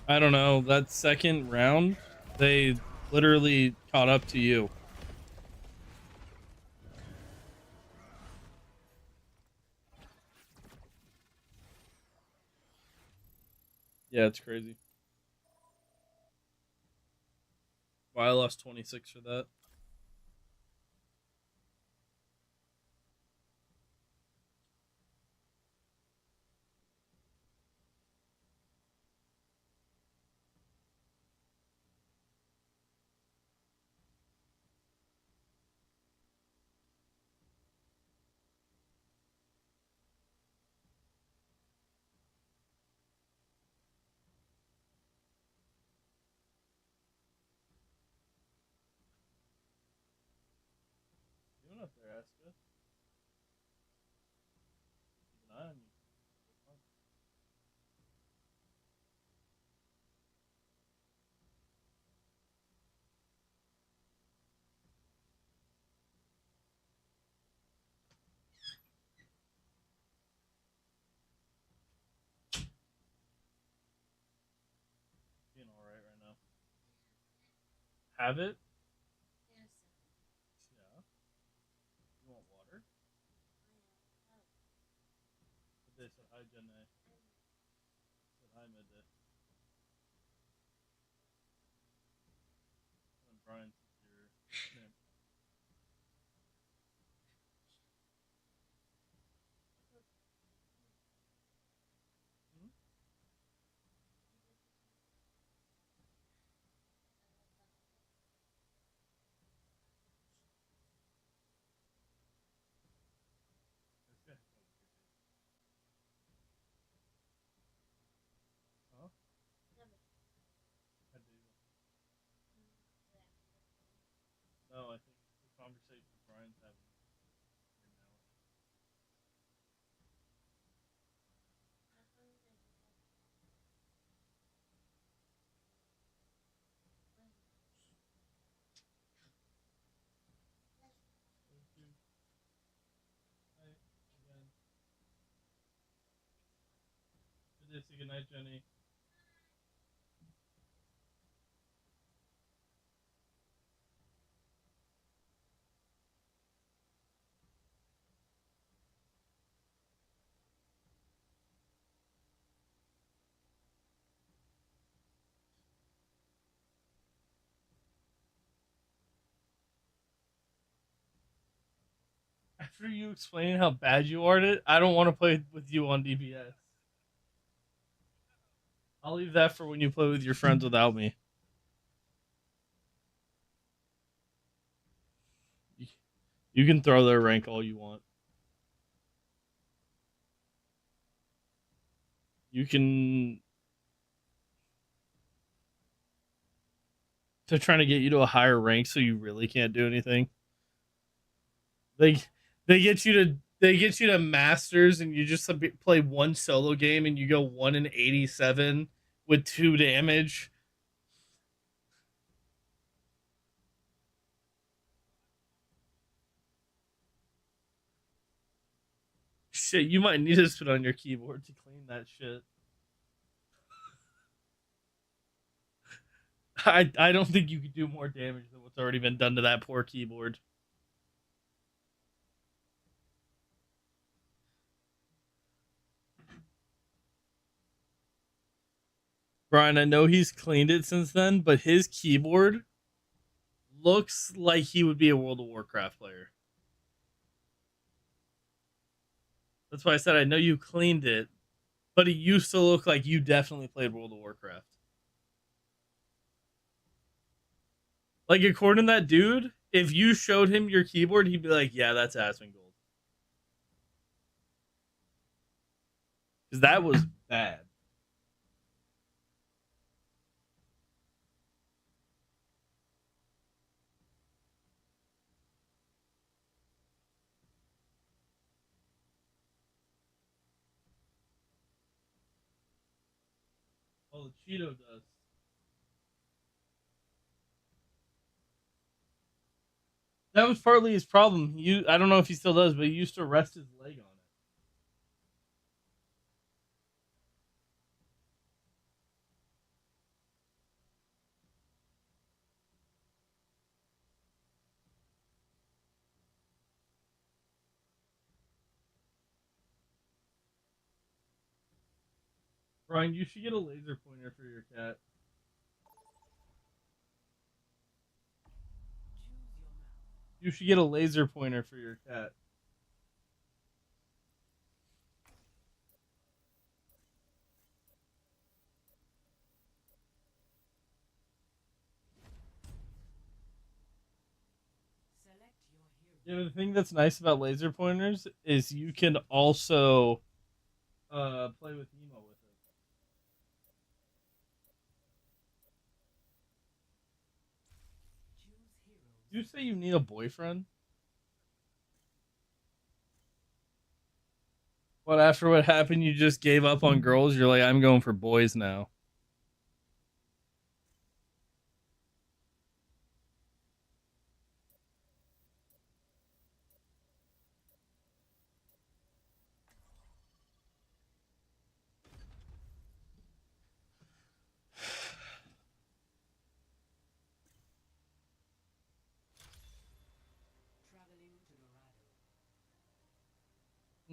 I don't know. That second round, they literally caught up to you. Yeah, it's crazy. Well, I lost 26 for that. Doing up there, Aska? Keep an eye on you. Being alright right now. Have it? Yeah. You want water? They said hi, Jenna. Said hi, midday. And Brian says your name. Hmm? Okay. Huh? I do. No, I think the conversation Brian's having right now. Thank you. Night again. Good day, say goodnight, Jenny. after you explaining how bad you are at it, I don't want to play with you on DPS. I'll leave that for when you play with your friends without me. You can throw their rank all you want. You can... They're trying to get you to a higher rank so you really can't do anything. They get you to masters and you just play one solo game and you go 1 in 87 with 2 damage. Shit, you might need to spit on your keyboard to clean that shit. I don't think you could do more damage than what's already been done to that poor keyboard. Brian, I know he's cleaned it since then, but his keyboard looks like he would be a World of Warcraft player. That's why I said I know you cleaned it, but it used to look like you definitely played World of Warcraft. Like, according to that dude, if you showed him your keyboard, he'd be like, yeah, that's Asmongold. Because that was bad. Oh, the Cheeto does. That was partly his problem. I don't know if he still does, but he used to rest his leg on it. Brian, you should get a laser pointer for your cat. You should get a laser pointer for your cat. Yeah, the thing that's nice about laser pointers is you can also play with Emo with it. Did you say you need a boyfriend? What, after what happened, you just gave up on girls? You're like, I'm going for boys now.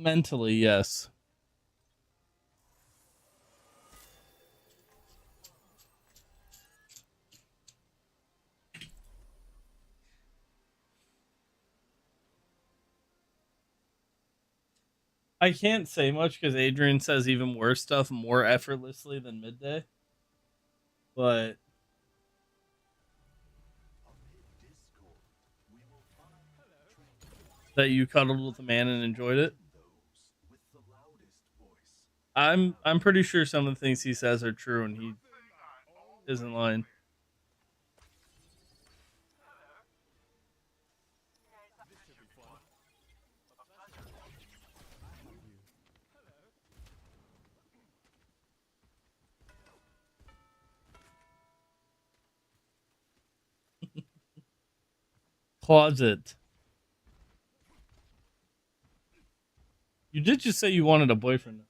Mentally, yes. I can't say much because Adrian says even worse stuff more effortlessly than Midday. But that you cuddled with a man and enjoyed it. I'm pretty sure some of the things he says are true and he isn't lying. Closet. You did just say you wanted a boyfriend.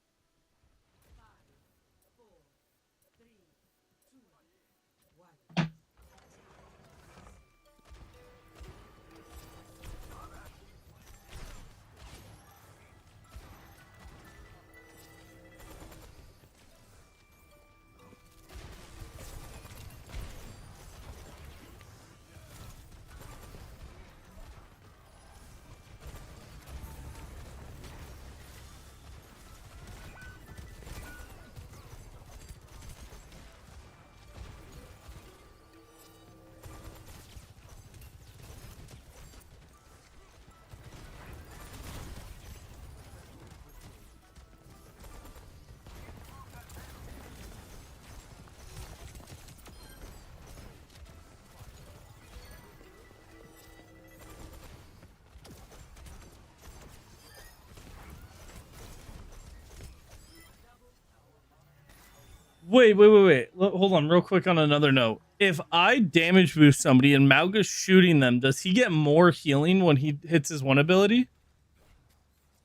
Wait. Hold on, real quick on another note. If I damage boost somebody and Mauga's shooting them, does he get more healing when he hits his one ability?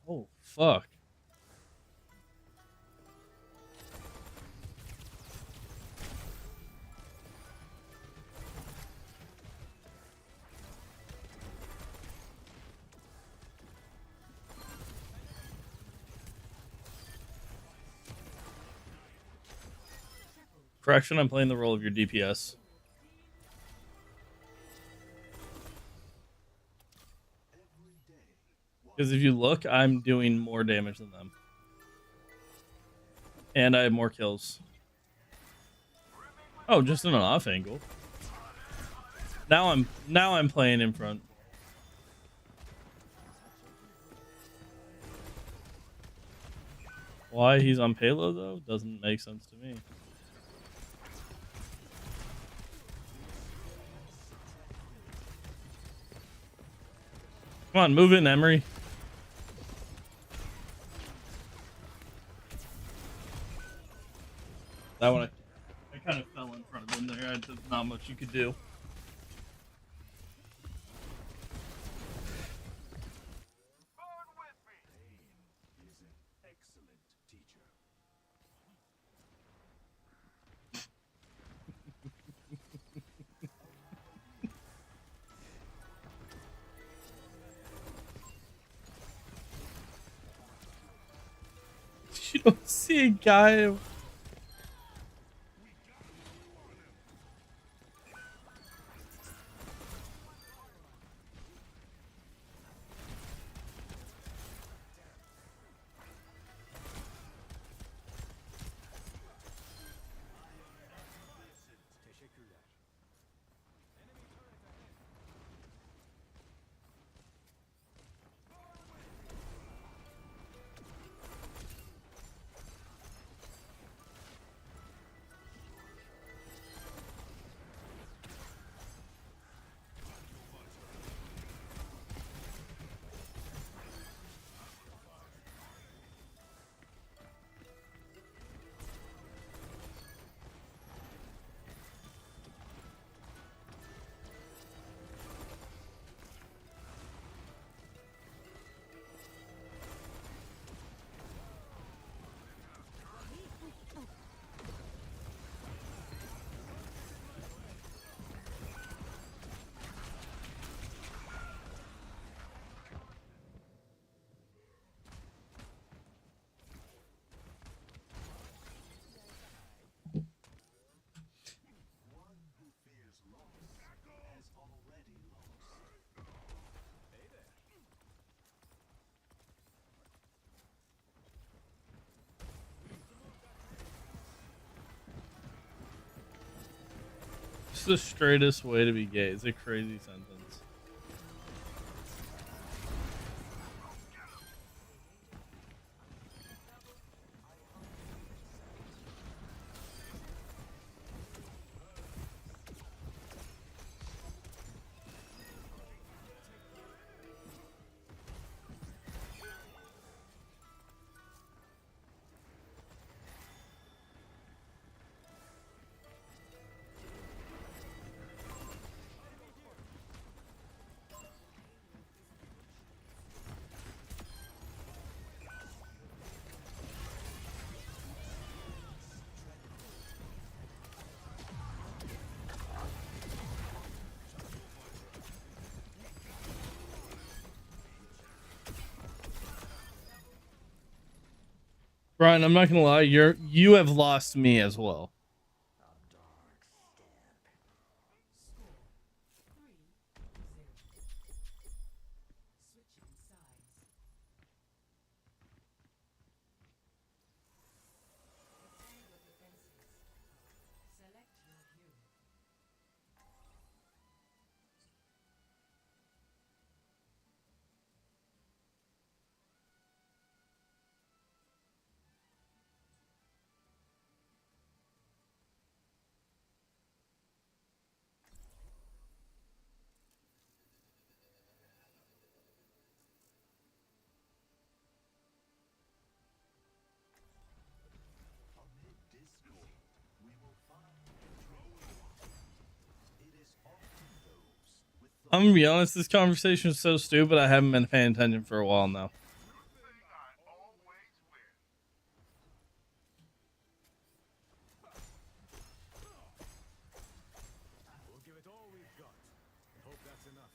Oh, fuck. Correction, I'm playing the role of your DPS. Because if you look, I'm doing more damage than them. And I have more kills. Oh, just in an off angle. Now I'm playing in front. Why he's on payload though doesn't make sense to me. Come on, move in, Emery. That one, I kind of fell in front of him there. There's not much you could do. You don't see a guy. It's the straightest way to be gay. It's a crazy sentence. Brian, I'm not gonna lie, you have lost me as well. I'm gonna be honest, this conversation is so stupid. I haven't been paying attention for a while now. We'll give it all we've got. I hope that's enough.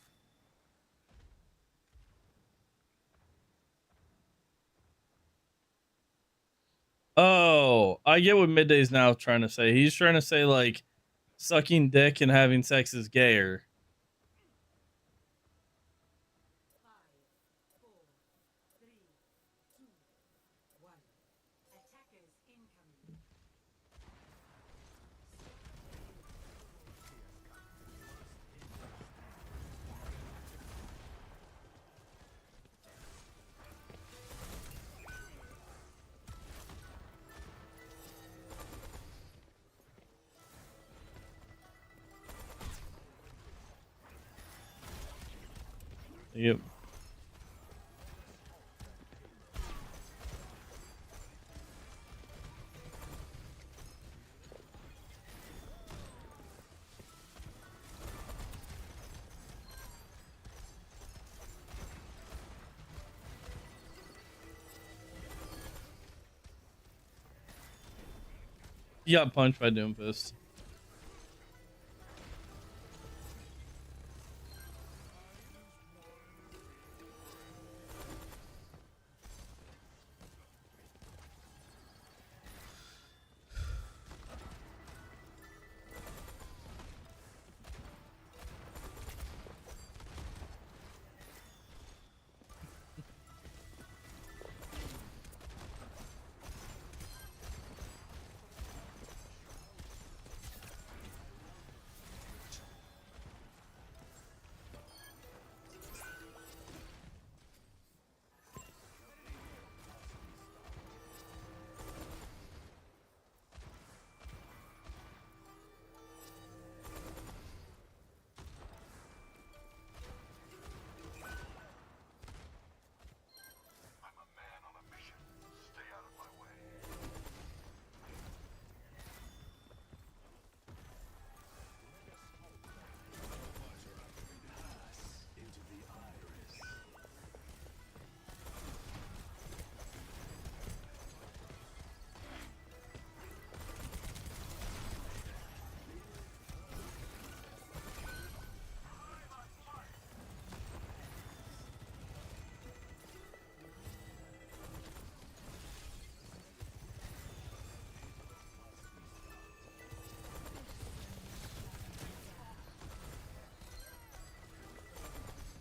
Oh, I get what Midday's now trying to say. He's trying to say like sucking dick and having sex is gayer. Yep. He got punched by Doomfist.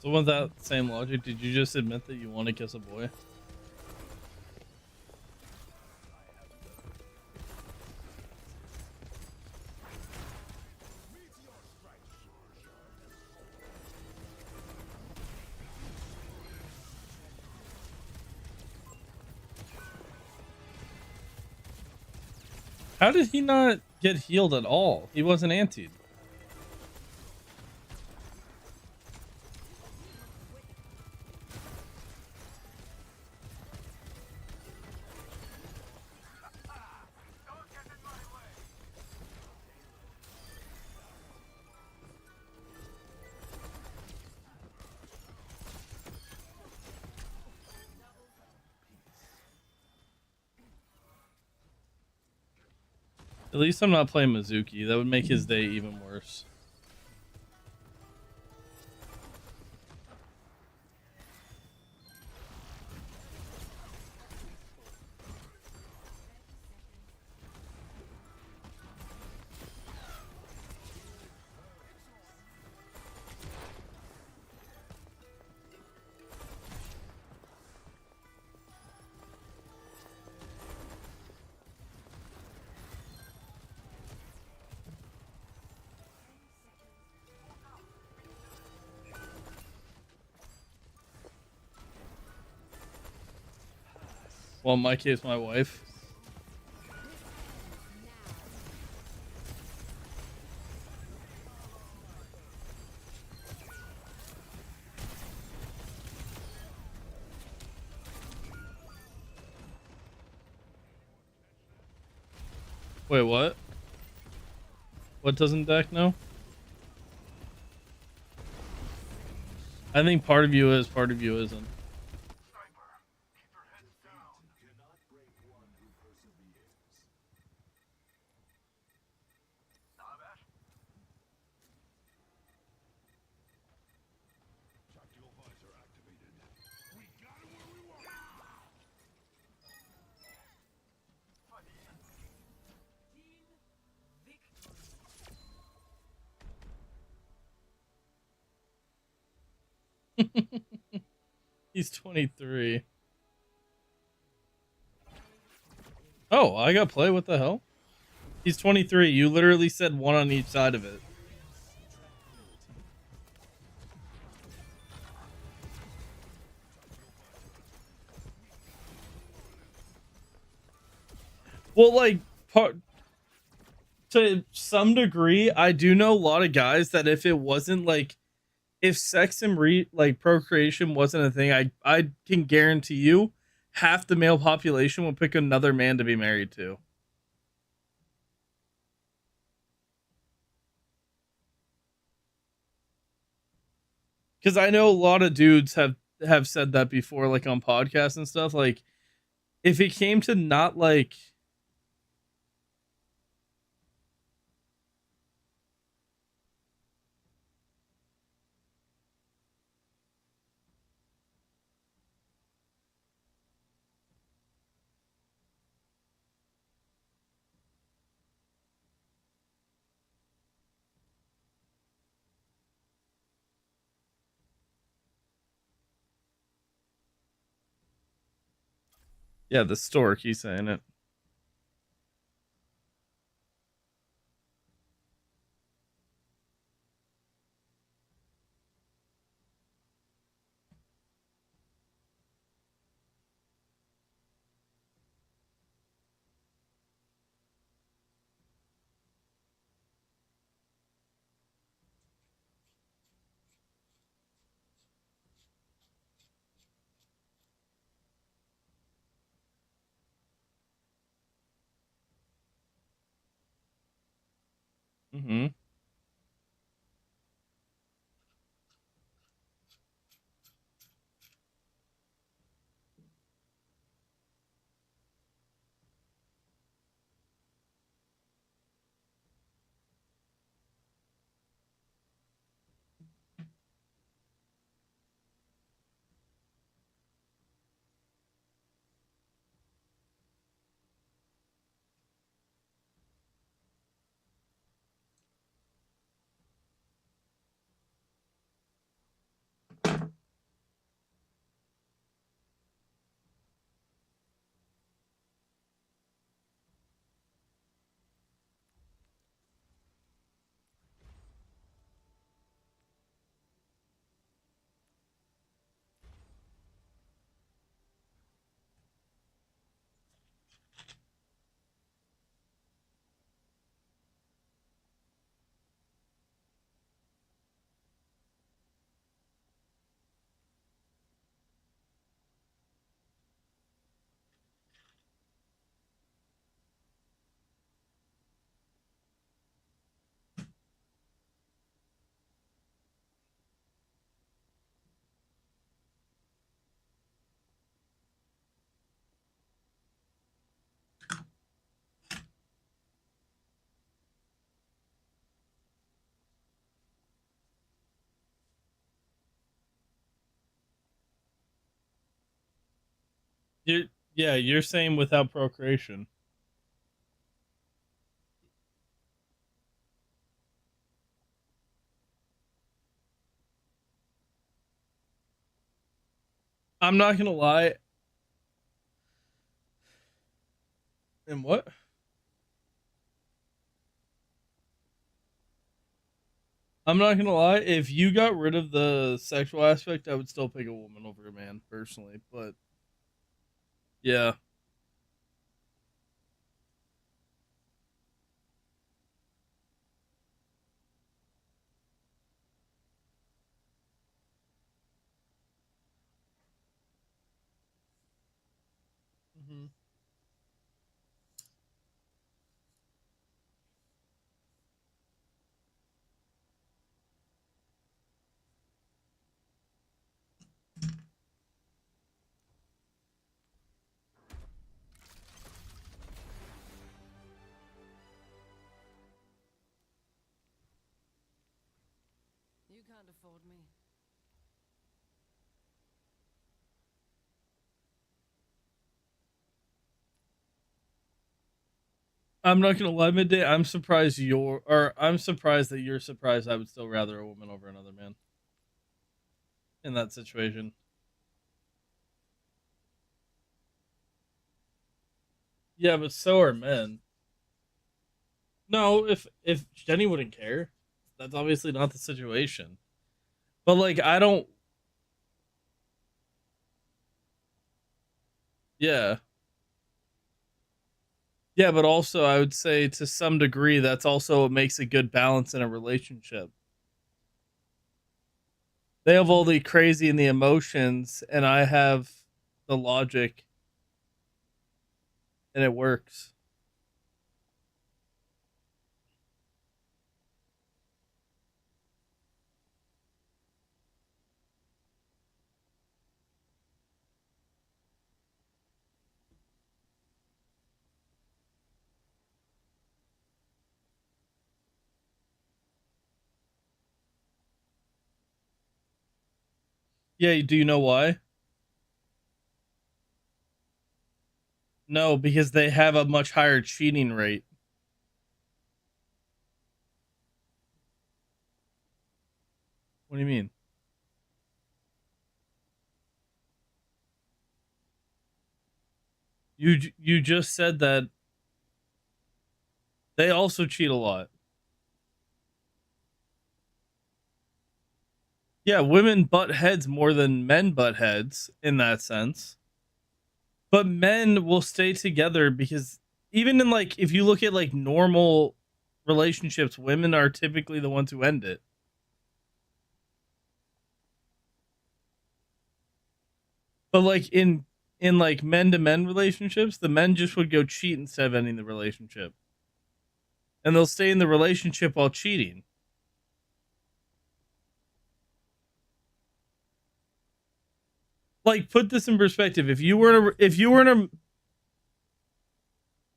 So with that same logic, did you just admit that you want to kiss a boy? How did he not get healed at all? He wasn't antied. At least I'm not playing Mizuki. That would make his day even worse. Well, in my case, my wife. Wait, what? What doesn't Dak know? I think part of you is, part of you isn't. He's 23. Oh, I got play. What the hell? He's 23. You literally said one on each side of it. Well, like, to some degree, I do know a lot of guys that if it wasn't like, if sex and like procreation wasn't a thing, I can guarantee you half the male population will pick another man to be married to. Because I know a lot of dudes have said that before, like on podcasts and stuff. Like, if it came to not like, yeah, the stork, he's saying it. Mm-hmm. You're, yeah, you're saying without procreation. I'm not gonna lie. And what? I'm not gonna lie. If you got rid of the sexual aspect, I would still pick a woman over a man, personally. But yeah, mm-hmm. You can't afford me. I'm not gonna lie, Midday. I'm surprised that you're surprised I would still rather a woman over another man in that situation. Yeah, but so are men. No, if Jenny wouldn't care, that's obviously not the situation. But like, I don't. Yeah, yeah, but also I would say to some degree that's also what makes a good balance in a relationship. They have all the crazy and the emotions, and I have the logic, and it works. Yeah, do you know why? No, because they have a much higher cheating rate. What do you mean? You just said that they also cheat a lot. Yeah, women butt heads more than men butt heads in that sense. But men will stay together because even in like if you look at like normal relationships, women are typically the ones who end it. But like in like men to men relationships, the men just would go cheat instead of ending the relationship. And they'll stay in the relationship while cheating. Like put this in perspective. If you were in a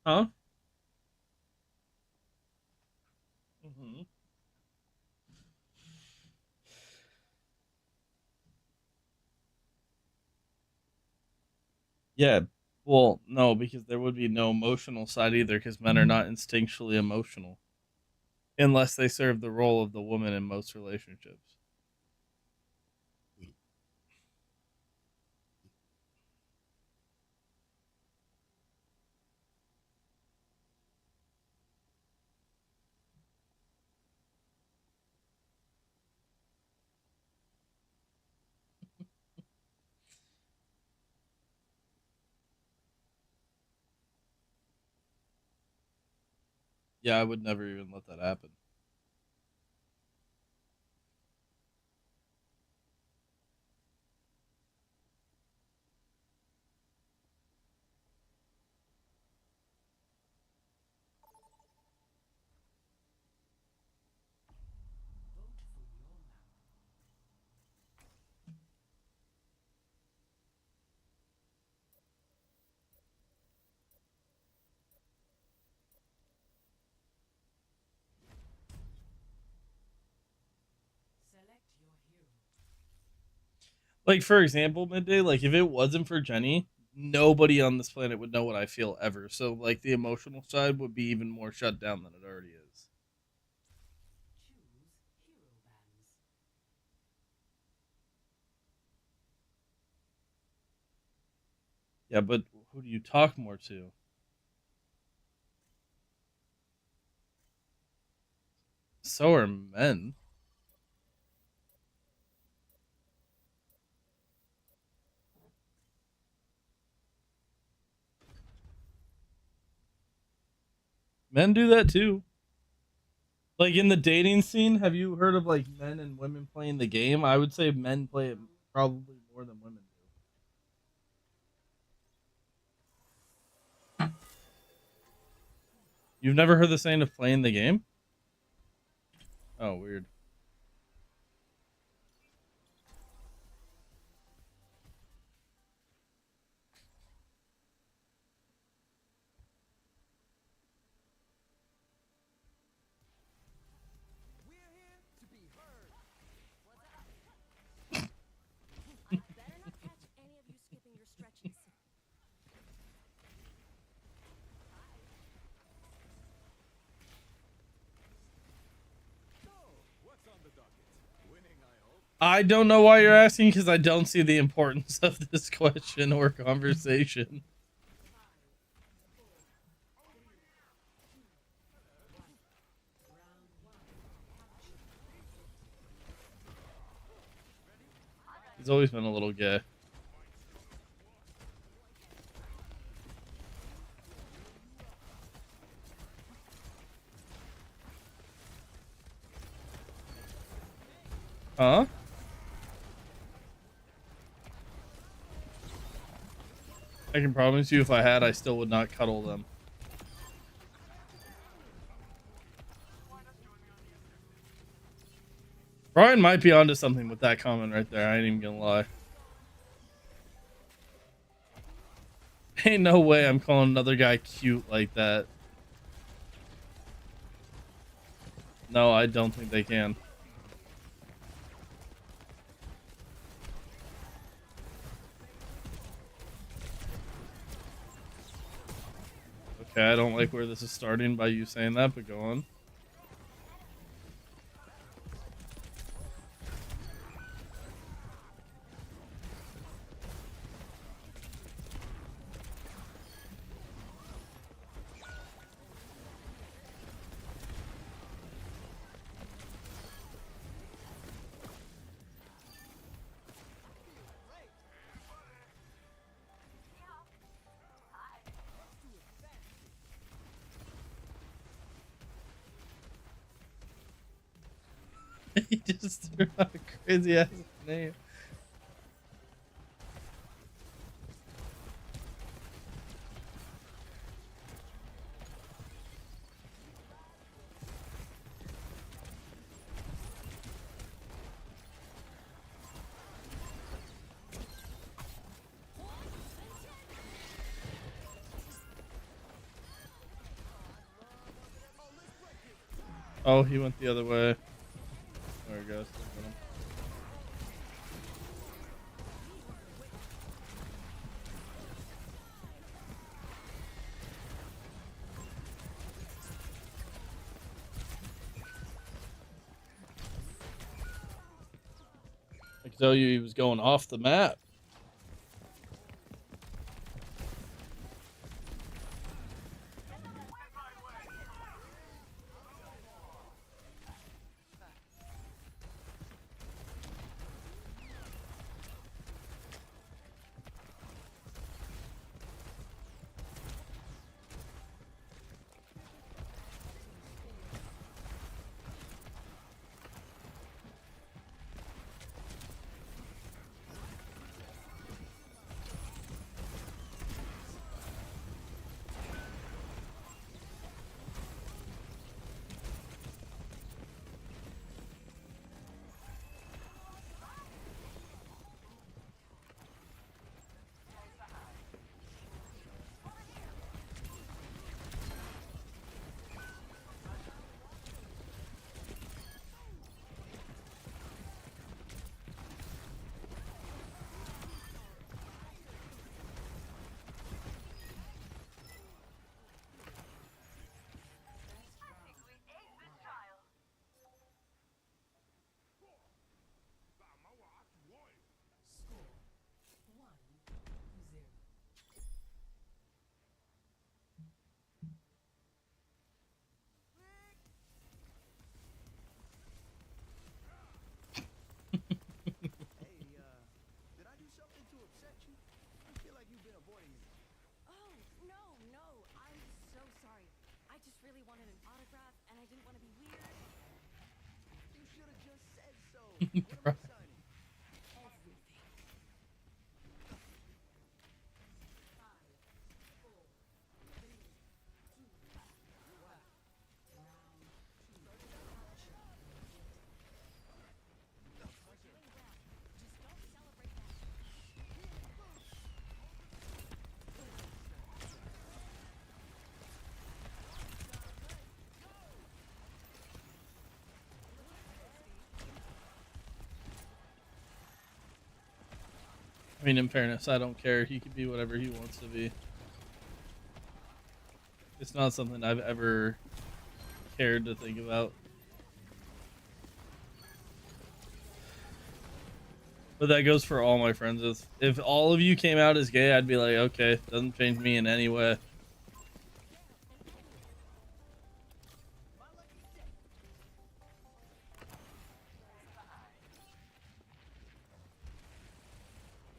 huh? Mm-hmm. Yeah. Well, no, because there would be no emotional side either, because men are not instinctually emotional unless they serve the role of the woman in most relationships. Yeah, I would never even let that happen. Like for example, Midday, like if it wasn't for Jenny, nobody on this planet would know what I feel ever. So like the emotional side would be even more shut down than it already is. Yeah, but who do you talk more to? So are men. Men do that too. Like in the dating scene, have you heard of like men and women playing the game? I would say men play it probably more than women do. You've never heard the saying of playing the game? Oh, weird. I don't know why you're asking because I don't see the importance of this question or conversation. He's always been a little gay. Huh? I can promise you if I had, I still would not cuddle them. Brian might be onto something with that comment right there. I ain't even gonna lie. Ain't no way I'm calling another guy cute like that. No, I don't think they can. Okay, I don't like where this is starting by you saying that, but go on. He just threw out a crazy ass name. Oh, he went the other way. There he goes. I can tell you he was going off the map. I mean, in fairness, I don't care. He can be whatever he wants to be. It's not something I've ever cared to think about. But that goes for all my friends. If all of you came out as gay, I'd be like, okay, doesn't change me in any way.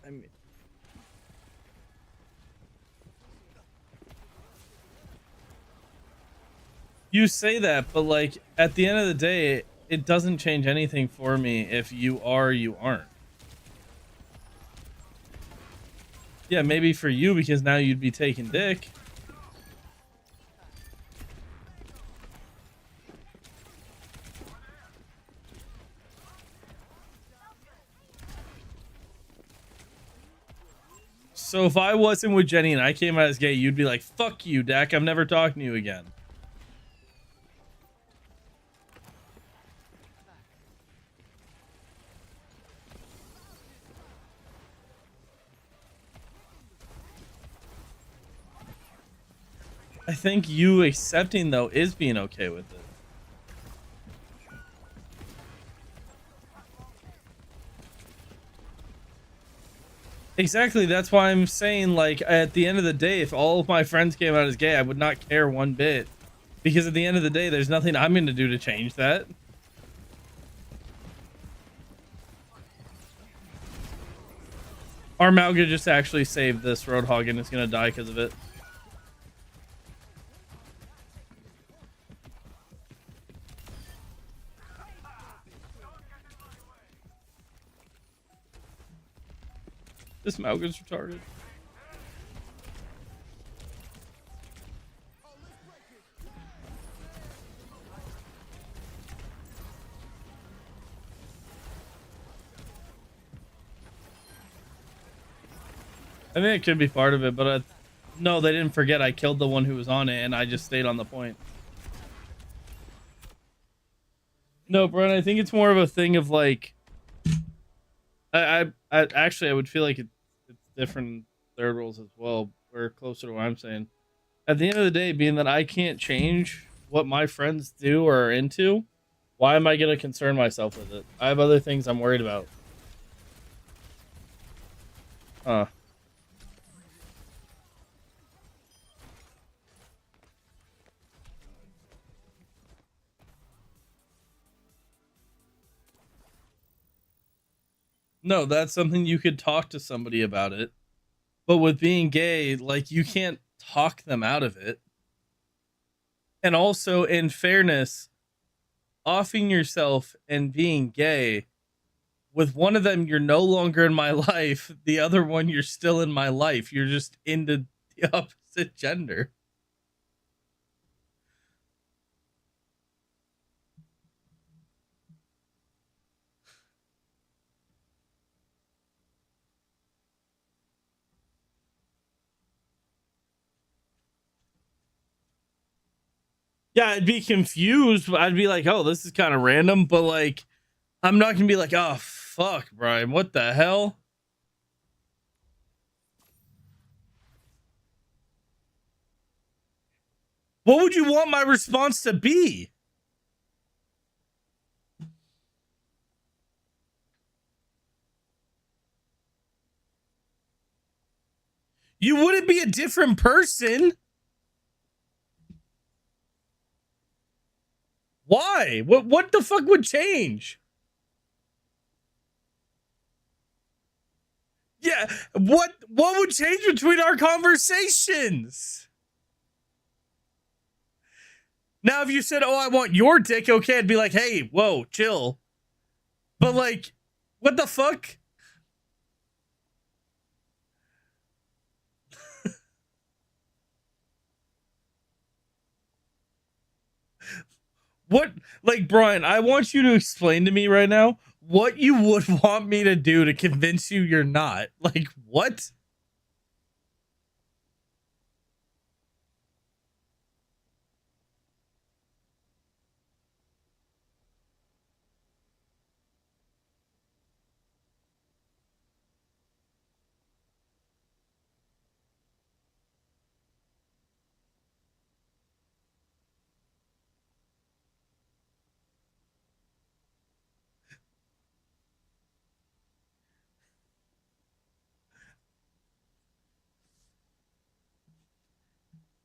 I mean, you say that, but like at the end of the day, it doesn't change anything for me if you are or you aren't. Yeah, maybe for you because now you'd be taking dick. So if I wasn't with Jenny and I came out as gay, you'd be like, fuck you, Dak, I'm never talking to you again. I think you accepting, though, is being okay with it. Exactly. That's why I'm saying, like, at the end of the day, if all of my friends came out as gay, I would not care one bit. Because at the end of the day, there's nothing I'm going to do to change that. Our Malga just actually saved this Roadhog and is going to die because of it. This Malga's retarded. I think it could be part of it, but no, they didn't forget I killed the one who was on it, and I just stayed on the point. No, Brian, I think it's more of a thing of like, I actually I would feel like it's different in third roles as well, or closer to what I'm saying. At the end of the day, being that I can't change what my friends do or are into, why am I gonna concern myself with it? I have other things I'm worried about. Huh. No, that's something you could talk to somebody about it. But with being gay, like, you can't talk them out of it. And also, in fairness, offing yourself and being gay, with one of them, you're no longer in my life. The other one, you're still in my life. You're just into the opposite gender. Yeah, I'd be confused. I'd be like, oh, this is kind of random. But, like, I'm not going to be like, oh, fuck, Brian. What the hell? What would you want my response to be? You wouldn't be a different person. Why? What the fuck would change? Yeah, what would change between our conversations? Now, if you said, oh, I want your dick, okay, I'd be like, hey, whoa, chill. But, like, what the fuck? What, like, Brian, I want you to explain to me right now what you would want me to do to convince you you're not. Like, what?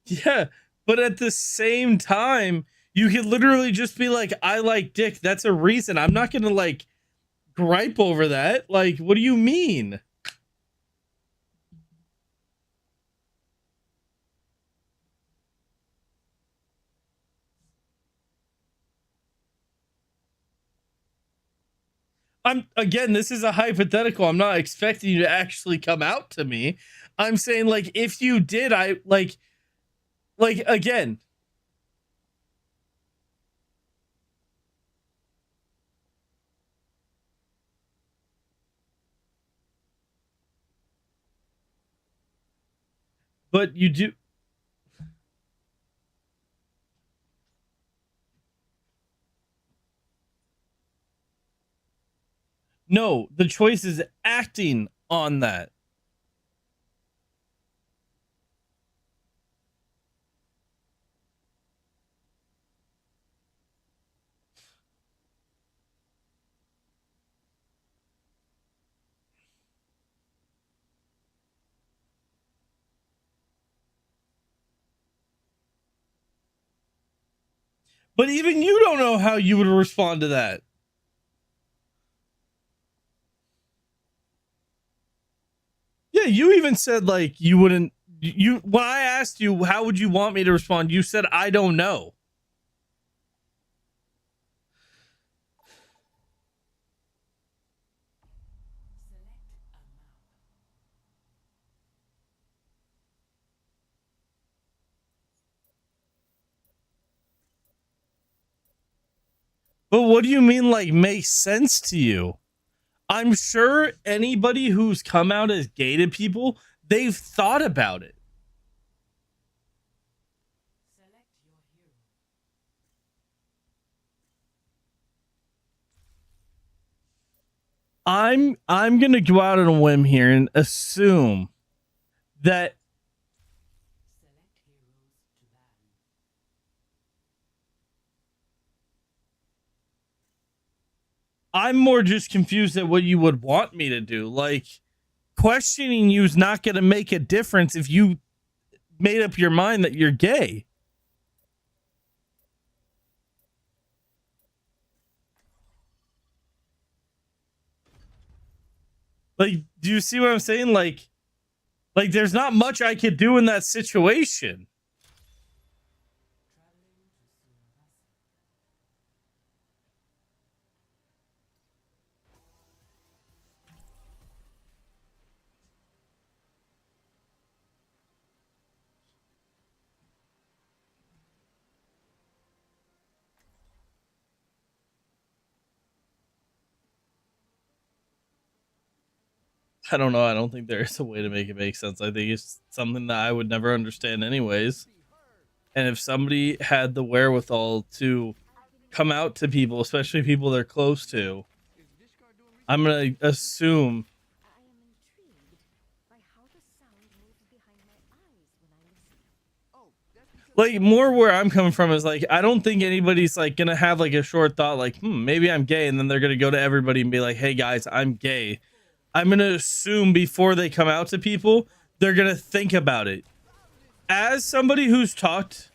Yeah, but at the same time, you could literally just be like, I like dick. That's a reason. I'm not gonna like gripe over that. Like, what do you mean? Again, this is a hypothetical. I'm not expecting you to actually come out to me. I'm saying like if you did, I like again. But you do. No, the choice is acting on that. But even you don't know how you would respond to that. Yeah, you even said like you wouldn't. You when I asked you how would you want me to respond, you said I don't know. But what do you mean like makes sense to you? I'm sure anybody who's come out as gay to people, they've thought about it. I'm gonna go out on a whim here and assume that I'm more just confused at what you would want me to do. Like, questioning you is not going to make a difference if you made up your mind that you're gay. Like, do you see what I'm saying? Like there's not much I could do in that situation. I don't know. I don't think there is a way to make it make sense. I think it's something that I would never understand anyways. And if somebody had the wherewithal to come out to people, especially people they're close to, I'm going to assume. Like, more where I'm coming from is like, I don't think anybody's like going to have like a short thought like, maybe I'm gay. And then they're going to go to everybody and be like, hey guys, I'm gay. I'm going to assume before they come out to people, they're going to think about it. As somebody who's talked.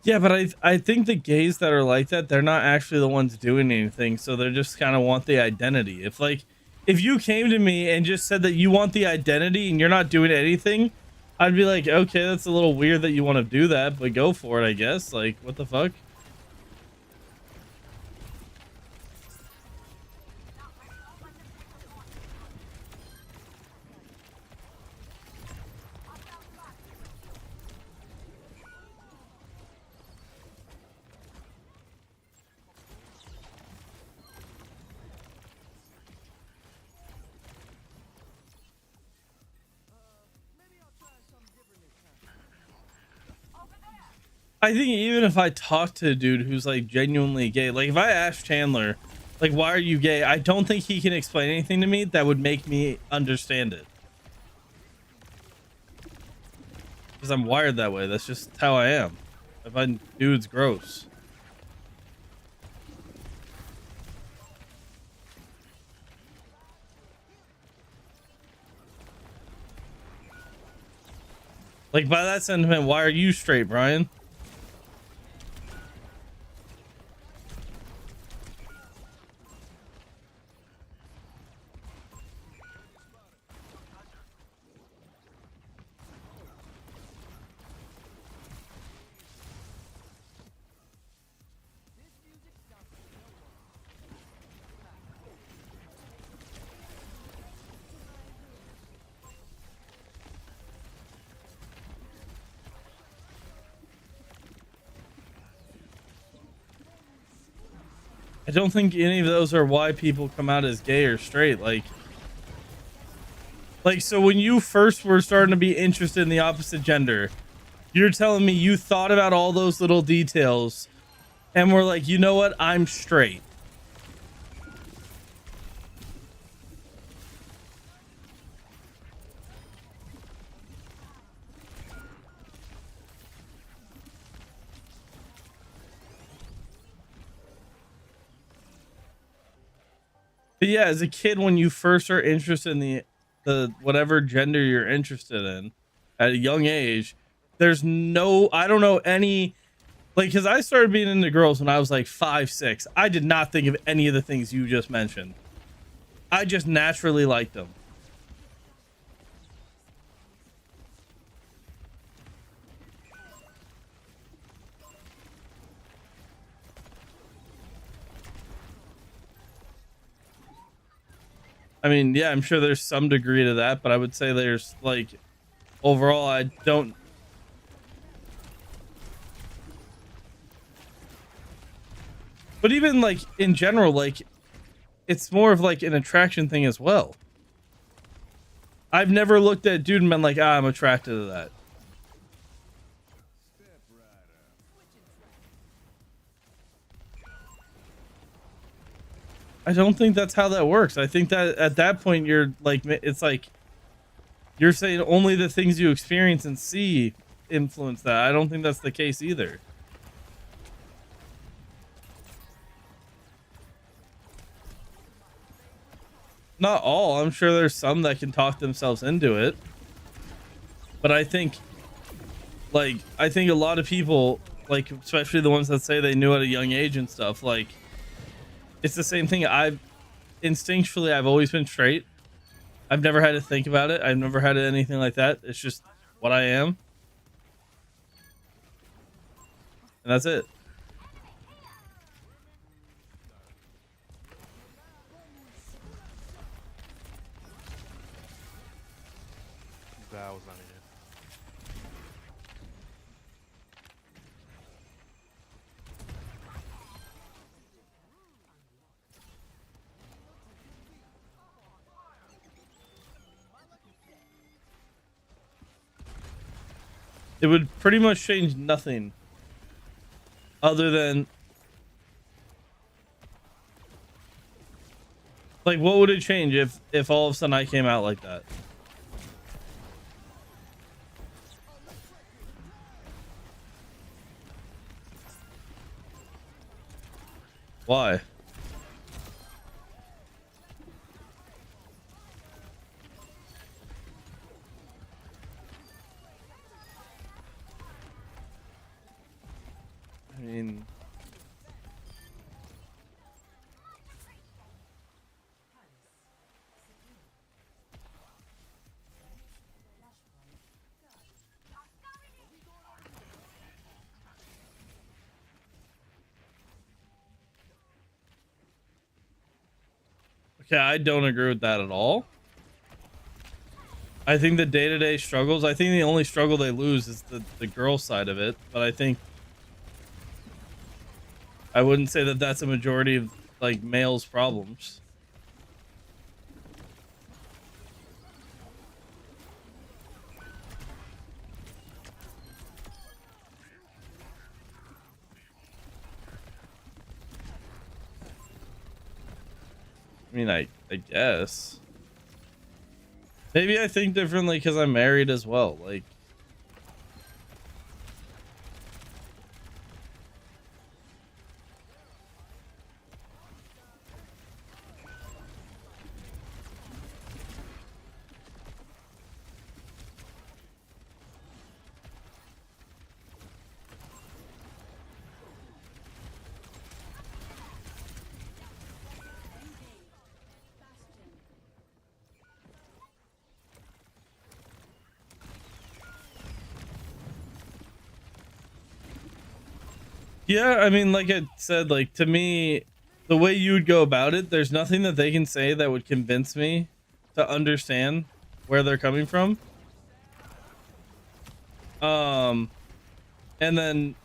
Yeah, but I think the gays that are like that, they're not actually the ones doing anything. So they're just kind of want the identity. If you came to me and just said that you want the identity and you're not doing anything, I'd be like, okay, that's a little weird that you want to do that, but go for it, I guess. Like, what the fuck? I think even if I talk to a dude who's like genuinely gay, like if I ask Chandler, like, why are you gay? I don't think he can explain anything to me that would make me understand it. because I'm wired that way. That's just how I am. I find dudes gross. Like, by that sentiment, why are you straight, Brian? I don't think any of those are why people come out as gay or straight. Like, so when you first were starting to be interested in the opposite gender, you're telling me you thought about all those little details and were like, you know what? I'm straight. But yeah, as a kid, when you first are interested in the whatever gender you're interested in at a young age, there's no, I don't know any, like, because I started being into girls when I was like 5, 6. I did not think of any of the things you just mentioned. I just naturally liked them. I mean, yeah, I'm sure there's some degree to that, but I would say there's, like, overall, I don't. But even, like, in general, like, it's more of, like, an attraction thing as well. I've never looked at a dude and been like, I'm attracted to that. I don't think that's how that works. I think that at that point, you're like, it's like you're saying only the things you experience and see influence that. I don't think that's the case either. Not all. I'm sure there's some that can talk themselves into it. But I think, like, I think a lot of people, like, especially the ones that say they knew at a young age and stuff, like, it's the same thing. Instinctually, I've always been straight. I've never had to think about it. I've never had anything like that. It's just what I am. And that's it. That was not it. It would pretty much change nothing other than, like, what would it change if all of a sudden I came out like that? Why? I mean, okay, I don't agree with that at all. I think the day-to-day struggles, I think the only struggle they lose is the girl side of it, but I think I wouldn't say that that's a majority of, like, males' problems. I mean, I guess. Maybe I think differently because I'm married as well. Like, Yeah, I mean, like I said, like to me, the way you would go about it, there's nothing that they can say that would convince me to understand where they're coming from. Um, and then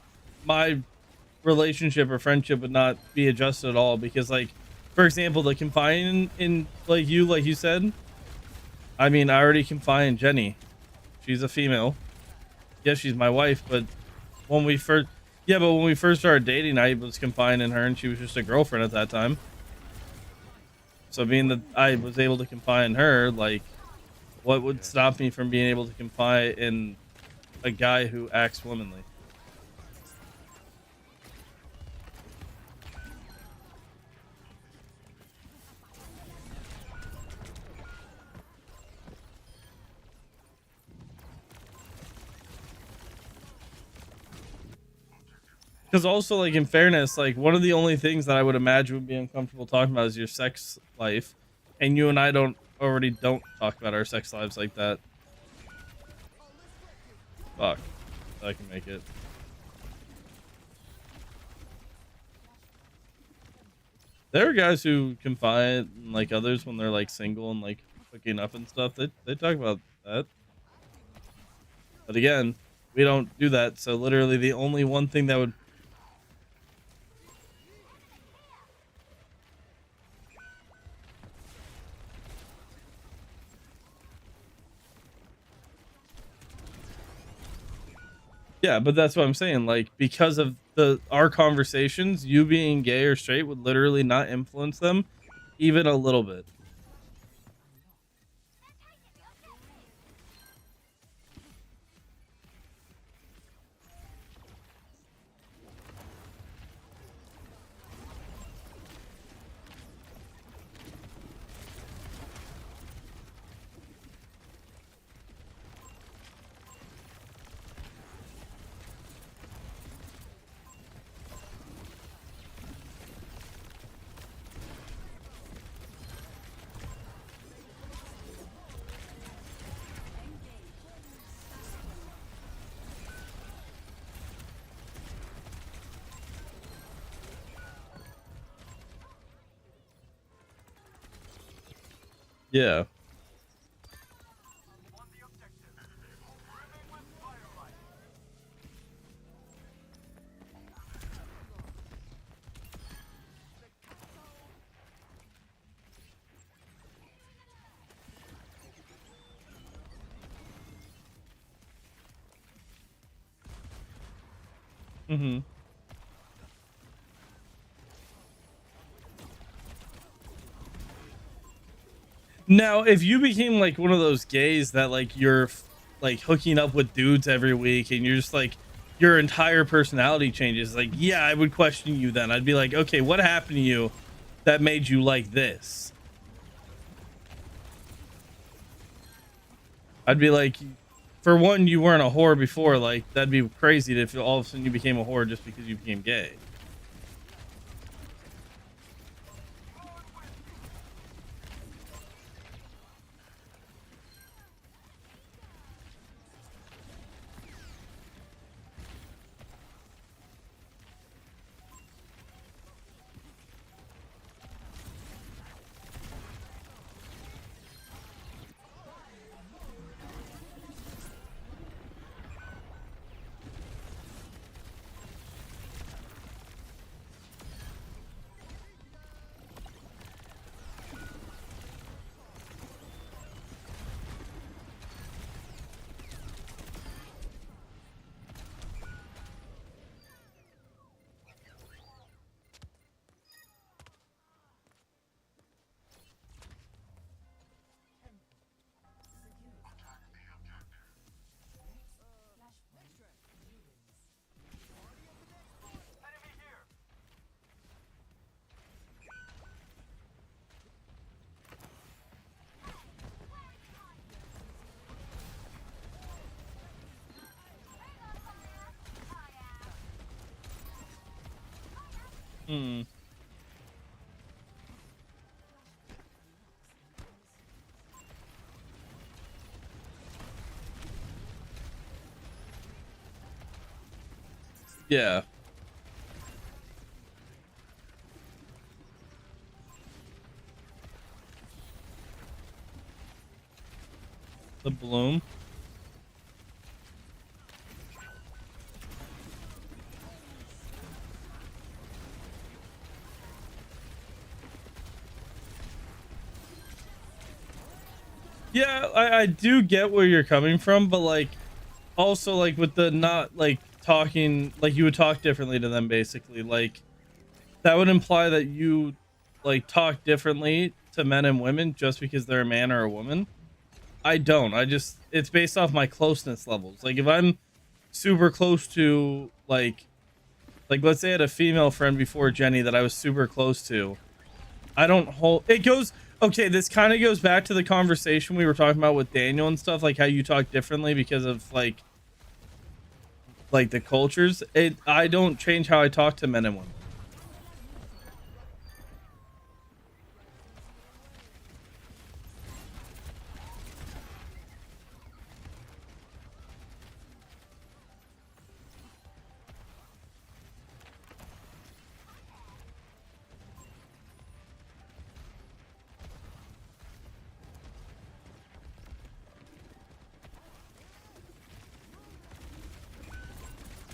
my relationship or friendship would not be adjusted at all because, like, for example, the confine in like you said. I mean, I already confine Jenny. She's a female. Yeah, she's my wife, but when we first, yeah, but when we first started dating, I was confining her, and she was just a girlfriend at that time. So being that I was able to confine her, like, what would stop me from being able to confide in a guy who acts womanly? Because also, like, in fairness, like, one of the only things that I would imagine would be uncomfortable talking about is your sex life, and you and I don't talk about our sex lives like that. Fuck, I can make it. There are guys who confide in, like, others when they're like single and like hooking up and stuff. They talk about that, but again, we don't do that. So literally, the only one thing that would yeah, but that's what I'm saying. Like, because of our conversations, you being gay or straight would literally not influence them even a little bit. Yeah. Mm-hmm. Now, if you became like one of those gays that like you're like hooking up with dudes every week and you're just like your entire personality changes, like, yeah, I would question you then. I'd be like, okay, what happened to you that made you like this? I'd be like, for one, you weren't a whore before. Like, that'd be crazy if all of a sudden you became a whore just because you became gay. Hmm. Yeah. The bloom. Yeah, I do get where you're coming from, but like also like with the not like talking, like you would talk differently to them basically, like that would imply that you like talk differently to men and women just because they're a man or a woman. I don't. I just, it's based off my closeness levels. Like if I'm super close to like let's say I had a female friend before Jenny that I was super close to, I don't hold it goes. Okay, this kind of goes back to the conversation we were talking about with Daniel and stuff, like how you talk differently because of like the cultures. I don't change how I talk to men and women.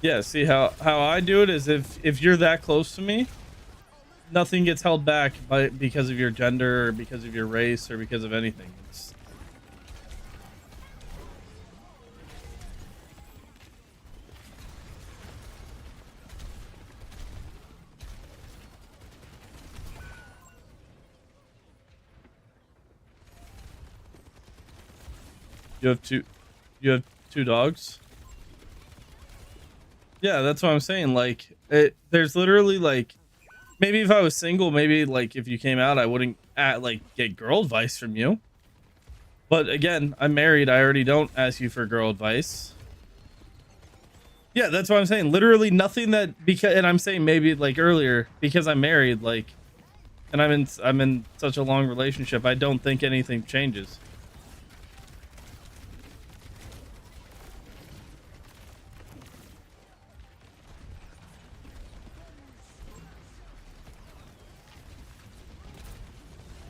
Yeah, see how I do it is if you're that close to me, nothing gets held back because of your gender or because of your race or because of anything. It's, you have two dogs? Yeah, that's what I'm saying. Like there's literally like, maybe if I was single, maybe like if you came out, I wouldn't get girl advice from you. But again, I'm married. I already don't ask you for girl advice. Yeah, that's what I'm saying. Literally nothing that, because, and I'm saying maybe like earlier because I'm married, like, and I'm in such a long relationship. I don't think anything changes.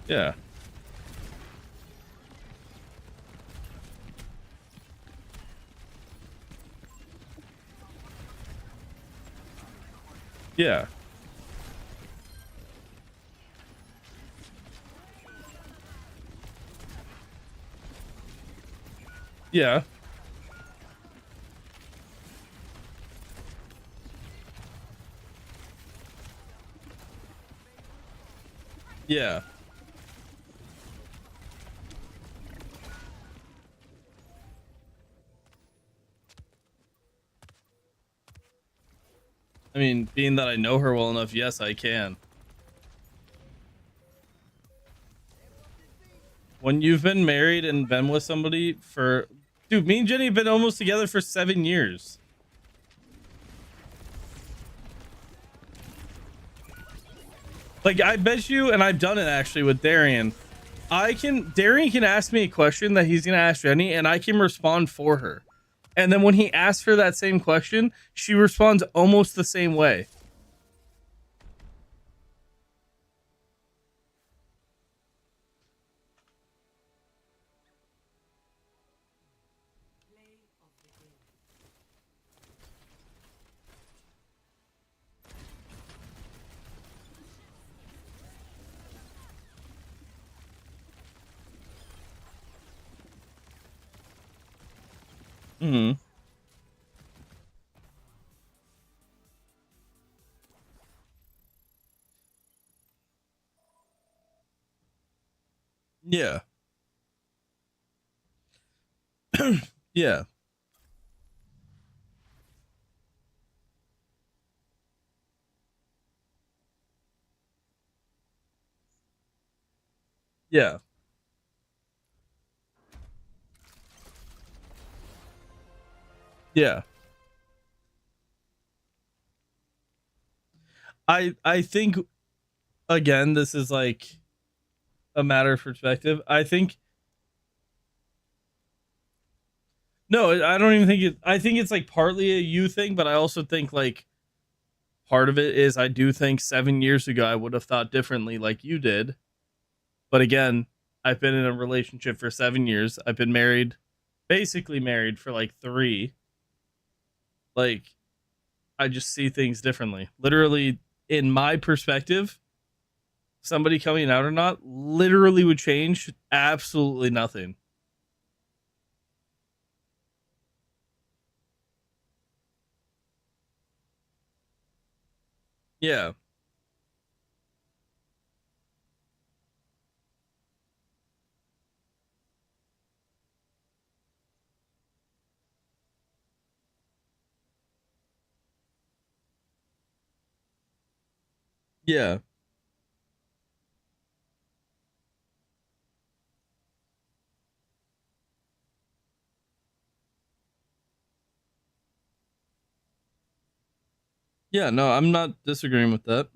Yeah. Yeah. Yeah. Yeah. I mean, being that I know her well enough, yes, I can. When you've been married and been with somebody for... Dude, me and Jenny have been almost together for 7 years. Like, I bet you, and I've done it actually with Darian. Darian can ask me a question that he's going to ask Jenny, and I can respond for her. And then when he asks her that same question, she responds almost the same way. Hmm. Yeah. Yeah. Yeah. Yeah. I think, again, this is like a matter of perspective. I think, no, I don't even think it, I think it's like partly a you thing, but I also think like part of it is I do think 7 years ago I would have thought differently like you did. But again, I've been in a relationship for 7 years. I've been married basically married for like 3. Like, I just see things differently. Literally, in my perspective, somebody coming out or not literally would change absolutely nothing. Yeah. Yeah. Yeah, no, I'm not disagreeing with that.